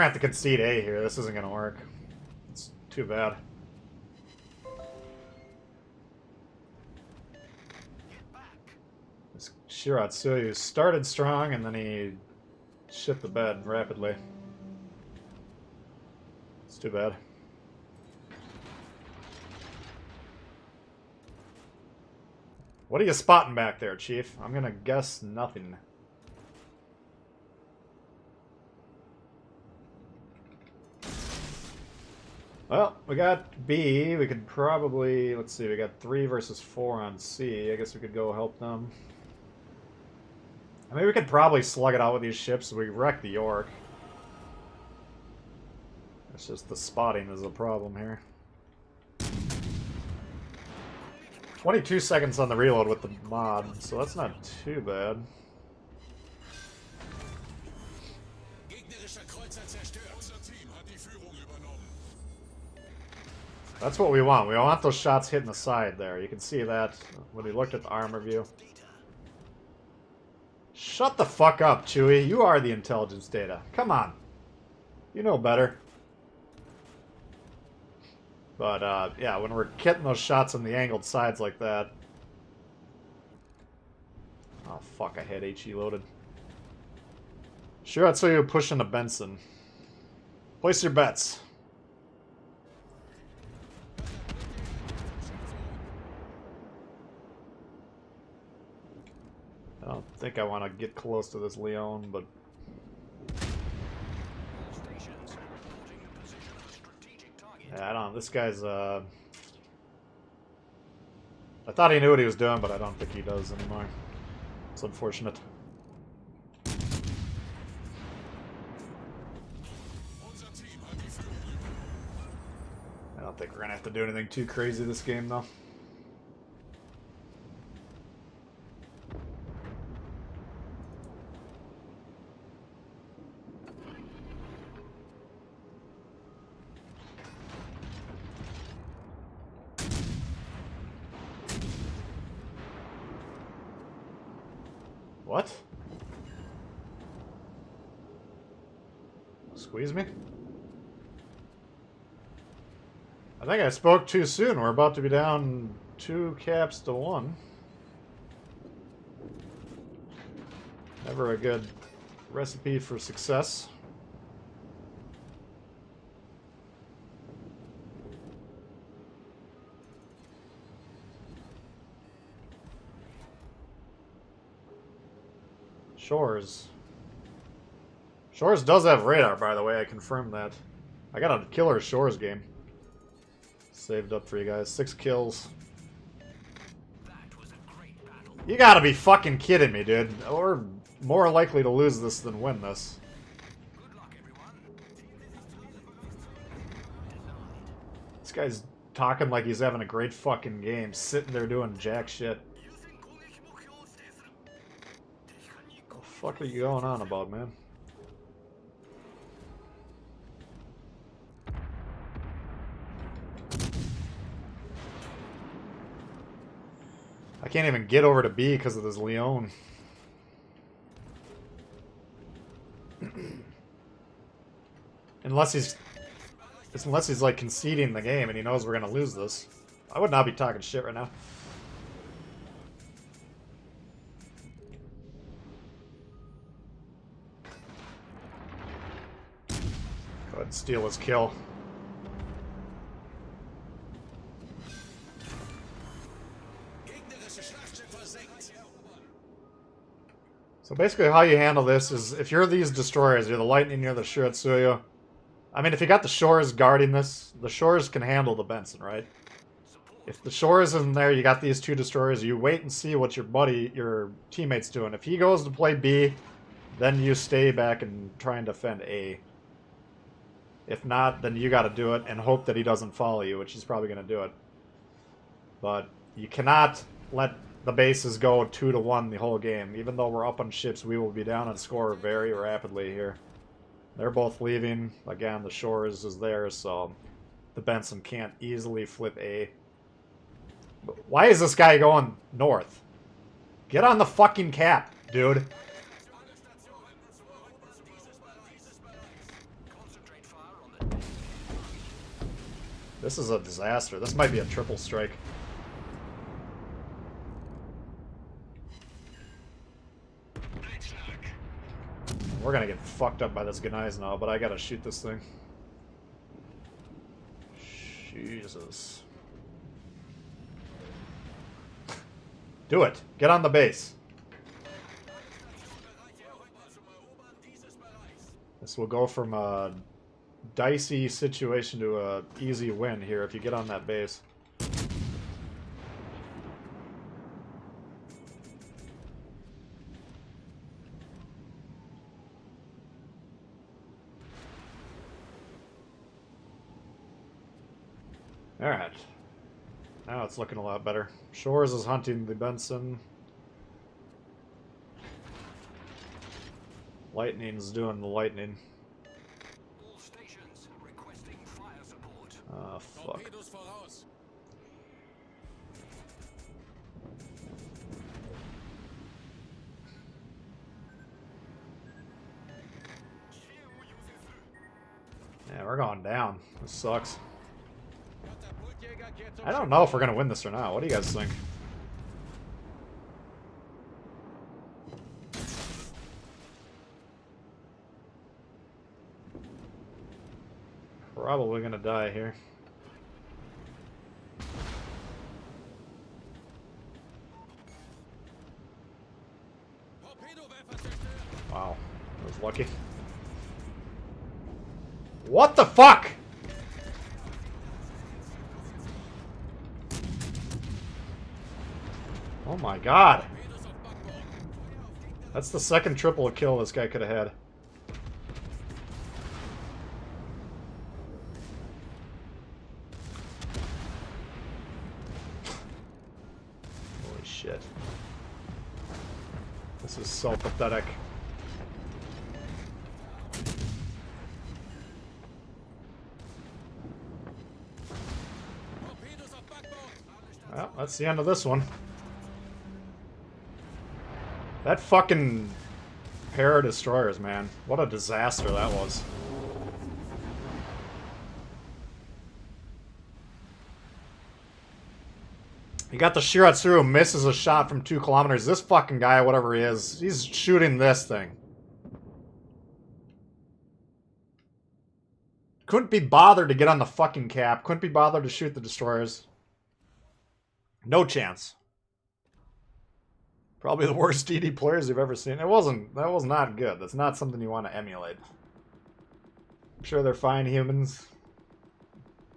have to concede A here. This isn't gonna work. It's too bad. This Shiratsuyu started strong and then he shit the bed rapidly. It's too bad. What are you spotting back there, Chief? I'm gonna guess nothing. Well, we got B. We could probably... Let's see, we got 3 versus 4 on C. I guess we could go help them. I mean, we could probably slug it out with these ships so we wreck the York. It's just the spotting is a problem here. 22 seconds on the reload with the mod, so that's not too bad. That's what we want. We want those shots hitting the side there. You can see that when we looked at the armor view. Shut the fuck up, Chewie. You are the intelligence data. Come on. You know better. But, yeah, when we're getting those shots on the angled sides like that... Oh, fuck, I had HE loaded. Sure, I'd say you're pushing to Benson. Place your bets. I don't think I want to get close to this Leon, but... Yeah, I don't know. This guy's, I thought he knew what he was doing, but I don't think he does anymore. It's unfortunate. I don't think we're gonna have to do anything too crazy this game, though. What? Squeeze me? I think I spoke too soon. We're about to be down 2 caps to 1. Never a good recipe for success. Shores. Shores does have radar, by the way. I confirmed that. I got a killer Shores game. Saved up for you guys. 6 kills. You gotta be fucking kidding me, dude. We're more likely to lose this than win this. This guy's talking like he's having a great fucking game, sitting there doing jack shit. What the fuck are you going on about, man? I can't even get over to B because of this Leon. Unless he's like conceding the game and he knows we're gonna lose this. I would not be talking shit right now. Go ahead and steal his kill. So basically how you handle this is, if you're these destroyers, you're the Lightning, you're the Shiratsuyu. I mean, if you got the Shores guarding this, the Shores can handle the Benson, right? If the Shores isn't there, you got these 2 destroyers, you wait and see what your teammate's doing. If he goes to play B, then you stay back and try and defend A. If not, then you gotta do it and hope that he doesn't follow you, which he's probably gonna do it. But you cannot let the bases go 2-1 the whole game. Even though we're up on ships, we will be down on score very rapidly here. They're both leaving. Again, the Shores is there, so the Benson can't easily flip A. But why is this guy going north? Get on the fucking cap, dude. This is a disaster. This might be a triple strike. We're gonna get fucked up by this Gneiss now, but I gotta shoot this thing. Jesus. Do it. Get on the base. This will go from a dicey situation to a easy win here if you get on that base. Alright. Now it's looking a lot better. Shores is hunting the Benson. Lightning's doing the lightning. All stations requesting fire support. Ah, fuck. Torpedos voraus. Yeah, we're going down. This sucks. I don't know if we're gonna win this or not. What do you guys think? Probably gonna die here. Wow, I was lucky. What the fuck? Oh my god. That's the second triple kill this guy could have had. Holy shit. This is so pathetic. Well, that's the end of this one. That fucking pair of destroyers, man. What a disaster that was. You got the Shiratsuru, misses a shot from 2 kilometers. This fucking guy, whatever he is, he's shooting this thing. Couldn't be bothered to get on the fucking cap. Couldn't be bothered to shoot the destroyers. No chance. Probably the worst DD players you've ever seen. That was not good. That's not something you want to emulate. I'm sure they're fine humans.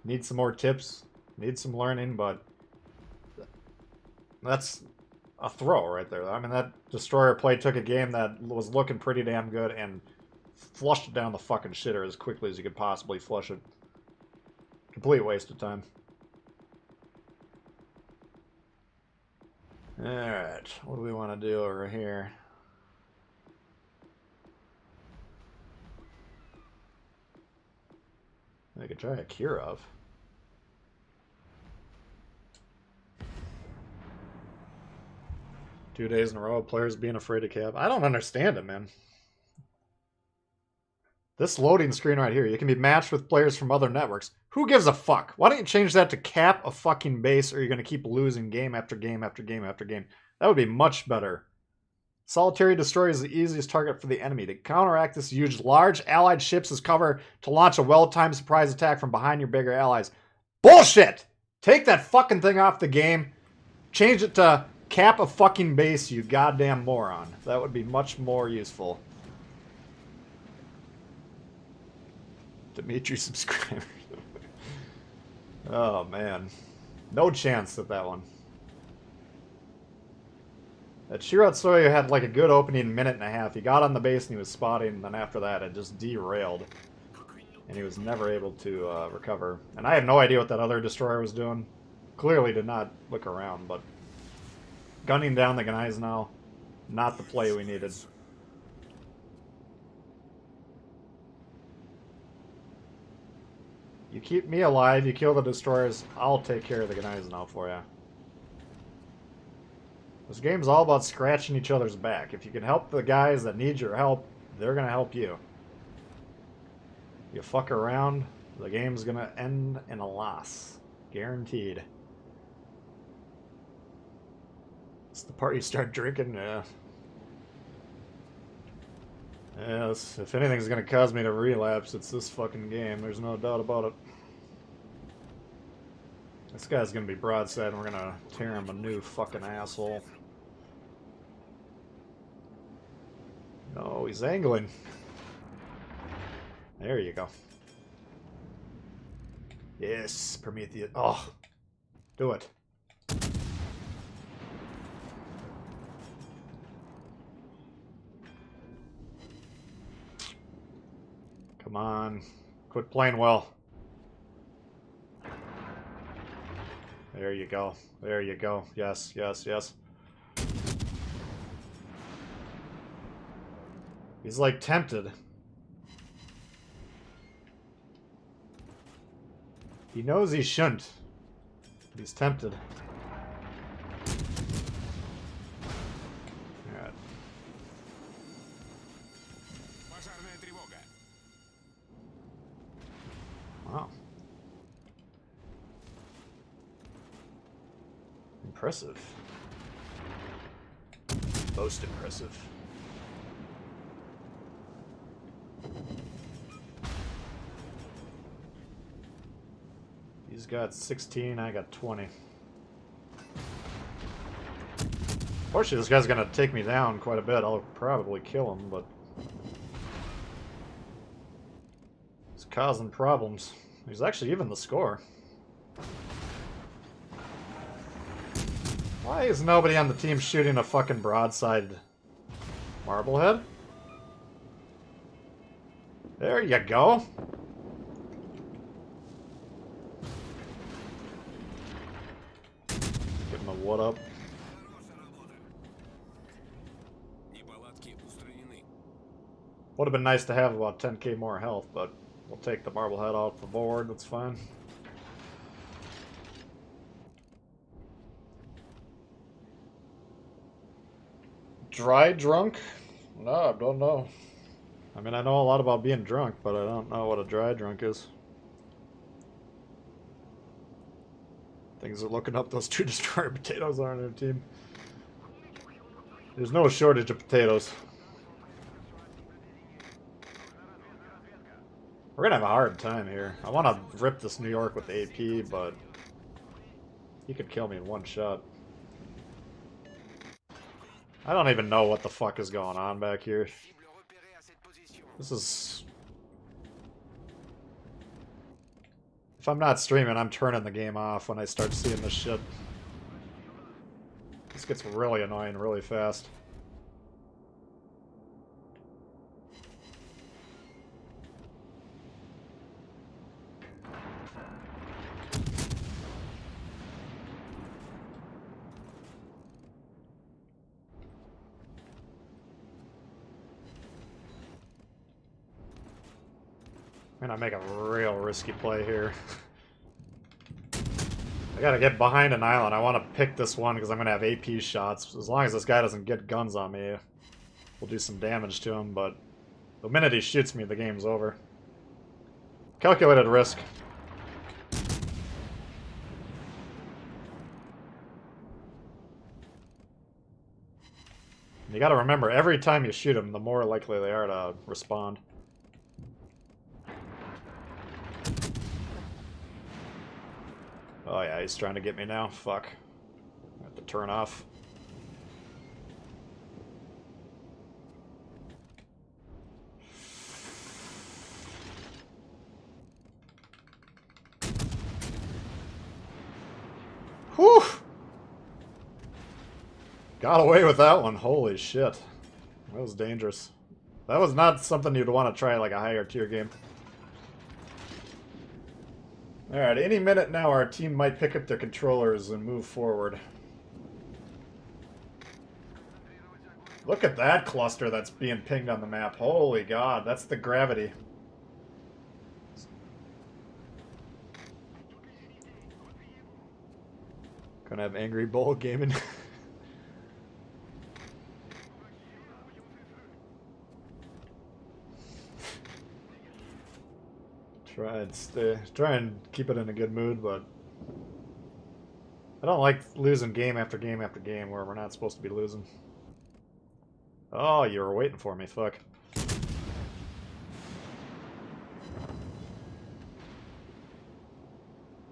Need some more tips. Need some learning, but that's a throw right there. I mean, that destroyer play took a game that was looking pretty damn good and flushed it down the fucking shitter as quickly as you could possibly flush it. Complete waste of time. Alright, what do we want to do over here? I could try a Kirov. Two days in a row of players being afraid of cap. I don't understand it, man. This loading screen right here, you can be matched with players from other networks. Who gives a fuck? Why don't you change that to cap a fucking base, or you're going to keep losing game after game after game after game? That would be much better. Solitary destroyer is the easiest target for the enemy. To counteract this, use large allied ships as cover to launch a well-timed surprise attack from behind your bigger allies. Bullshit! Take that fucking thing off the game. Change it to cap a fucking base, you goddamn moron. That would be much more useful. Dimitri subscriber. Oh, man. No chance at that one. That Shiratsuya had like a good opening minute and a half. He got on the base and he was spotting, and then after that it just derailed. And he was never able to recover. And I have no idea what that other destroyer was doing. Clearly did not look around, but gunning down the guys now, not the play we needed. You keep me alive, you kill the destroyers, I'll take care of the guys now for you. This game's all about scratching each other's back. If you can help the guys that need your help, they're gonna help you. You fuck around, The game's gonna end in a loss. Guaranteed. It's the part you start drinking, yeah. Yes, if anything's gonna cause me to relapse, it's this fucking game. There's no doubt about it. This guy's gonna be broadside and we're gonna tear him a new fucking asshole. No, he's angling. There you go. Yes, Prometheus. Oh, do it. Come on. Quit playing well. There you go. There you go. Yes, yes, yes. He's like tempted. He knows he shouldn't. But he's tempted. Alright. Wow. Impressive. Most impressive. He's got 16, I got 20. Fortunately, this guy's gonna take me down quite a bit. I'll probably kill him, but he's causing problems. He's actually even the score. Why is nobody on the team shooting a fucking broadside Marblehead? There you go. Give him a what up. Would have been nice to have about 10k more health, but we'll take the Marblehead off the board, that's fine. Dry drunk? No, I don't know. I mean, I know a lot about being drunk, but I don't know what a dry drunk is. Things are looking up. Those 2 destroyer potatoes are on their team. There's no shortage of potatoes. We're gonna have a hard time here. I want to rip this New York with AP, but he could kill me in one shot. I don't even know what the fuck is going on back here. This is... If I'm not streaming, I'm turning the game off when I start seeing this shit. This gets really annoying really fast. I'm gonna make a real risky play here. I gotta get behind an island. I want to pick this one because I'm gonna have AP shots. As long as this guy doesn't get guns on me, we'll do some damage to him, but the minute he shoots me, the game's over. Calculated risk. You gotta remember, every time you shoot them, the more likely they are to respond. Oh yeah, he's trying to get me now. Fuck. I have to turn off. Whew! Got away with that one. Holy shit. That was dangerous. That was not something you'd want to try like a higher tier game. Alright, any minute now our team might pick up their controllers and move forward. Look at that cluster that's being pinged on the map. Holy god, that's the gravity. Gonna have Angry Bull gaming. Try and keep it in a good mood, but I don't like losing game after game after game where we're not supposed to be losing. Oh, you were waiting for me, fuck.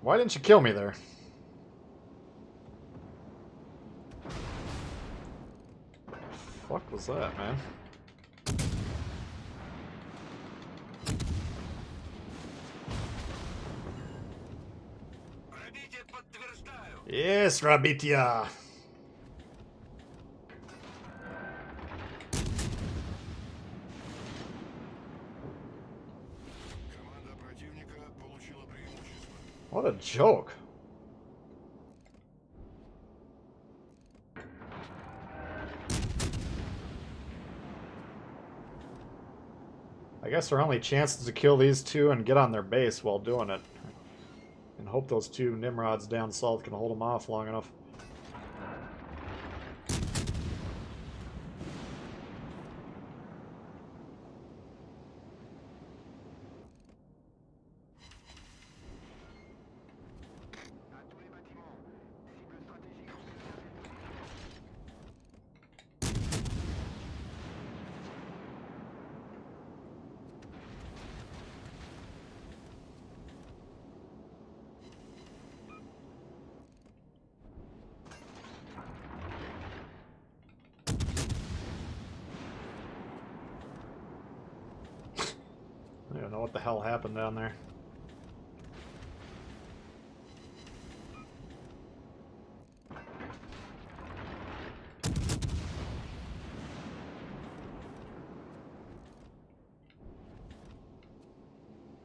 Why didn't you kill me there? What the fuck was that, man? Пробитие подтверждаю. Yes, Rabitya! Команда противника получила преимущество. What a joke. I guess our only chance is to kill these two and get on their base while doing it. And hope those two Nimrods down south can hold them off long enough. I don't know what the hell happened down there.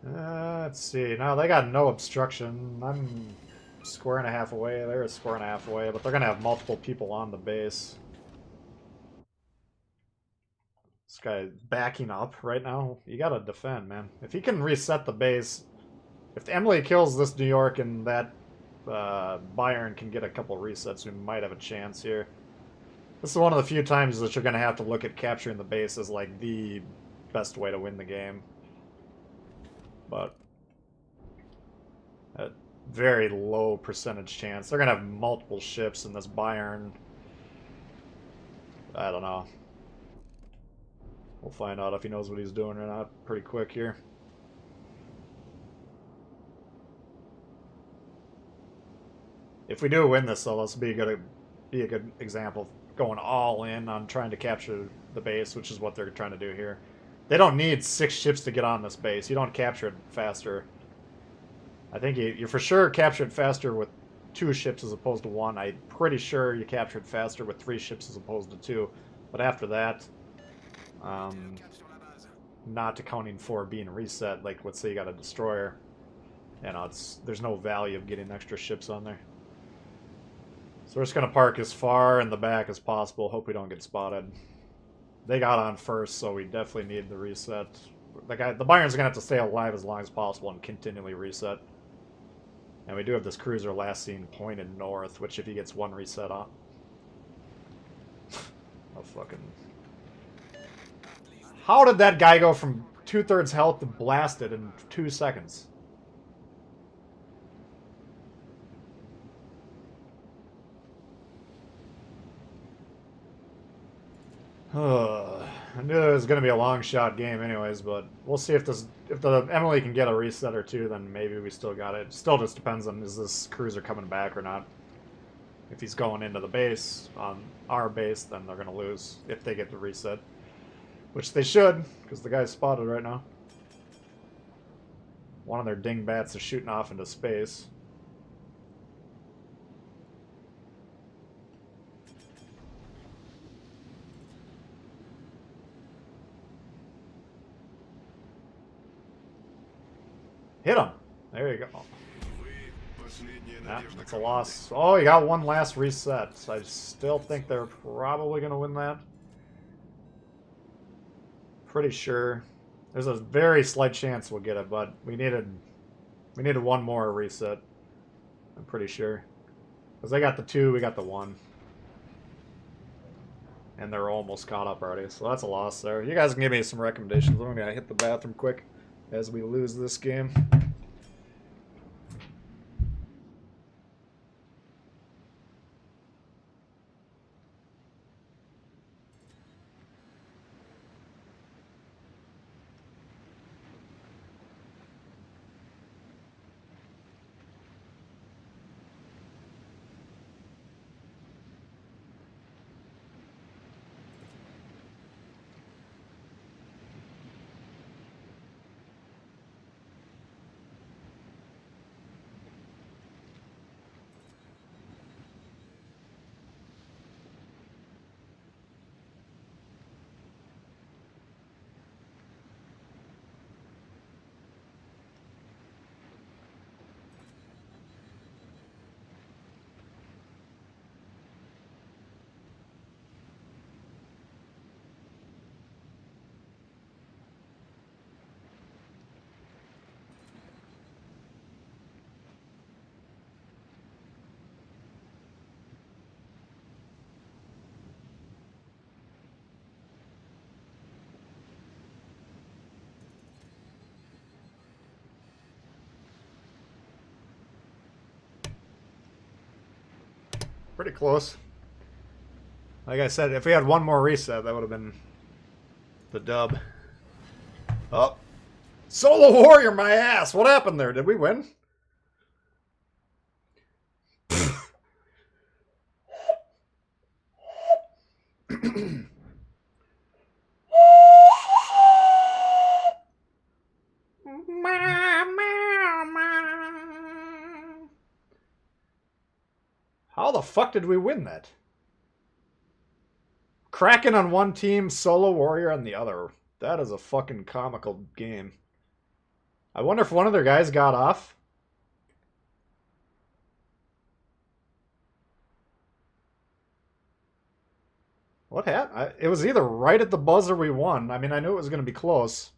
Let's see. Now they got no obstruction. I'm square and a half away. They're a square and a half away, but they're gonna have multiple people on the base. This guy backing up right now. You gotta defend, man. If he can reset the base, if Emily kills this New York and that Bayern can get a couple resets, we might have a chance here. This is one of the few times that you're gonna have to look at capturing the base as like the best way to win the game. But a very low percentage chance. They're gonna have multiple ships in this Bayern. I don't know. We'll find out if he knows what he's doing or not pretty quick here. If we do win this, though, this will be a good example of going all in on trying to capture the base, which is what they're trying to do here. They don't need 6 ships to get on this base. You don't capture it faster. I think you for sure capture it faster with 2 ships as opposed to 1. I'm pretty sure you capture it faster with 3 ships as opposed to 2. But after that, not accounting for being reset, like let's say you got a destroyer, you know, there's no value of getting extra ships on there. So we're just gonna park as far in the back as possible. Hope we don't get spotted. They got on first, so we definitely need the reset. The Bayern's gonna have to stay alive as long as possible and continually reset. And we do have this cruiser last seen pointed north, which if he gets 1 reset on, oh fucking. How did that guy go from 2/3 health to blasted in 2 seconds? I knew it was going to be a long shot game anyways, but we'll see if the Emily can get a reset or 2, then maybe we still got it. Still just depends on, is this cruiser coming back or not. If he's going into the base, on our base, then they're going to lose if they get the reset. Which they should, because the guy's spotted right now. One of their dingbats is shooting off into space. Hit him! There you go. Nah, that's a loss. Oh, you got 1 last reset. I still think they're probably going to win that. Pretty sure. There's a very slight chance we'll get it, but we needed 1 more reset. I'm pretty sure. Because they got the 2, we got the 1. And they're almost caught up already, so that's a loss there. You guys can give me some recommendations. I'm going to hit the bathroom quick. as we lose this game. Pretty close. Like I said, if we had one more reset, that would have been the dub. Oh. Solo Warrior, my ass! What happened there? Did we win? How the fuck did we win that? Kraken on one team, Solo Warrior on the other. That is a fucking comical game. I wonder if one of their guys got off. What happened? It was either right at the buzzer we won. I mean, I knew it was going to be close.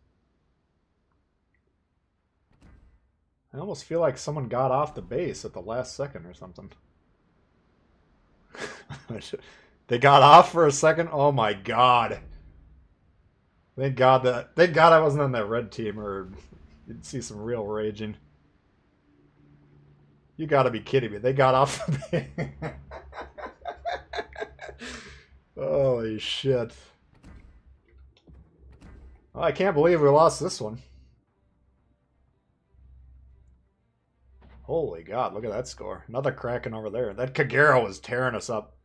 I almost feel like someone got off the base at the last second or something. They got off for a second? Oh my god. Thank God I wasn't on that red team, or you'd see some real raging. You gotta be kidding me. They got off the base. Holy shit. Oh, I can't believe we lost this one. Holy God, look at that score. Another Kraken over there. That Kagero was tearing us up.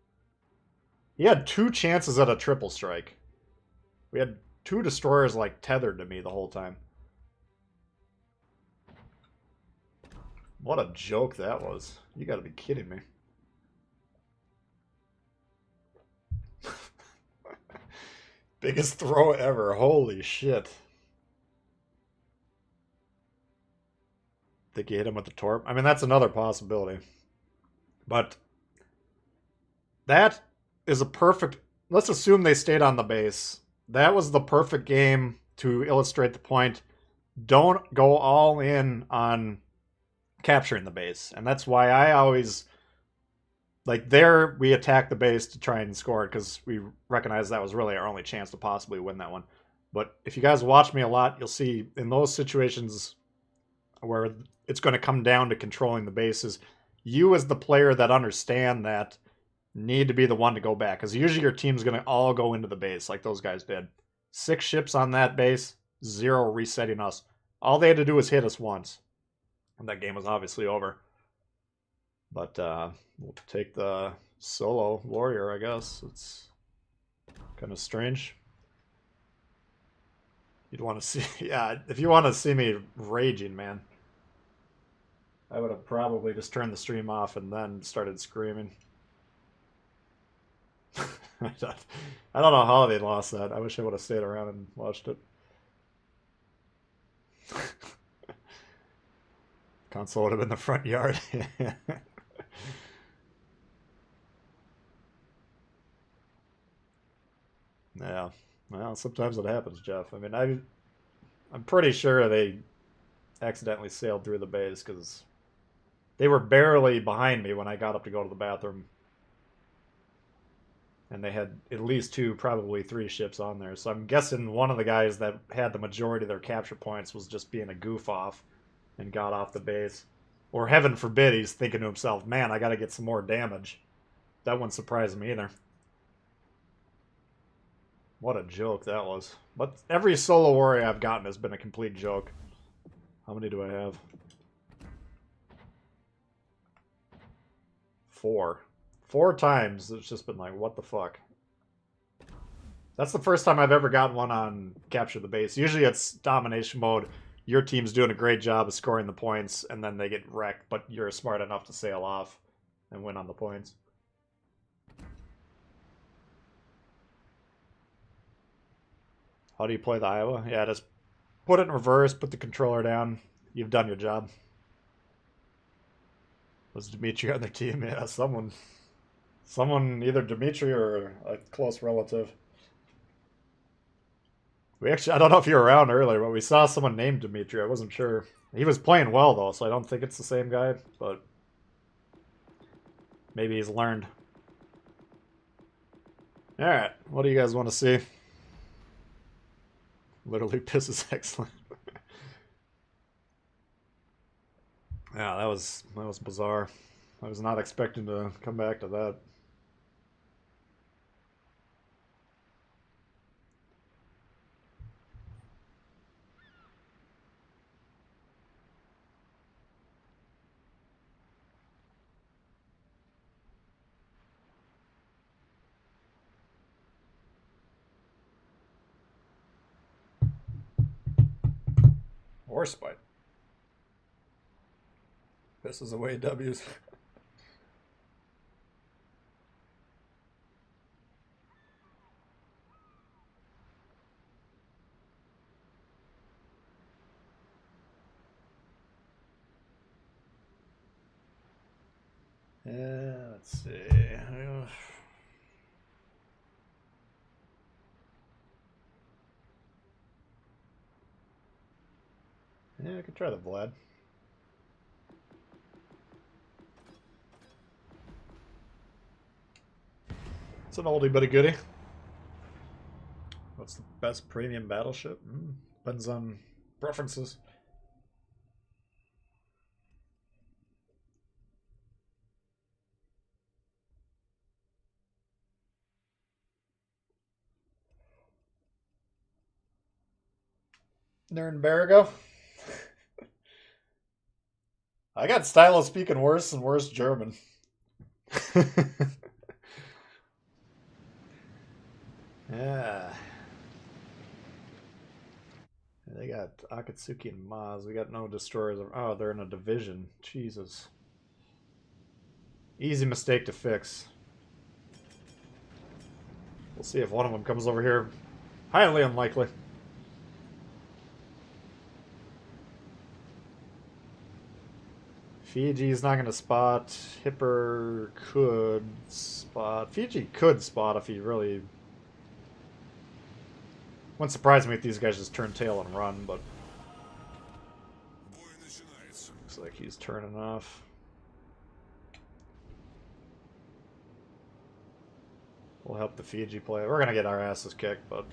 He had 2 chances at a triple strike. We had 2 destroyers like tethered to me the whole time. What a joke that was. You gotta be kidding me. Biggest throw ever. Holy shit. Think you hit him with the torp? I mean, that's another possibility. But that is a perfect... Let's assume they stayed on the base. That was the perfect game to illustrate the point. Don't go all in on capturing the base. And that's why I always... Like, there, we attacked the base to try and score it because we recognized that was really our only chance to possibly win that one. But if you guys watch me a lot, you'll see in those situations where it's going to come down to controlling the bases, you as the player that understand that need to be the one to go back. Because usually your team's going to all go into the base like those guys did. 6 ships on that base, 0 resetting us. All they had to do was hit us once. And that game was obviously over. But we'll take the Solo Warrior, I guess. It's kind of strange. You'd want to see... Yeah, if you want to see me raging, man, I would have probably just turned the stream off and then started screaming. I don't know how they lost that. I wish I would have stayed around and watched it. Console would have been in the front yard. Yeah. Well, sometimes it happens, Jeff. I mean, I'm pretty sure they accidentally sailed through the base because they were barely behind me when I got up to go to the bathroom. And they had at least 2, probably 3 ships on there. So I'm guessing one of the guys that had the majority of their capture points was just being a goof off and got off the base. Or heaven forbid, he's thinking to himself, man, I got to get some more damage. That wouldn't surprise me either. What a joke that was. But every solo warrior I've gotten has been a complete joke. How many do I have? 4. 4 times it's just been like, what the fuck? That's the first time I've ever gotten one on Capture the Base. Usually it's domination mode. Your team's doing a great job of scoring the points, and then they get wrecked, but you're smart enough to sail off and win on the points. How do you play the Iowa? Yeah, just put it in reverse, put the controller down. You've done your job. Was Dimitri on their team? Yeah, someone. Someone, either Dimitri or a close relative. We actually, I don't know if you were around earlier, but we saw someone named Dimitri. I wasn't sure. He was playing well, though, so I don't think it's the same guy, but maybe he's learned. Alright, what do you guys want to see? Literally pisses excellent. Yeah, that was bizarre. I was not expecting to come back to that. Horse bite. Pisses away W's. Yeah, let's see. Yeah, I could try the Vlad. It's an oldie but a goodie. What's the best premium battleship? Depends on preferences. Nürnbergo. I got Stylo speaking worse and worse German. Yeah. They got Akatsuki and Maz. We got no destroyers. Oh, they're in a division. Jesus. Easy mistake to fix. We'll see if one of them comes over here. Highly unlikely. Fiji's not going to spot. Hipper could spot. Fiji could spot if he really... Wouldn't surprise me if these guys just turn tail and run, but... Looks like he's turning off. We'll help the Fiji play. We're going to get our asses kicked, but...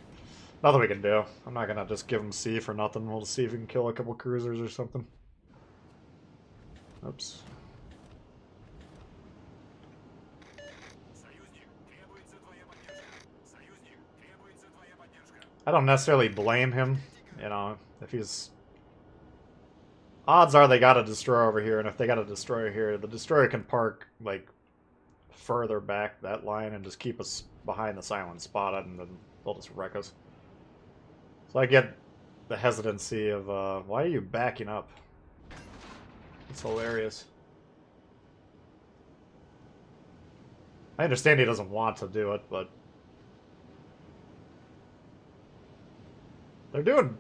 Nothing we can do. I'm not going to just give them C for nothing. We'll see if we can kill a couple cruisers or something. Oops. I don't necessarily blame him, you know, if he's... Odds are they got a destroyer over here, and if they got a destroyer here, the destroyer can park, like, further back that line and just keep us behind the silent spot, and then they'll just wreck us. So I get the hesitancy of, why are you backing up? It's hilarious. I understand he doesn't want to do it, but... They're doing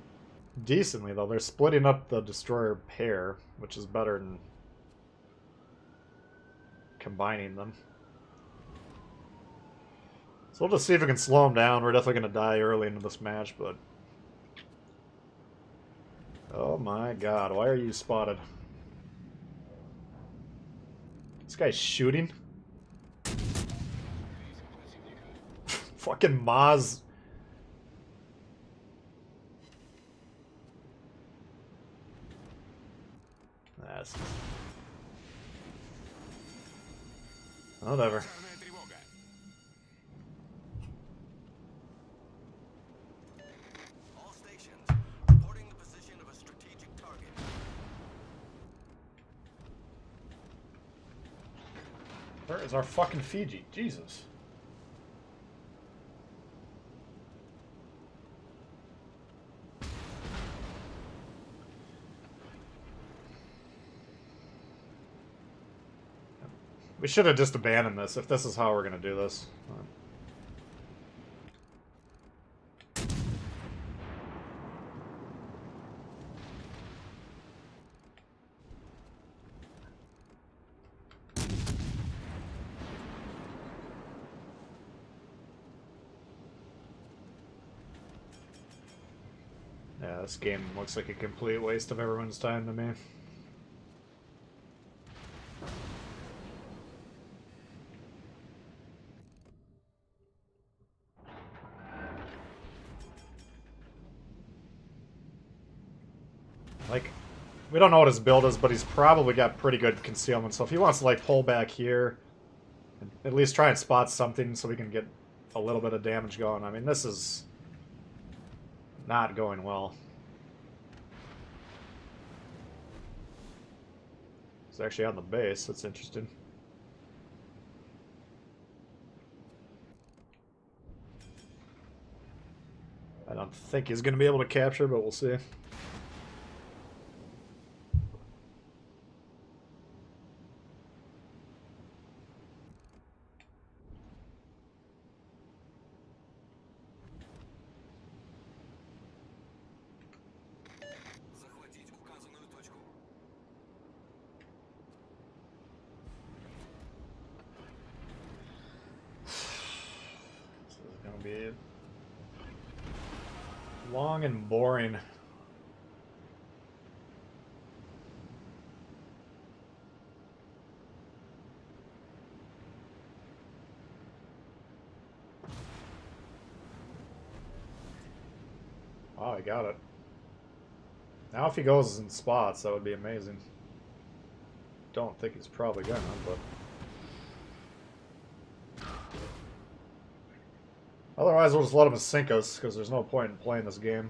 decently, though. They're splitting up the destroyer pair, which is better than combining them. So we'll just see if we can slow them down. We're definitely going to die early into this match, but... Oh my god, why are you spotted? This guy's shooting? Fucking Maz. That's... Whatever. All stations, reporting the position of a strategic target. Where is our fucking Fiji? Jesus. We should have just abandoned this if this is how we're gonna do this. Yeah, this game looks like a complete waste of everyone's time to me. Like, we don't know what his build is, but he's probably got pretty good concealment. So if he wants to, like, pull back here, and at least try and spot something so we can get a little bit of damage going. I mean, this is not going well. It's actually on the base. That's interesting. I don't think he's going to be able to capture, but we'll see. Захватить указанную точку. This is going to be long and boring. Oh, I got it. Now if he goes in spots, that would be amazing. Don't think he's probably gonna, but... Otherwise, we'll just let him sink us, because there's no point in playing this game.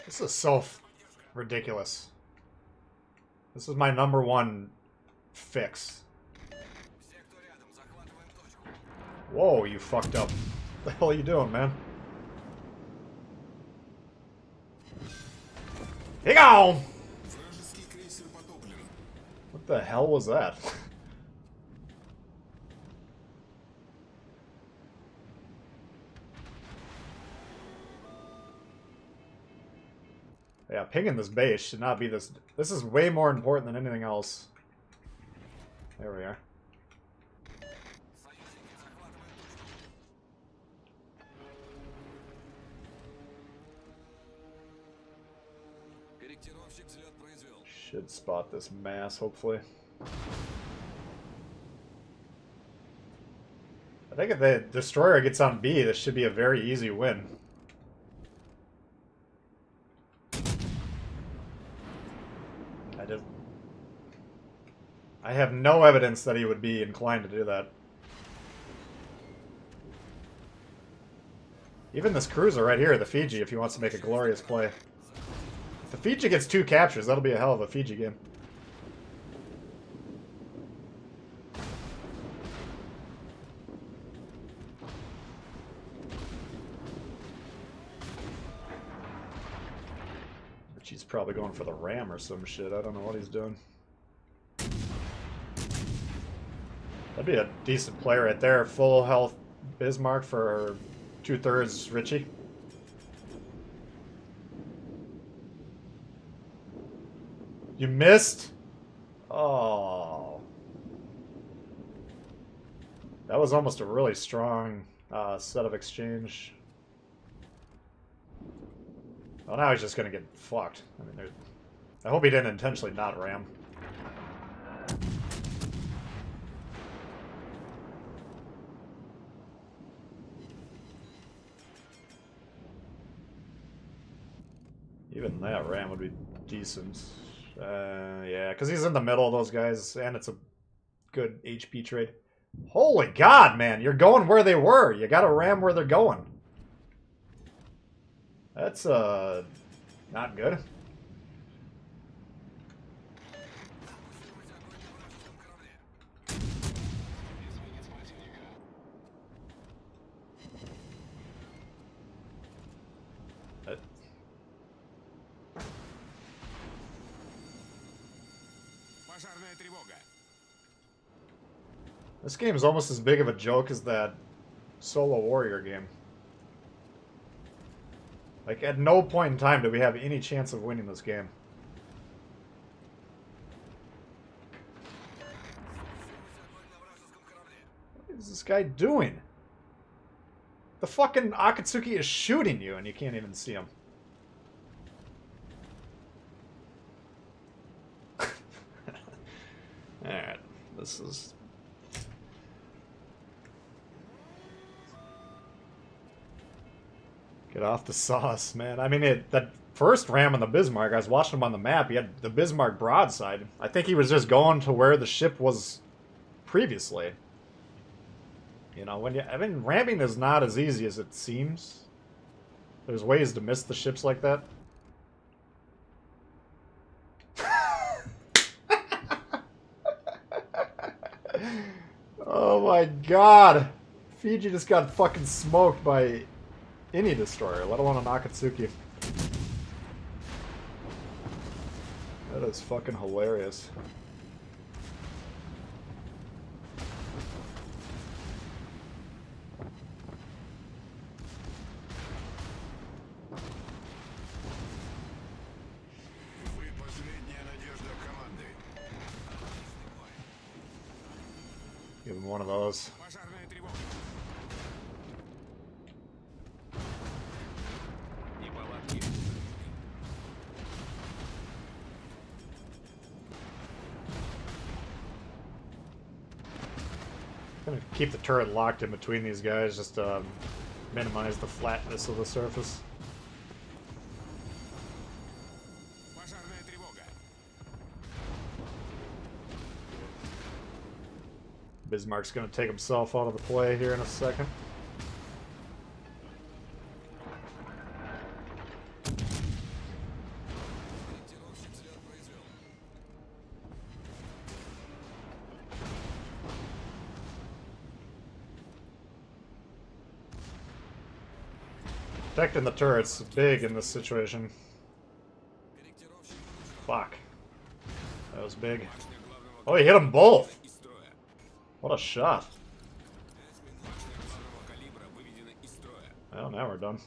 This is so ridiculous. This is my #1 fix. Все, кто рядом, захватываем точку. Whoa, you fucked up. What the hell are you doing, man? Hey, go! Вражеский крейсер потоплен. What the hell was that? Yeah, pinging this base should not be this... This is way more important than anything else. There we are. Союзники захватывают точку. Корректировщик взлет произвел. Should spot this mass, hopefully. I think if the destroyer gets on B, this should be a very easy win. I have no evidence that he would be inclined to do that. Even this cruiser right here, the Fiji, if he wants to make a glorious play. If the Fiji gets 2 captures, that'll be a hell of a Fiji game. But he's probably going for the ram or some shit. I don't know what he's doing. That'd be a decent play right there. Full health Bismarck for 2/3 Richie. You missed? Oh. That was almost a really strong set of exchange. Oh, now he's just gonna get fucked. I mean, I hope he didn't intentionally not ram. Even that ram would be decent. Yeah, because he's in the middle of those guys, and it's a good HP trade. Holy God, man! You're going where they were. You gotta ram where they're going. That's, not good. Пожарная тревога. This game is almost as big of a joke as that solo warrior game. Like, at no point in time do we have any chance of winning this game. What is this guy doing? The fucking Akatsuki is shooting you and you can't even see him. Alright, this is... Get off the sauce, man. I mean, that first ram on the Bismarck, I was watching him on the map, he had the Bismarck broadside. I think he was just going to where the ship was previously. You know, I mean, ramming is not as easy as it seems. There's ways to miss the ships like that. Oh my God. Fiji just got fucking smoked by any destroyer, let alone an Akatsuki. That is fucking hilarious. Вы последняя надежда команды. Give him one of those. Пожарная тревога. Неполадки. Gonna keep the turret locked in between these guys just to minimize the flatness of the surface. Пожарная тревога. Bismarck's gonna take himself out of the play here in a second. Protecting the turret's big in this situation. Fuck. That was big. Oh, he hit them both! What a shot. Well, now we're done.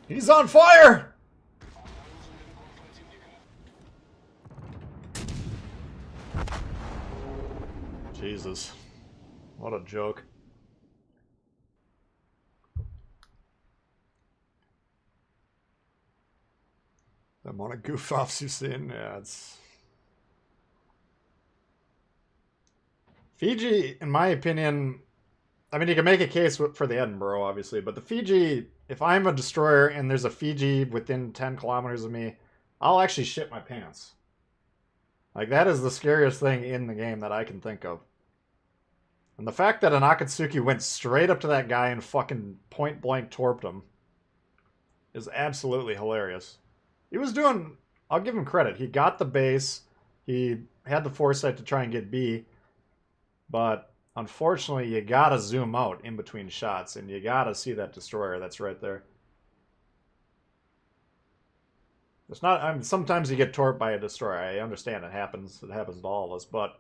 He's on fire! Jesus. What a joke. The amount of goof-offs you've seen, yeah, it's... Fiji, in my opinion... I mean, you can make a case for the Edinburgh, obviously, but the Fiji... If I'm a destroyer and there's a Fiji within 10 kilometers of me, I'll actually shit my pants. Like, that is the scariest thing in the game that I can think of. And the fact that an Akatsuki went straight up to that guy and fucking point-blank torped him is absolutely hilarious. He was doing... I'll give him credit. He got the base. He had the foresight to try and get B. But, unfortunately, you gotta zoom out in between shots, and you gotta see that destroyer that's right there. It's not... I mean, sometimes you get torped by a destroyer. I understand it happens. It happens to all of us, but...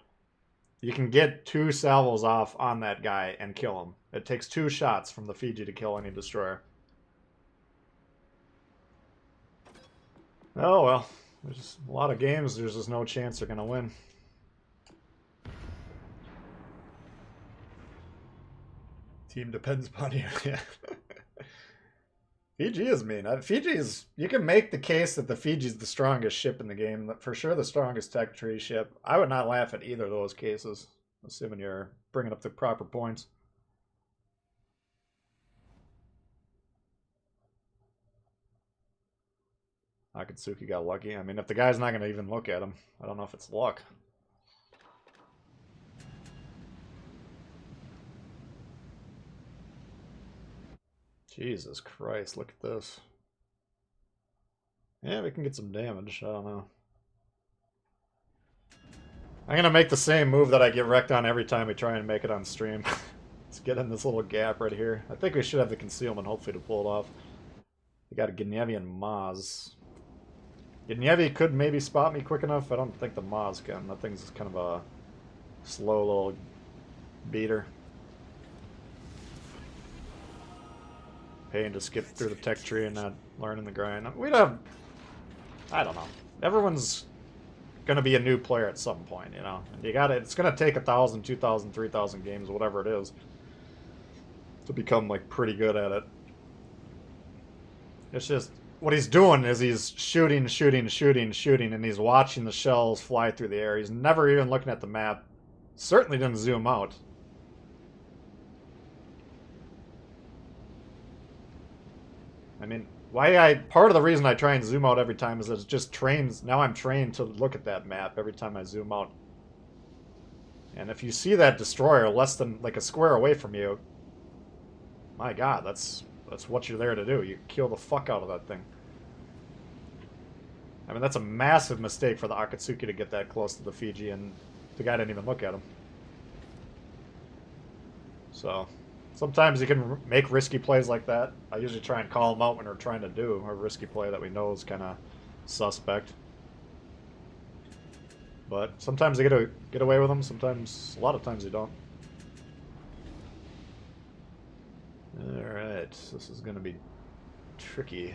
You can get 2 salvos off on that guy and kill him. It takes 2 shots from the Fiji to kill any destroyer. Oh well, there's just a lot of games. There's just no chance they're gonna win. Team depends upon you. Yeah. Fiji is mean. Fiji is. You can make the case that the Fiji is the strongest ship in the game. For sure, the strongest tech tree ship. I would not laugh at either of those cases, assuming you're bringing up the proper points. Akatsuki got lucky. I mean, if the guy's not going to even look at him, I don't know if it's luck. Jesus Christ, look at this. Yeah, we can get some damage. I don't know. I'm going to make the same move that I get wrecked on every time we try and make it on stream. Let's get in this little gap right here. I think we should have the concealment, hopefully, to pull it off. We got a Gnevi and Maz. Gnevi could maybe spot me quick enough. I don't think the Maz can. That thing's kind of a slow little beater. Paying to skip through the tech tree and not learning the grind. We'd have... I don't know. Everyone's gonna be a new player at some point, you know? And you gotta... It's gonna take 1,000, 2,000, 3,000 games, whatever it is, to become, like, pretty good at it. It's just... What he's doing is he's shooting, and he's watching the shells fly through the air. He's never even looking at the map. Certainly didn't zoom out. I mean, part of the reason I try and zoom out every time is that it just trains, now I'm trained to look at that map every time I zoom out. And if you see that destroyer less than, like, a square away from you, my god, that's what you're there to do. You kill the fuck out of that thing. I mean, that's a massive mistake for the Akatsuki to get that close to the Fiji, and the guy didn't even look at him. So... Sometimes you can make risky plays like that. I usually try and call them out when we're trying to do a risky play that we know is kind of suspect. But sometimes they get away with them. Sometimes, a lot of times they don't. Alright, this is going to be tricky.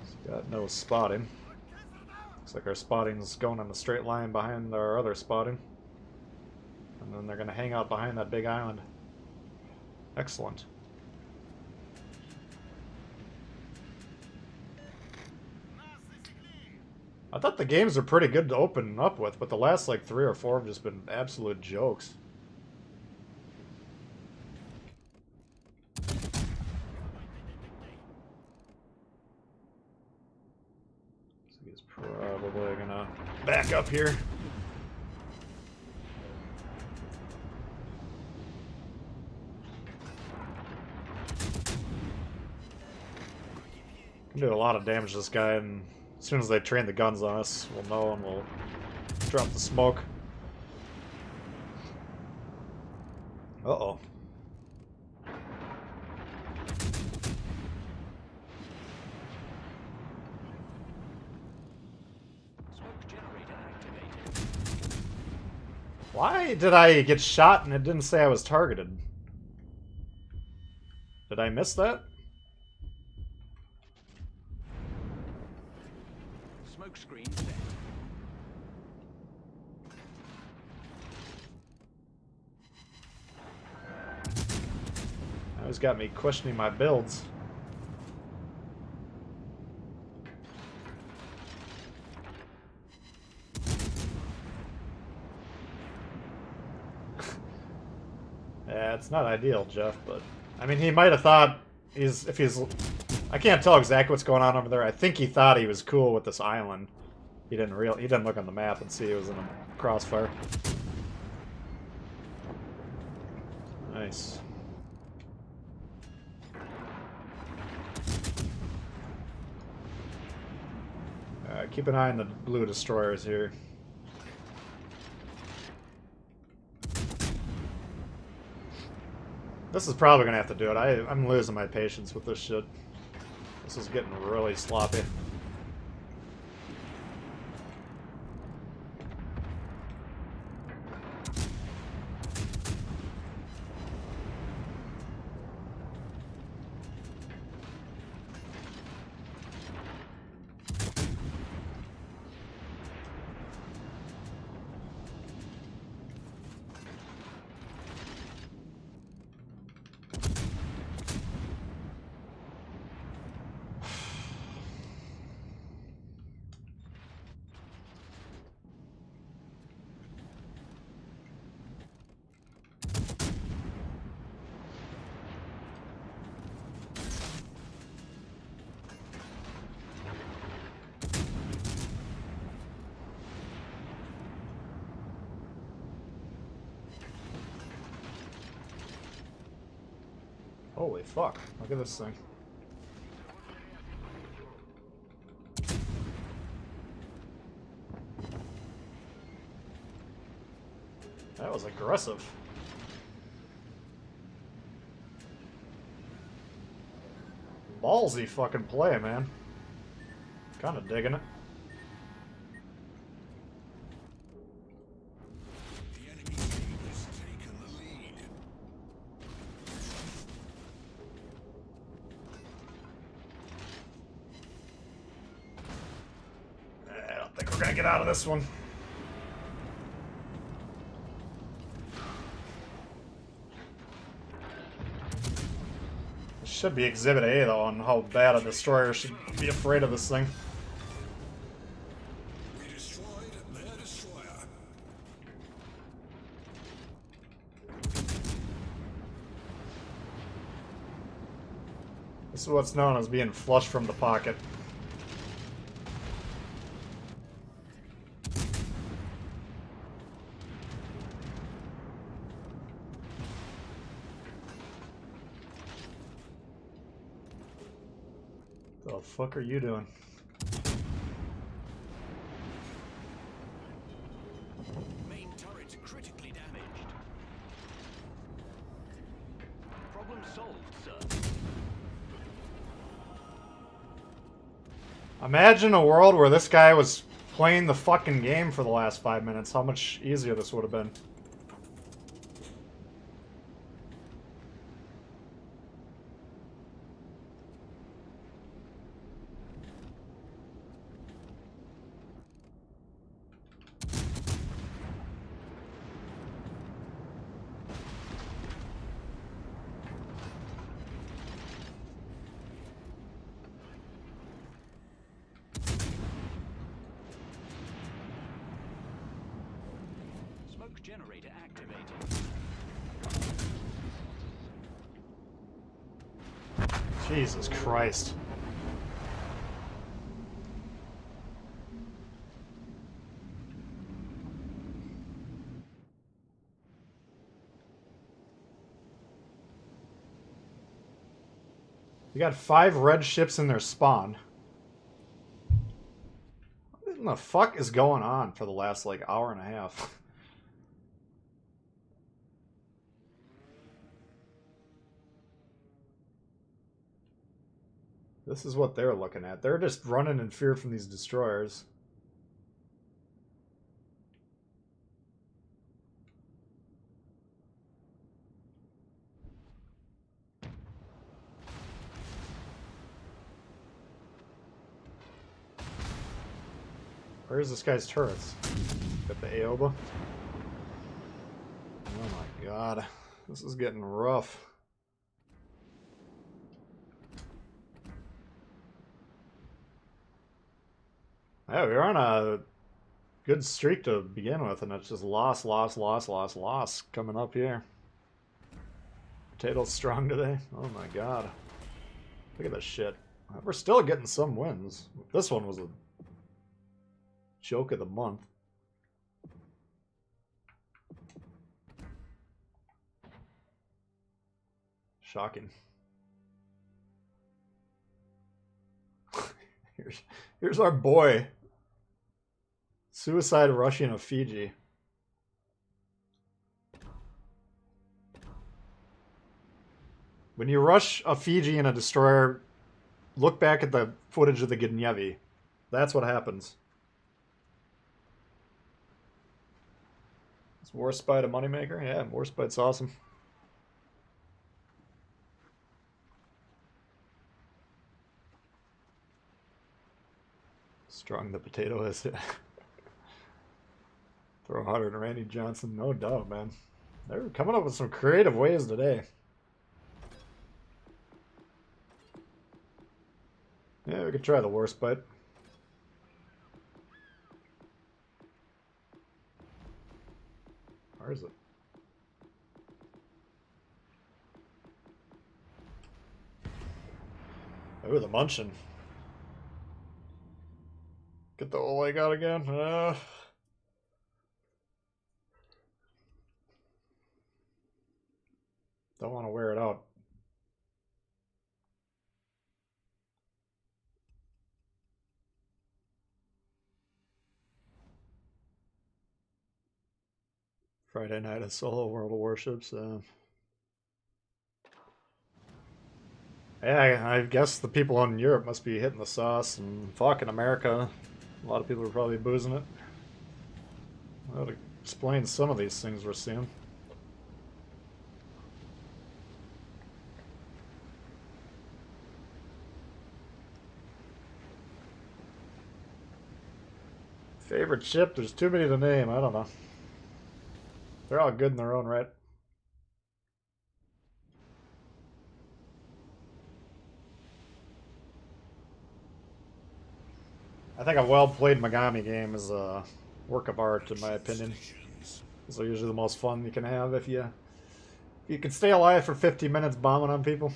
It's got no spotting. Looks like our spotting's going on a straight line behind our other spotting. And then they're going to hang out behind that big island. Excellent. I thought the games are pretty good to open up with, but the last like 3 or 4 have just been absolute jokes. So he's probably going to back up here. Do a lot of damage to this guy, and as soon as they train the guns on us, we'll know and we'll drop the smoke. Uh-oh. Smoke generator activated. Why did I get shot and it didn't say I was targeted? Did I miss that? Smoke screen set. That always got me questioning my builds. Yeah, it's not ideal, Jeff, but I mean, he might have thought if he's I can't tell exactly what's going on over there. I think he thought he was cool with this island. He didn't look on the map and see it was in a crossfire. Nice. Keep an eye on the blue destroyers here. This is probably gonna have to do it. I'm losing my patience with this shit. This is getting really sloppy. Holy fuck. Look at this thing. That was aggressive. Ballsy fucking play, man. Kinda digging it. The enemy team has taken the lead. I don't think we're gonna get out of this one. This should be Exhibit A, though, on how bad a destroyer should be afraid of this thing. We destroyed their destroyer. This is what's known as being flushed from the pocket. The fuck are you doing? Main turret critically damaged. Problem solved, sir. Imagine a world where this guy was playing the fucking game for the last 5 minutes. How much easier this would have been. Smoke generator activated. Jesus Christ. You got 5 red ships in their spawn. What in the fuck is going on for the last, like, hour and a half? This is what they're looking at. They're just running in fear from these destroyers. Where's this guy's turrets? Got the Aoba. Oh my god. This is getting rough. Yeah, we were on a good streak to begin with, and it's just loss coming up here. Potato's strong today. Oh my god. Look at this shit. We're still getting some wins. This one was a joke of the month. Shocking. Here's our boy. Suicide Russian of Fiji. When you rush a Fiji in a destroyer, look back at the footage of the Gnevi. That's what happens. Is Warspite a moneymaker? Yeah, Warspite's awesome. Strong the potato is. Throw harder than Randy Johnson, no doubt, man. They're coming up with some creative ways today. Yeah, we could try the Warspite. Where is it? Oh, the Munchin. Get the Oleg out again. Don't want to wear it out. Friday night of solo World of Warships. Yeah, I guess the people in Europe must be hitting the sauce, and fucking America, a lot of people are probably boozing it. That explains some of these things we're seeing. Favorite ship? There's too many to name. I don't know. They're all good in their own right. I think a well-played Megami game is a work of art, in my opinion. These are usually the most fun you can have if you can stay alive for 50 minutes bombing on people.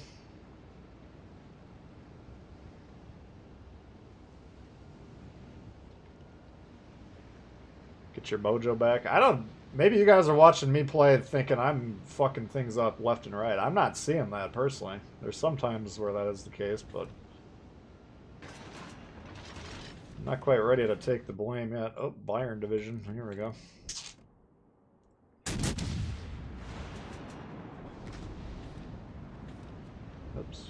Get your mojo back. I don't... Maybe you guys are watching me play thinking I'm fucking things up left and right. I'm not seeing that, personally. There's some times where that is the case, but... I'm not quite ready to take the blame yet. Oh, Bayern Division. Here we go. Oops.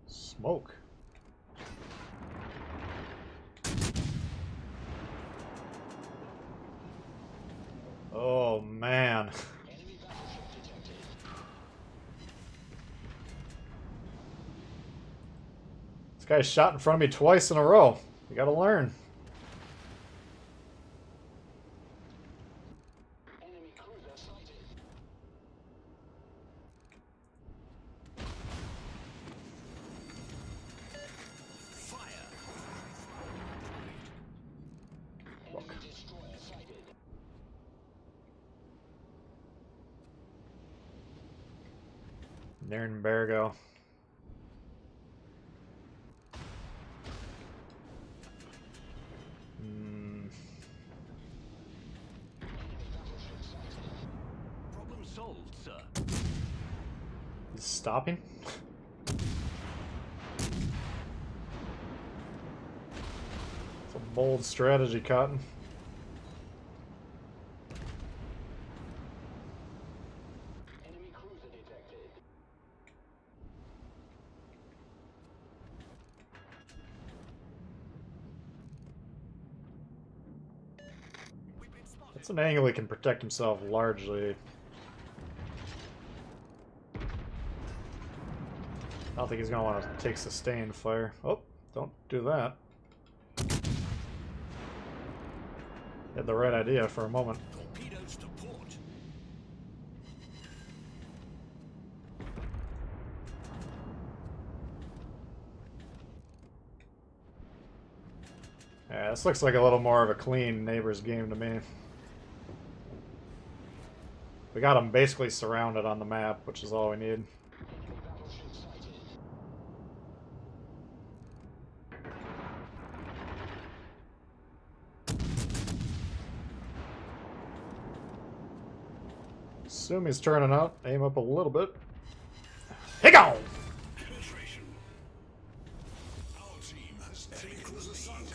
Smoke. Oh, man. This guy shot in front of me twice in a row. You gotta learn. Enemy cruiser sighted. Fire. Enemy destroyer sighted. Nürnbergo. Problem solved, sir. He's stopping? It's a bold strategy, Cotton. Enemy cruiser detected. We've been spotted. That's an angle he can protect himself largely. I don't think he's going to want to take sustained fire. Oh, don't do that. Had the right idea for a moment. Torpedoes to port. Yeah, this looks like a little more of a clean neighbors game to me. We got them basically surrounded on the map, which is all we need. Enemy battleship sighted. Assume he's turning out. Aim up a little bit. Hey go! Penetration. Our team has taken the lead.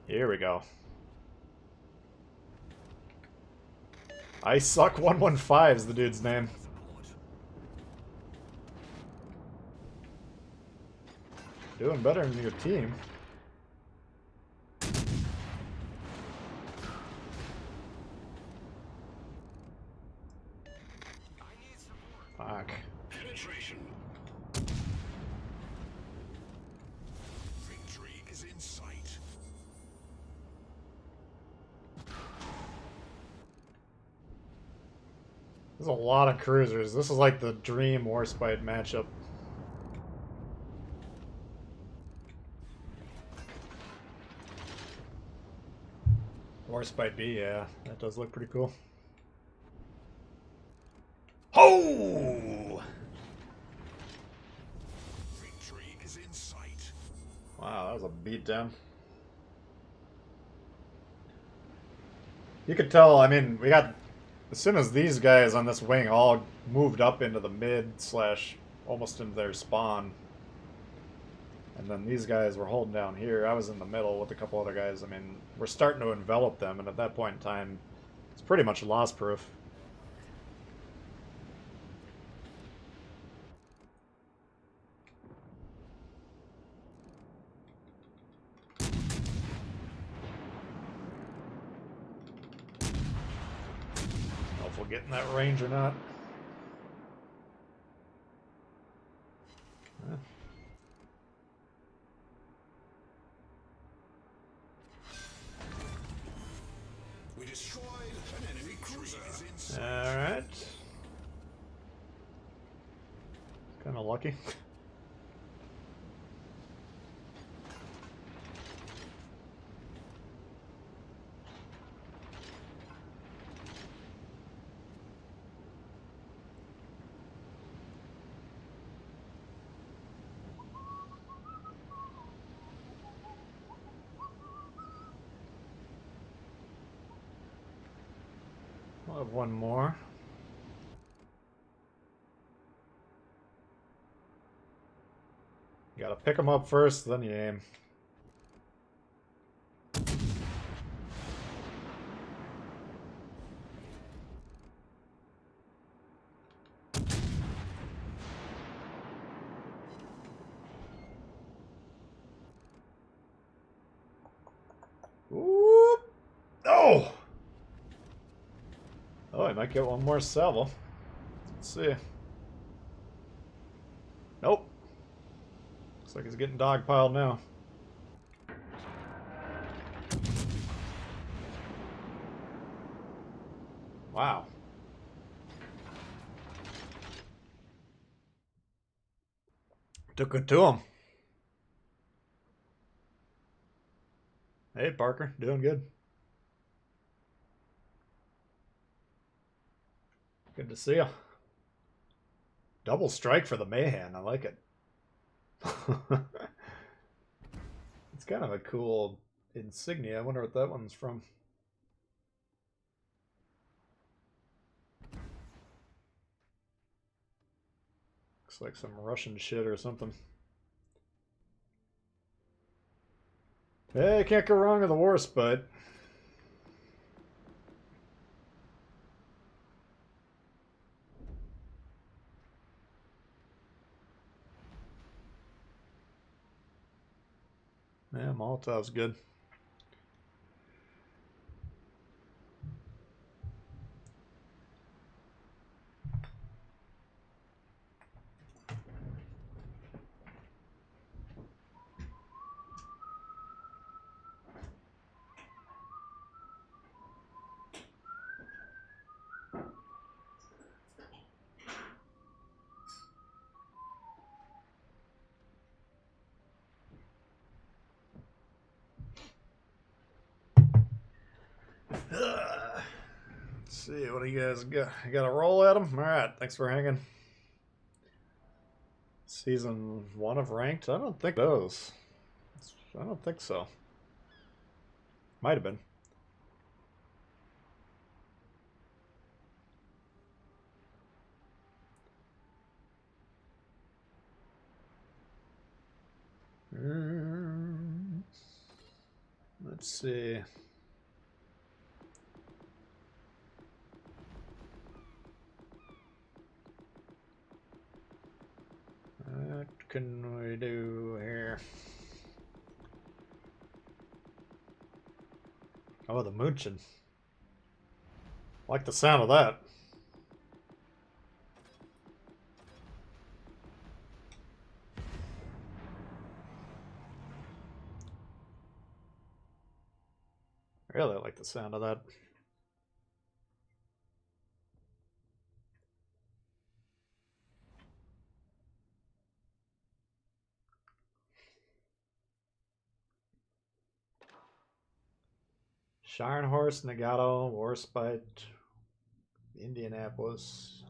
Here we go. I suck 115 is the dude's name. Support. Doing better than your team. I need support. Fuck. Penetration. Victory is in sight. There's a lot of cruisers. This is like the dream Warspite matchup. Warspite B, yeah. That does look pretty cool. Ho! that was a beatdown. You could tell, I mean, we got, as soon as these guys on this wing all moved up into the mid slash almost into their spawn, and then these guys were holding down here, I was in the middle with a couple other guys. I mean, we're starting to envelop them, and at that point in time, it's pretty much loss proof. If we'll get in that range or not. We destroyed an enemy cruiser. Alright. Kind of lucky. I'll have one more. You gotta pick them up first, then you aim. Ooh! Oh! Oh, I might get one more salvo. Let's see. Nope. Looks like he's getting dogpiled now. Wow. Took it to him. Hey, Parker. Doing good. Good to see you. Double strike for the Mayhan. I like it. It's kind of a cool insignia. I wonder what that one's from. Looks like some Russian shit or something. Hey, can't go wrong with the war spud. Yeah, Molotov's good. Let's see, what do you guys got? You got a roll at them? Alright, thanks for hanging. Season 1 of Ranked? I don't think those. I don't think so. Might have been. Let's see. What can we do here? Oh, the Moonchin. Like the sound of that. I really like the sound of that. Shiren Horse, Nagato, Warspite, Indianapolis.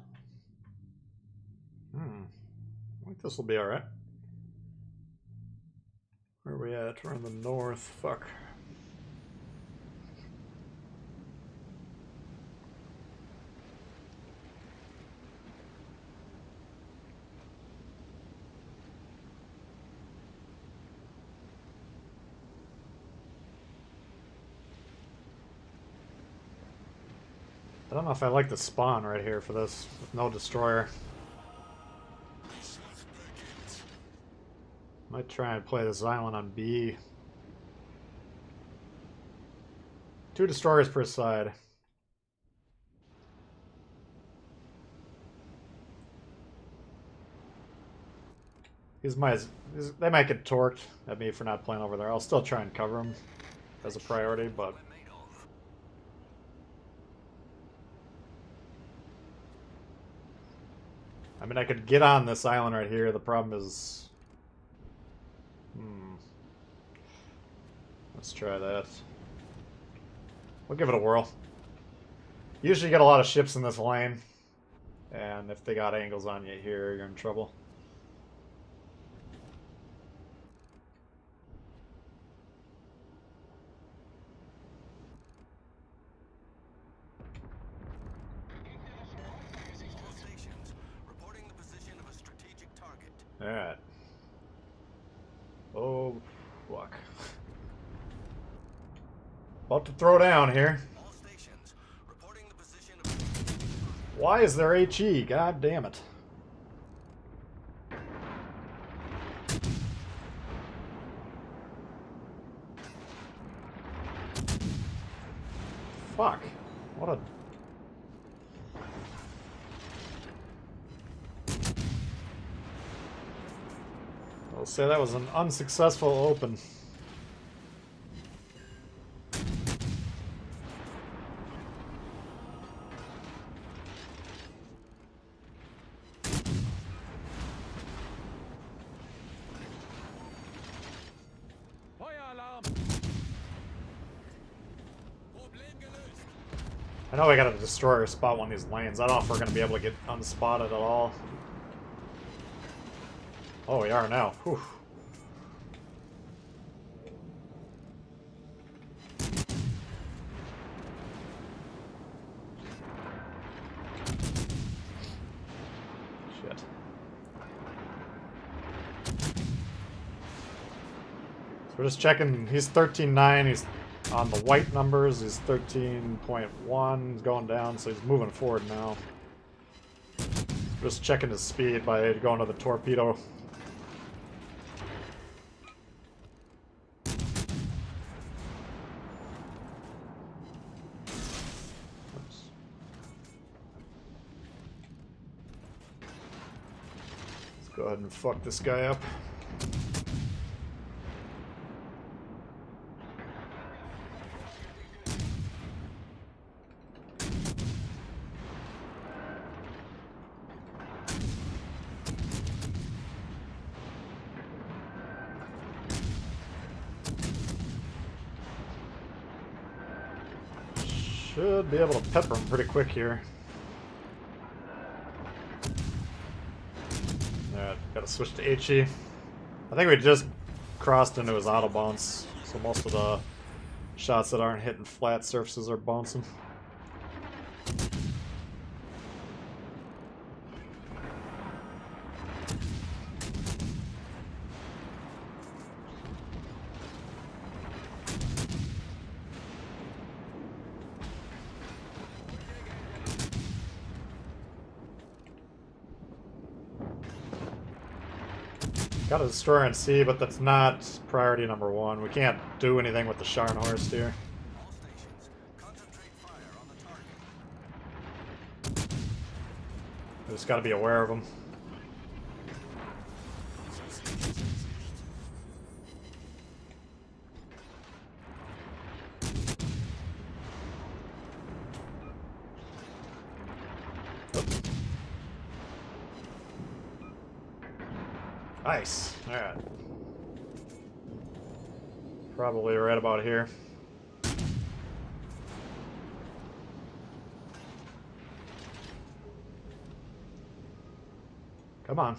I think this will be alright. Where are we at? We're in the north. Fuck. I don't know if I like the spawn right here for this, with no destroyer. Might try and play this island on B. 2 destroyers per side. They might get torqued at me for not playing over there. I'll still try and cover them as a priority, but... I mean, I could get on this island right here. The problem is... Let's try that. We'll give it a whirl. Usually you get a lot of ships in this lane. And if they got angles on you here, you're in trouble. All stations, reporting the position of a strategic target. Alright. Oh, fuck. About to throw down here. All stations, reporting the position of a strategic target. Why is there HE? God damn it. Fuck. What a... I'll say that was an unsuccessful open. I know we gotta destroy or spot one of these lanes. I don't know if we're gonna be able to get unspotted at all. Oh, we are now. Whew. Shit. So we're just checking. He's 13.9. He's on the white numbers. He's 13.1. He's going down, so he's moving forward now. Just checking his speed by going to the torpedo. Go ahead and fuck this guy up. Should be able to pepper him pretty quick here. Gotta switch to HE. I think we just crossed into his auto bounce, so most of the shots that aren't hitting flat surfaces are bouncing. Got a destroyer on C, but that's not priority number 1. We can't do anything with the Scharnhorst here. All stations, concentrate fire on the target. We just gotta be aware of them. Nice. Alright. Probably right about here. Come on.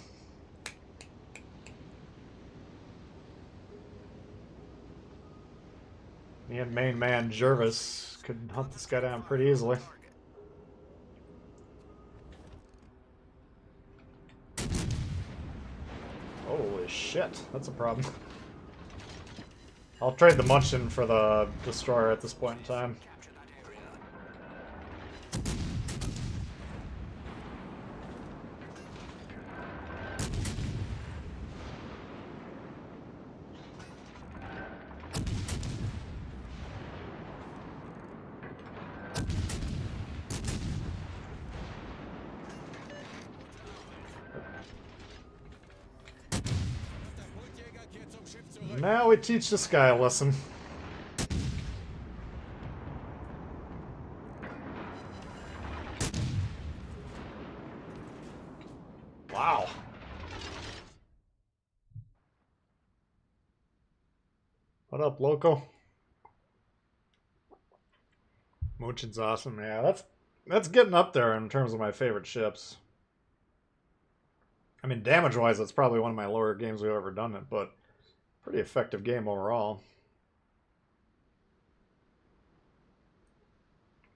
and main man Jervis could hunt this guy down pretty easily. Holy shit, that's a problem. I'll trade the Munchin for the destroyer at this point in time. Capture that area. Now we teach this guy a lesson. Wow. What up, Loco? Munchin's awesome. Yeah, that's getting up there in terms of my favorite ships. I mean, damage-wise, that's probably one of my lower games we've ever done it, but pretty effective game overall.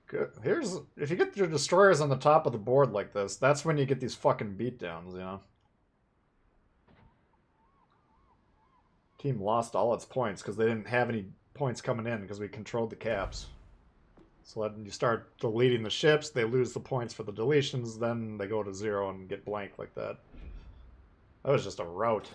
Good. Here's, if you get your destroyers on the top of the board like this, that's when you get these fucking beatdowns, you know? Team lost all its points because they didn't have any points coming in because we controlled the caps. So then you start deleting the ships, they lose the points for the deletions, then they go to 0 and get blank like that. That was just a rout.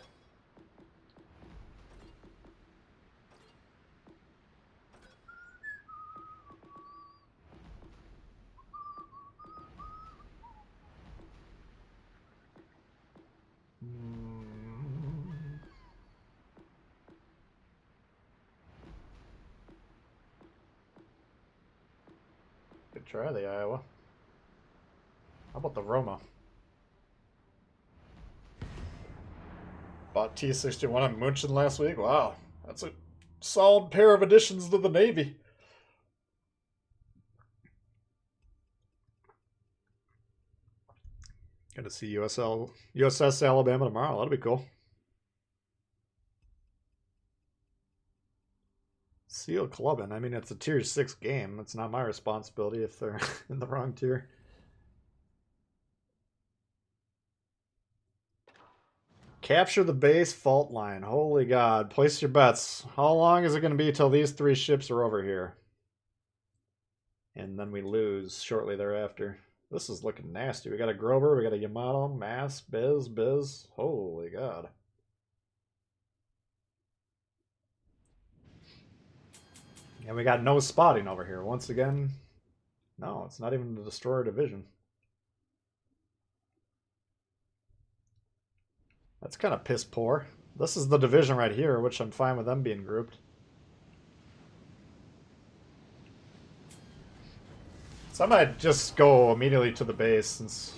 Good try, the Iowa. How about the Roma? Bought T-61 on Munchen last week. Wow, that's a solid pair of additions to the Navy. Got to see USS Alabama tomorrow. That'll be cool. Seal clubbing. I mean, it's a tier 6 game. It's not my responsibility if they're in the wrong tier. Capture the base fault line. Holy God. Place your bets. How long is it going to be till these 3 ships are over here? And then we lose shortly thereafter. This is looking nasty. We got a Grover, we got a Yamato, Mass, Biz. Holy God. And we got no spotting over here. Once again, no, it's not even the destroyer division. That's kind of piss poor. This is the division right here, which I'm fine with them being grouped. So I might just go immediately to the base, since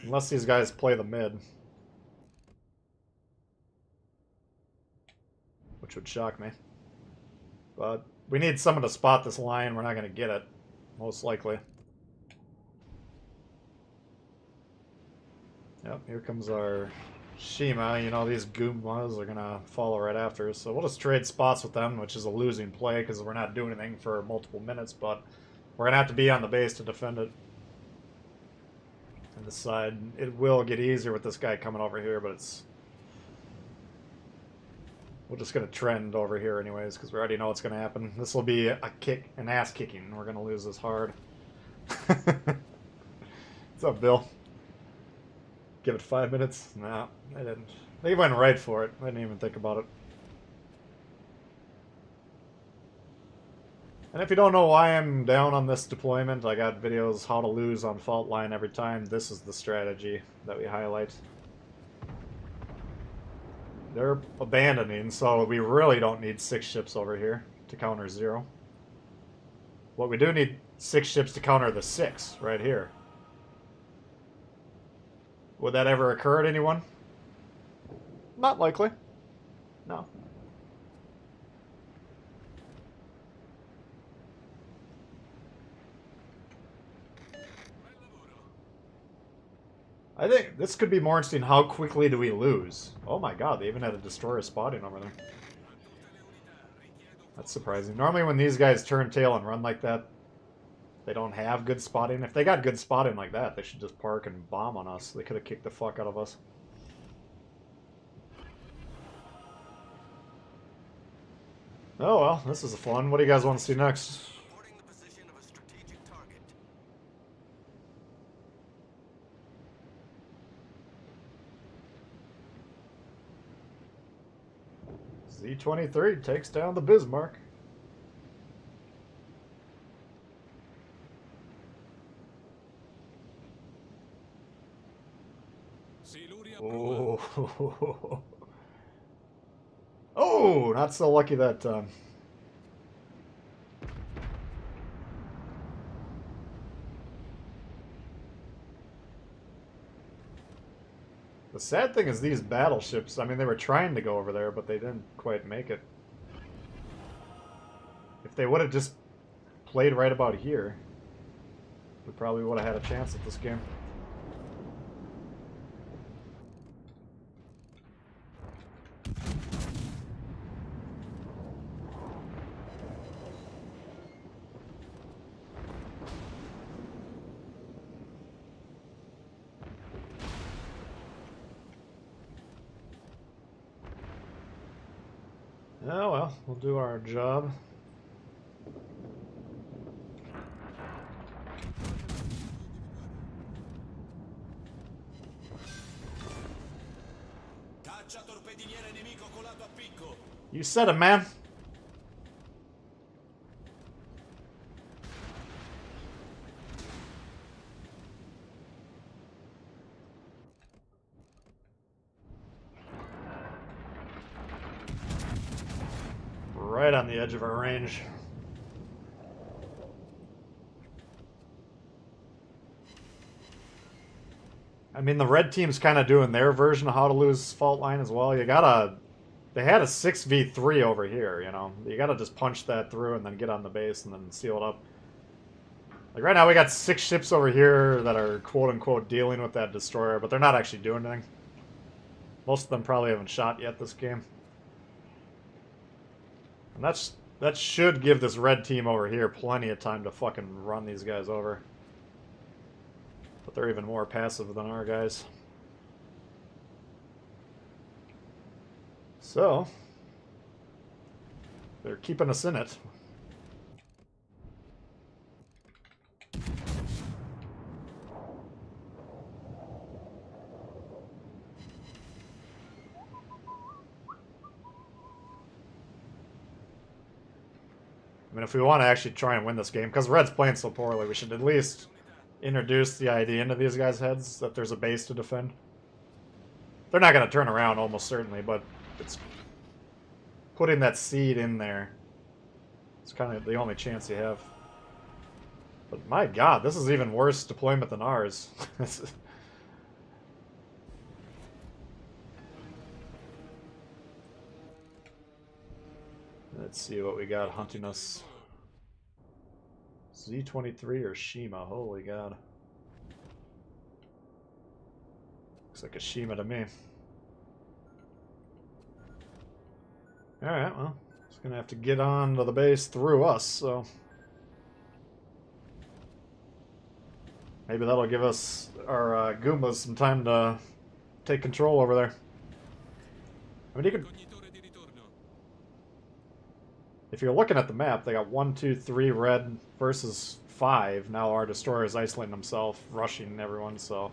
unless these guys play the mid. Which would shock me. But we need someone to spot this line. We're not going to get it, most likely. Yep, here comes our Shima. You know, these Goombas are going to follow right after. So we'll just trade spots with them, which is a losing play because we're not doing anything for multiple minutes. But we're going to have to be on the base to defend it. And this side, it will get easier with this guy coming over here, but it's... We're just going to trend over here anyways, because we already know what's going to happen. This will be an ass kicking. We're going to lose this hard. What's up, Bill? Give it 5 minutes? No, I didn't. They went right for it. I didn't even think about it. And if you don't know why I'm down on this deployment, I got videos how to lose on fault line every time. This is the strategy that we highlight. They're abandoning, so we really don't need 6 ships over here to counter 0. What we do need 6 ships to counter the 6 right here. Would that ever occur at anyone? Not likely. No. I think this could be more interesting. How quickly do we lose? Oh my God, they even had a destroyer spotting over there. That's surprising. Normally when these guys turn tail and run like that, they don't have good spotting. If they got good spotting like that, they should just park and bomb on us. They could have kicked the fuck out of us. Oh well, this is fun. What do you guys want to see next? Reporting the position of a strategic target. Z-23 takes down the Bismarck. Oh. Oh, not so lucky that time. The sad thing is these battleships, I mean, they were trying to go over there, but they didn't quite make it. If they would have just played right about here, we probably would have had a chance at this game. Oh well, we'll do our job. Caccia torpediniere nemico colato a picco. You said it, man. Right on the edge of our range. I mean, the red team's kind of doing their version of how to lose fault line as well. You gotta... They had a 6v3 over here, you know. You gotta just punch that through and then get on the base and then seal it up. Like, right now we got 6 ships over here that are quote-unquote dealing with that destroyer, but they're not actually doing anything. Most of them probably haven't shot yet this game. And that should give this red team over here plenty of time to fucking run these guys over. But they're even more passive than our guys. So, they're keeping us in it. I mean, if we want to actually try and win this game, because Red's playing so poorly, we should at least introduce the idea into these guys' heads that there's a base to defend. They're not going to turn around, almost certainly, but it's putting that seed in there. It's kind of the only chance you have. But my god, this is even worse deployment than ours. Let's see what we got hunting us. Z-23 or Shima, holy god. Looks like a Shima to me. Alright, well, it's gonna have to get on to the base through us, so... Maybe that'll give us, our Goombas, some time to take control over there. I mean, you could... If you're looking at the map, they got 1, 2, 3 red versus 5. Now our destroyer is isolating himself, rushing everyone, so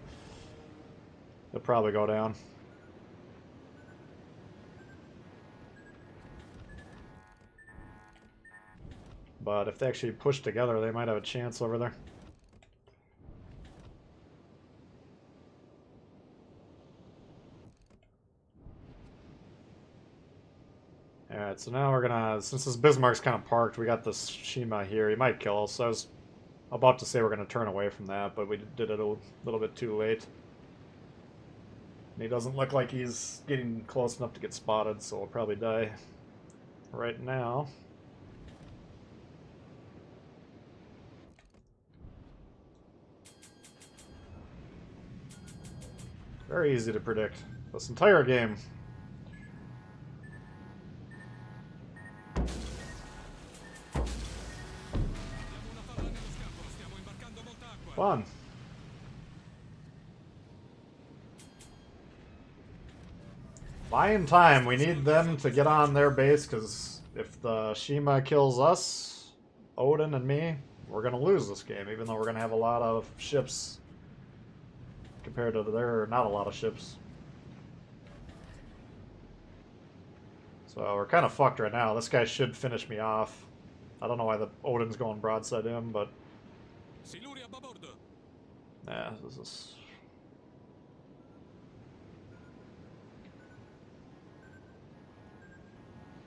he'll probably go down. But if they actually push together, they might have a chance over there. Alright, so now we're gonna, since this Bismarck's kind of parked, we got this Shima here. He might kill us. I was about to say we're gonna turn away from that, but we did it a little bit too late. And he doesn't look like he's getting close enough to get spotted, so we'll probably die right now. Very easy to predict. This entire game. Fun. Buying time. We need them to get on their base, because if the Shima kills us, Odin and me, we're going to lose this game, even though we're going to have a lot of ships compared to their not a lot of ships. So we're kind of fucked right now. This guy should finish me off. I don't know why the Odin's going broadside him, but... yeah, this is...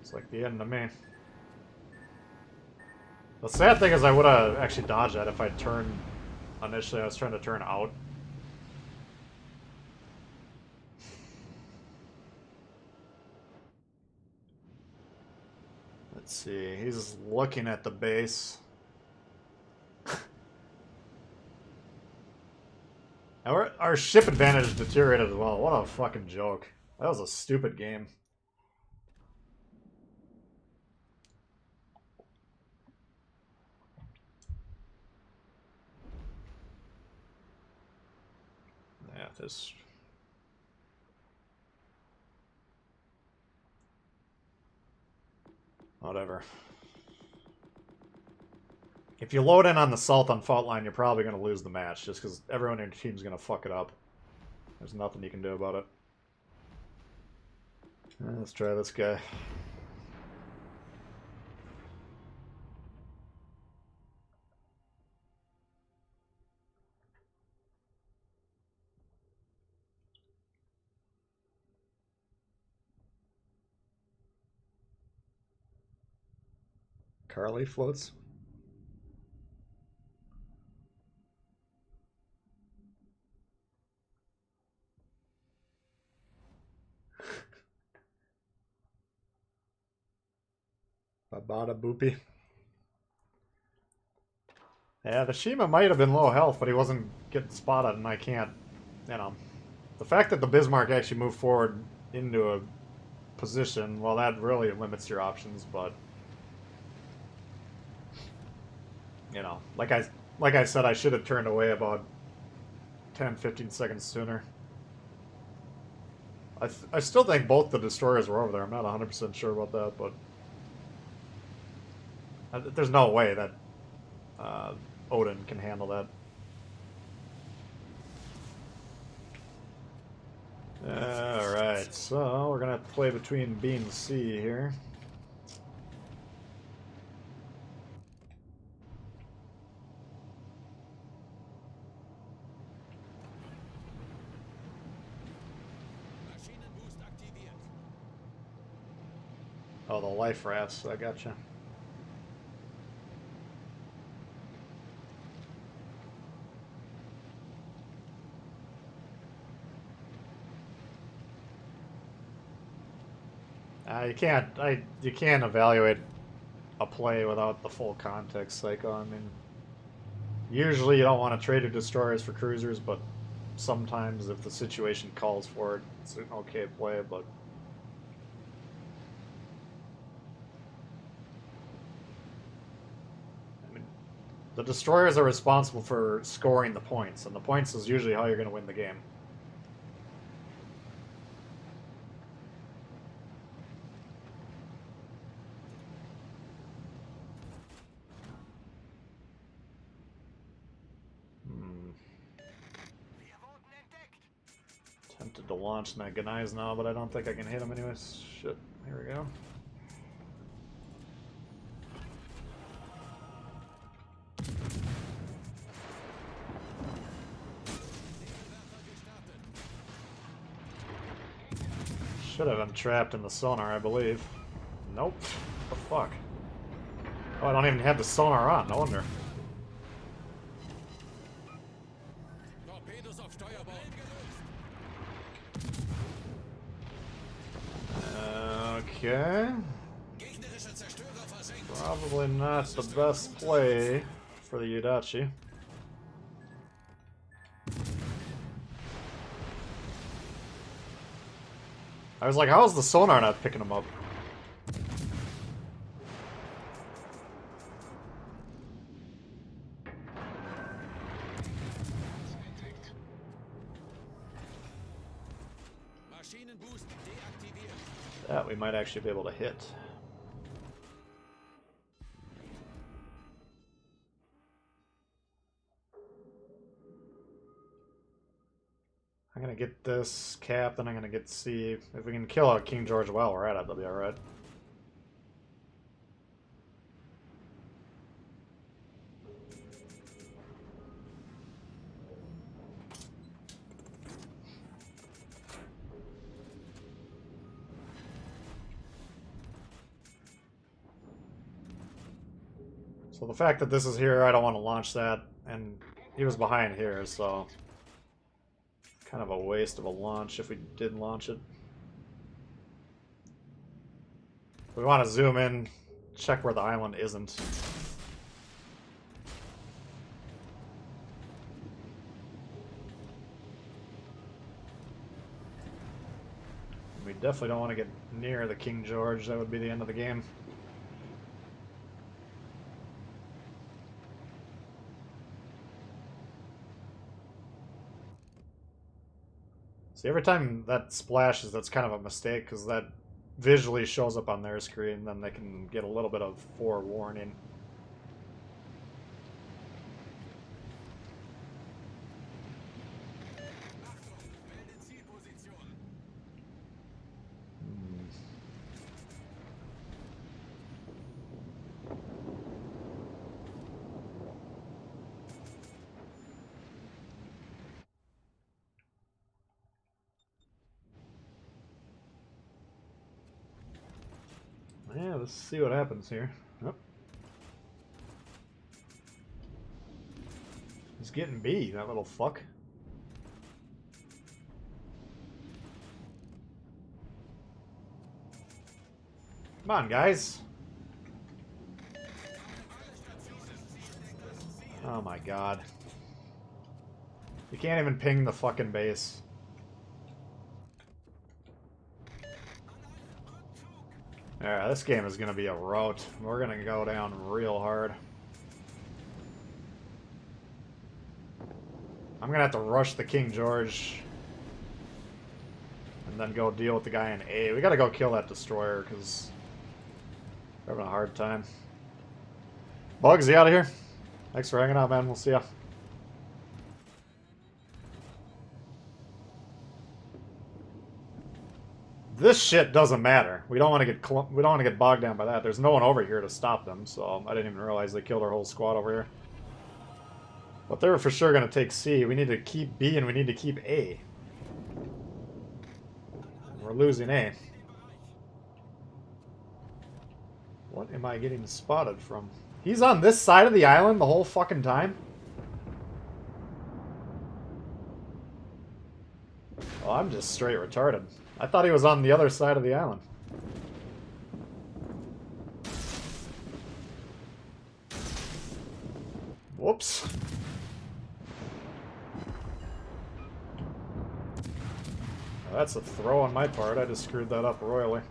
it's like the end of me. The sad thing is I would have actually dodged that if I'd turned... initially I was trying to turn out. Let's see, he's looking at the base. Our ship advantage deteriorated as well. What a fucking joke. That was a stupid game. Yeah, this... whatever. If you load in on the Salt on fault line, you're probably going to lose the match, just because everyone in your team's going to fuck it up. There's nothing you can do about it. Let's try this guy. Carly floats. Babada boopy. Yeah, the Shima might have been low health, but he wasn't getting spotted, and I can't, you know. The fact that the Bismarck actually moved forward into a position, well, that really limits your options, but... you know, like I said, I should have turned away about 10-15 seconds sooner. I still think both the destroyers were over there. I'm not 100% sure about that, but there's no way that Odin can handle that. Alright, so we're gonna have to play between B and C here. Oh, the life rafts, I gotcha. You can't evaluate a play without the full context, Psycho. I mean, usually you don't want to trade your destroyers for cruisers, but sometimes if the situation calls for it, it's an okay play, but... I mean, the destroyers are responsible for scoring the points, and the points is usually how you're going to win the game. Tempted to launch that Ganais now, but I don't think I can hit him anyways. Shit, here we go. Should have been trapped in the sonar, I believe. Nope. What the fuck? Oh, I don't even have the sonar on, no wonder. Okay. Probably not the best play for the Yudachi. I was like, how is the sonar not picking him up? Maschinenboost deaktiviert. That we might actually be able to hit. I'm gonna get this cap, then I'm gonna get C. If we can kill a King George while we're at it, that'll be alright. So the fact that this is here, I don't want to launch that, and he was behind here, so kind of a waste of a launch if we did launch it. We want to zoom in, check where the island isn't. We definitely don't want to get near the King George, that would be the end of the game. See, every time that splashes, that's kind of a mistake, because that visually shows up on their screen, then they can get a little bit of forewarning. Wähle Zielposition. Yeah, let's see what happens here. Oh. He's getting B, that little fuck. Come on, guys. Oh my god. You can't even ping the fucking base. Yeah, this game is gonna be a rout. We're gonna go down real hard. I'm gonna have to rush the King George and then go deal with the guy in A. We gotta go kill that destroyer because we're having a hard time. Bugsy out of here. Thanks for hanging out, man. We'll see ya. This shit doesn't matter. We don't want to get bogged down by that. There's no one over here to stop them, so I didn't even realize they killed our whole squad over here. But they were for sure going to take C. We need to keep B and we need to keep A. We're losing A. What am I getting spotted from? He's on this side of the island the whole fucking time? Oh, I'm just straight retarded. I thought he was on the other side of the island. Whoops. Well, that's a throw on my part. I just screwed that up royally.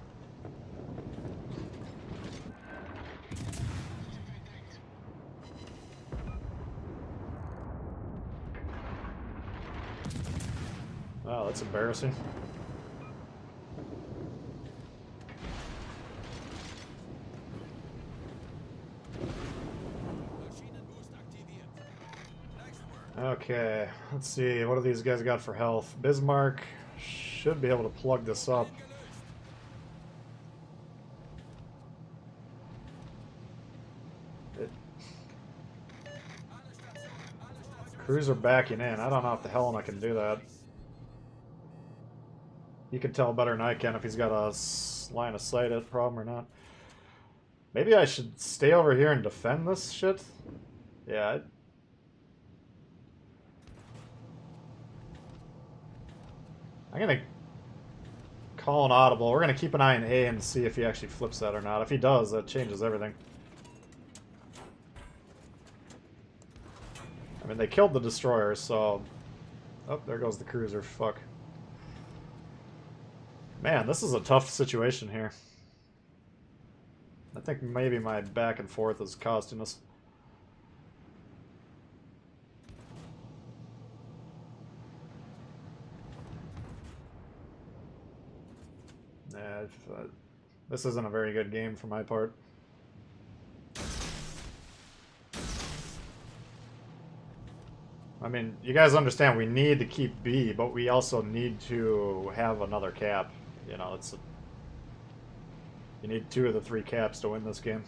Wow, that's embarrassing. Maschinenboost aktiviert. Next word. Okay, let's see. What do these guys got for health? Bismarck should be able to plug this up. Cruiser backing in. I don't know if the hell I can do that. You can tell better than I can if he's got a line of sight at problem or not. Maybe I should stay over here and defend this shit? Yeah. I'm gonna call an audible. We're gonna keep an eye on A and see if he actually flips that or not. If he does, that changes everything. I mean, they killed the destroyer, so... Oh, there goes the cruiser. Fuck. Man, this is a tough situation here. I think maybe my back and forth is costing us. This isn't a very good game for my part. I mean, you guys understand we need to keep B, but we also need to have another cap. You know, you need 2 of the 3 caps to win this game.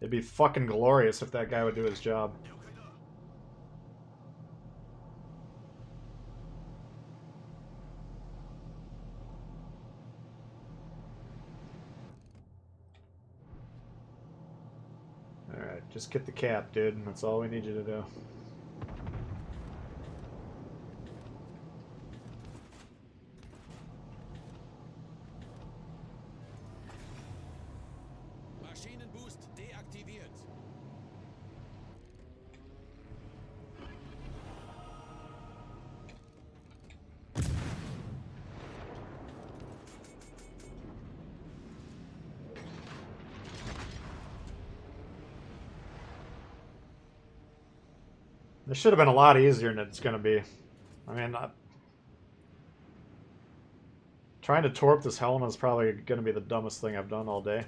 It'd be fucking glorious if that guy would do his job. Alright, just get the cap, dude. That's all we need you to do. Maschinenboost deaktiviert. This should have been a lot easier than it's going to be. I mean, trying to torp this helm is probably going to be the dumbest thing I've done all day.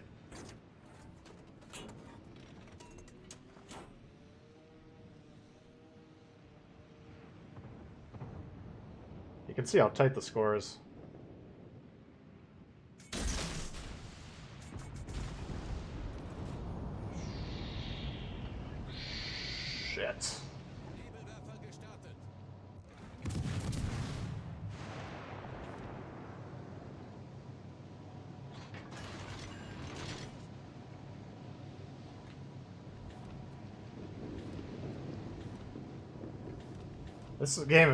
You can see how tight the score is. Shit. Nebelwerfer gestartet.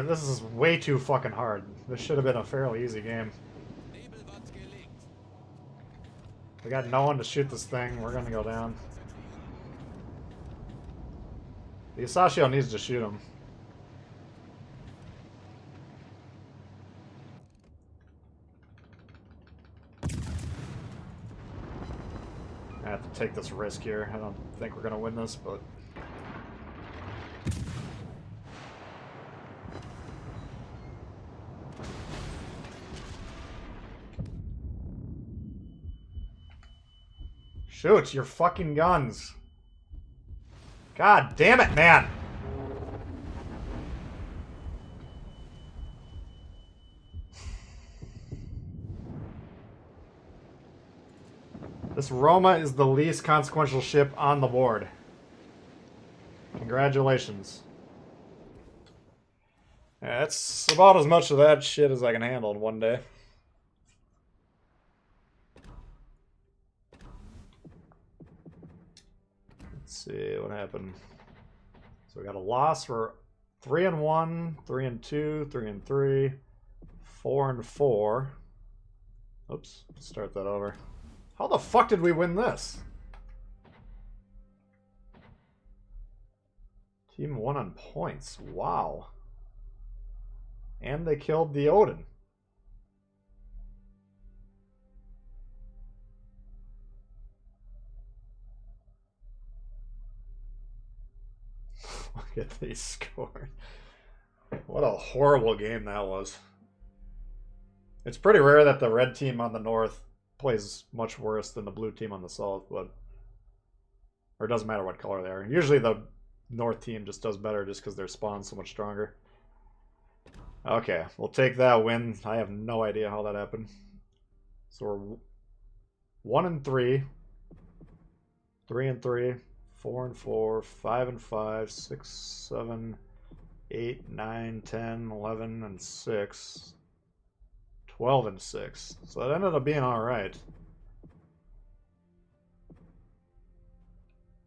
This is way too fucking hard. This should have been a fairly easy game. Nebelwand gelegt. We got no one to shoot this thing. We're gonna go down. The Asashio needs to shoot him. I have to take this risk here. I don't think we're gonna win this, but... Shoot, your fucking guns. God damn it, man! This Roma is the least consequential ship on the board. Congratulations. Yeah, that's about as much of that shit as I can handle in one day. Let's see what happened. So we got a loss. We're 3-1, 3-2, 3-3, 4-4. Oops, start that over. How the fuck did we win this? Team won on points. Wow. And they killed the Odin. Look at these scores. What a horrible game that was. It's pretty rare that the red team on the north plays much worse than the blue team on the south, but... Or it doesn't matter what color they are. Usually the north team just does better just because their spawn's so much stronger. Okay, we'll take that win. I have no idea how that happened. So we're 1-3, 3-3, 4-4, 5-5, 6, 7, 8, 9, 10, 11, and 6. 12-6. So that ended up being alright.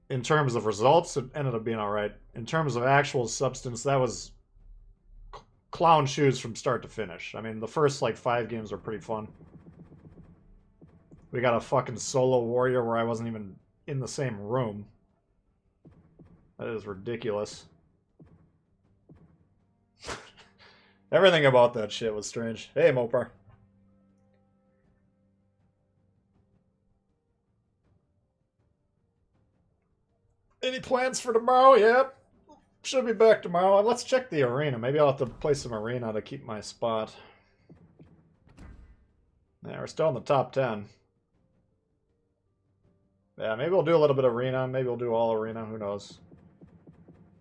In terms of results, it ended up being alright. In terms of actual substance, that was clown shoes from start to finish. I mean, the first, like, 5 games were pretty fun. We got a fucking solo warrior where I wasn't even in the same room. That is ridiculous. Everything about that shit was strange. Hey, Mopar. Any plans for tomorrow? Yep. Should be back tomorrow. Let's check the arena. Maybe I'll have to play some arena to keep my spot. Yeah, we're still in the top 10. Yeah, maybe we'll do a little bit of arena. Maybe we'll do all arena. Who knows?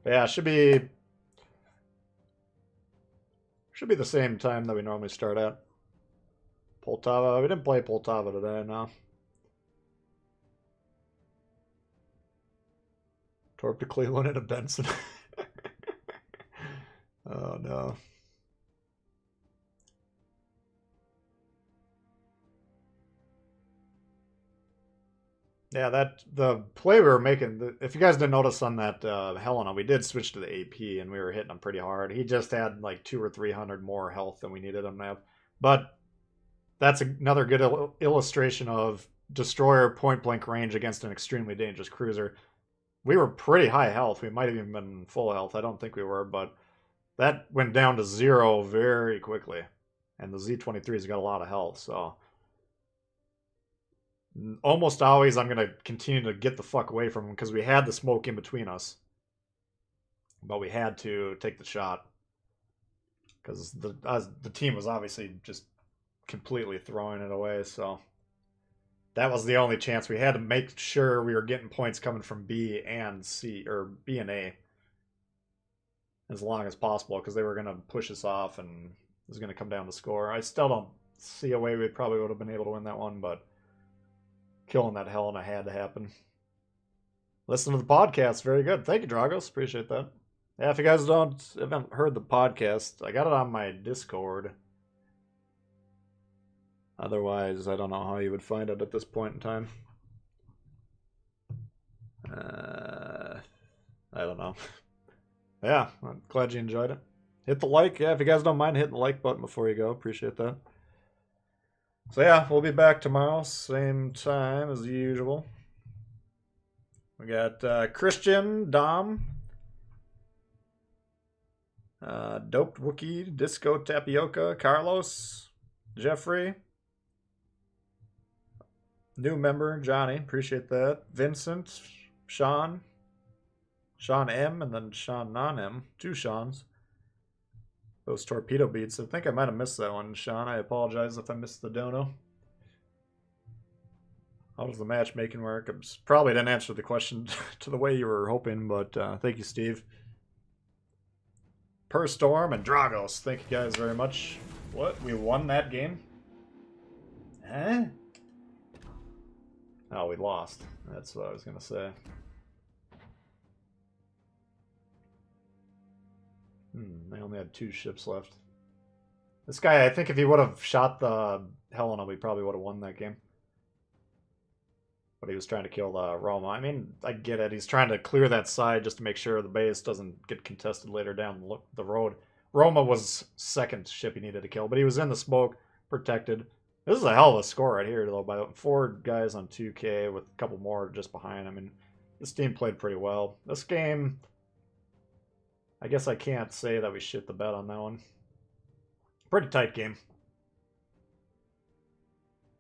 But yeah, it should be the same time that we normally start at. Poltava. We didn't play Poltava today, no. Torp to Cleveland and a Benson. Oh no. Yeah, the play we were making, if you guys didn't notice on that Helena, we did switch to the AP and we were hitting him pretty hard. He just had like 200 or 300 more health than we needed him to have. But that's another good illustration of destroyer point blank range against an extremely dangerous cruiser. We were pretty high health. We might have even been full health. I don't think we were, but that went down to 0 very quickly. And the Z-23's got a lot of health, so almost always I'm going to continue to get the fuck away from him because we had the smoke in between us. But we had to take the shot because the team was obviously just completely throwing it away, so that was the only chance. We had to make sure we were getting points coming from B and C, or B and A, as long as possible because they were going to push us off and it was going to come down to score. I still don't see a way we probably would have been able to win that one, but killing that Helena had to happen. Listen to the podcast. Very good. Thank you, Dragos. Appreciate that. Yeah, if you guys haven't heard the podcast, I got it on my Discord. Otherwise, I don't know how you would find it at this point in time. I don't know. Yeah, I'm glad you enjoyed it. Hit the like. Yeah, if you guys don't mind hitting the like button before you go, appreciate that. So yeah, we'll be back tomorrow, same time as usual. We got Christian, Dom, Doped Wookie, Disco Tapioca, Carlos, Jeffrey, new member Johnny, appreciate that. Vincent, Sean M, and then Sean Non-M, 2 Seans. Those torpedo beats. I think I might have missed that one, Sean. I apologize if I missed the dono. How does the matchmaking work? I probably didn't answer the question to the way you were hoping, but thank you, Steve. Per Storm and Dragos, thank you guys very much. What? We won that game? Huh? Oh, we lost. That's what I was going to say. They only had 2 ships left. This guy, I think if he would have shot the Helena, we probably would have won that game. But he was trying to kill the Roma. I mean, I get it. He's trying to clear that side just to make sure the base doesn't get contested later down the road. Roma was second ship he needed to kill, but he was in the smoke, protected. This is a hell of a score right here, though, by 4 guys on 2K with a couple more just behind. I mean, this team played pretty well. This game, I guess I can't say that we shit the bed on that one. Pretty tight game.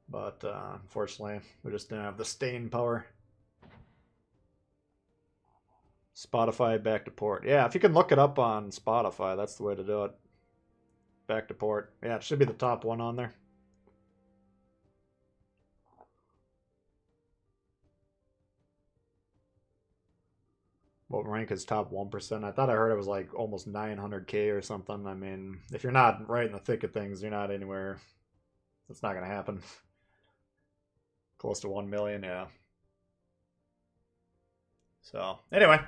But unfortunately, we just didn't have the staying power. Spotify back to port. Yeah, if you can look it up on Spotify, that's the way to do it. Back to port. Yeah, it should be the top one on there. What rank is top 1%? I thought I heard it was like almost 900k or something. I mean, if you're not right in the thick of things, you're not anywhere. It's not going to happen. Close to 1 million, yeah. So, anyway,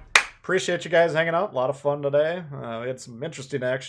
appreciate you guys hanging out. A lot of fun today. We had some interesting action.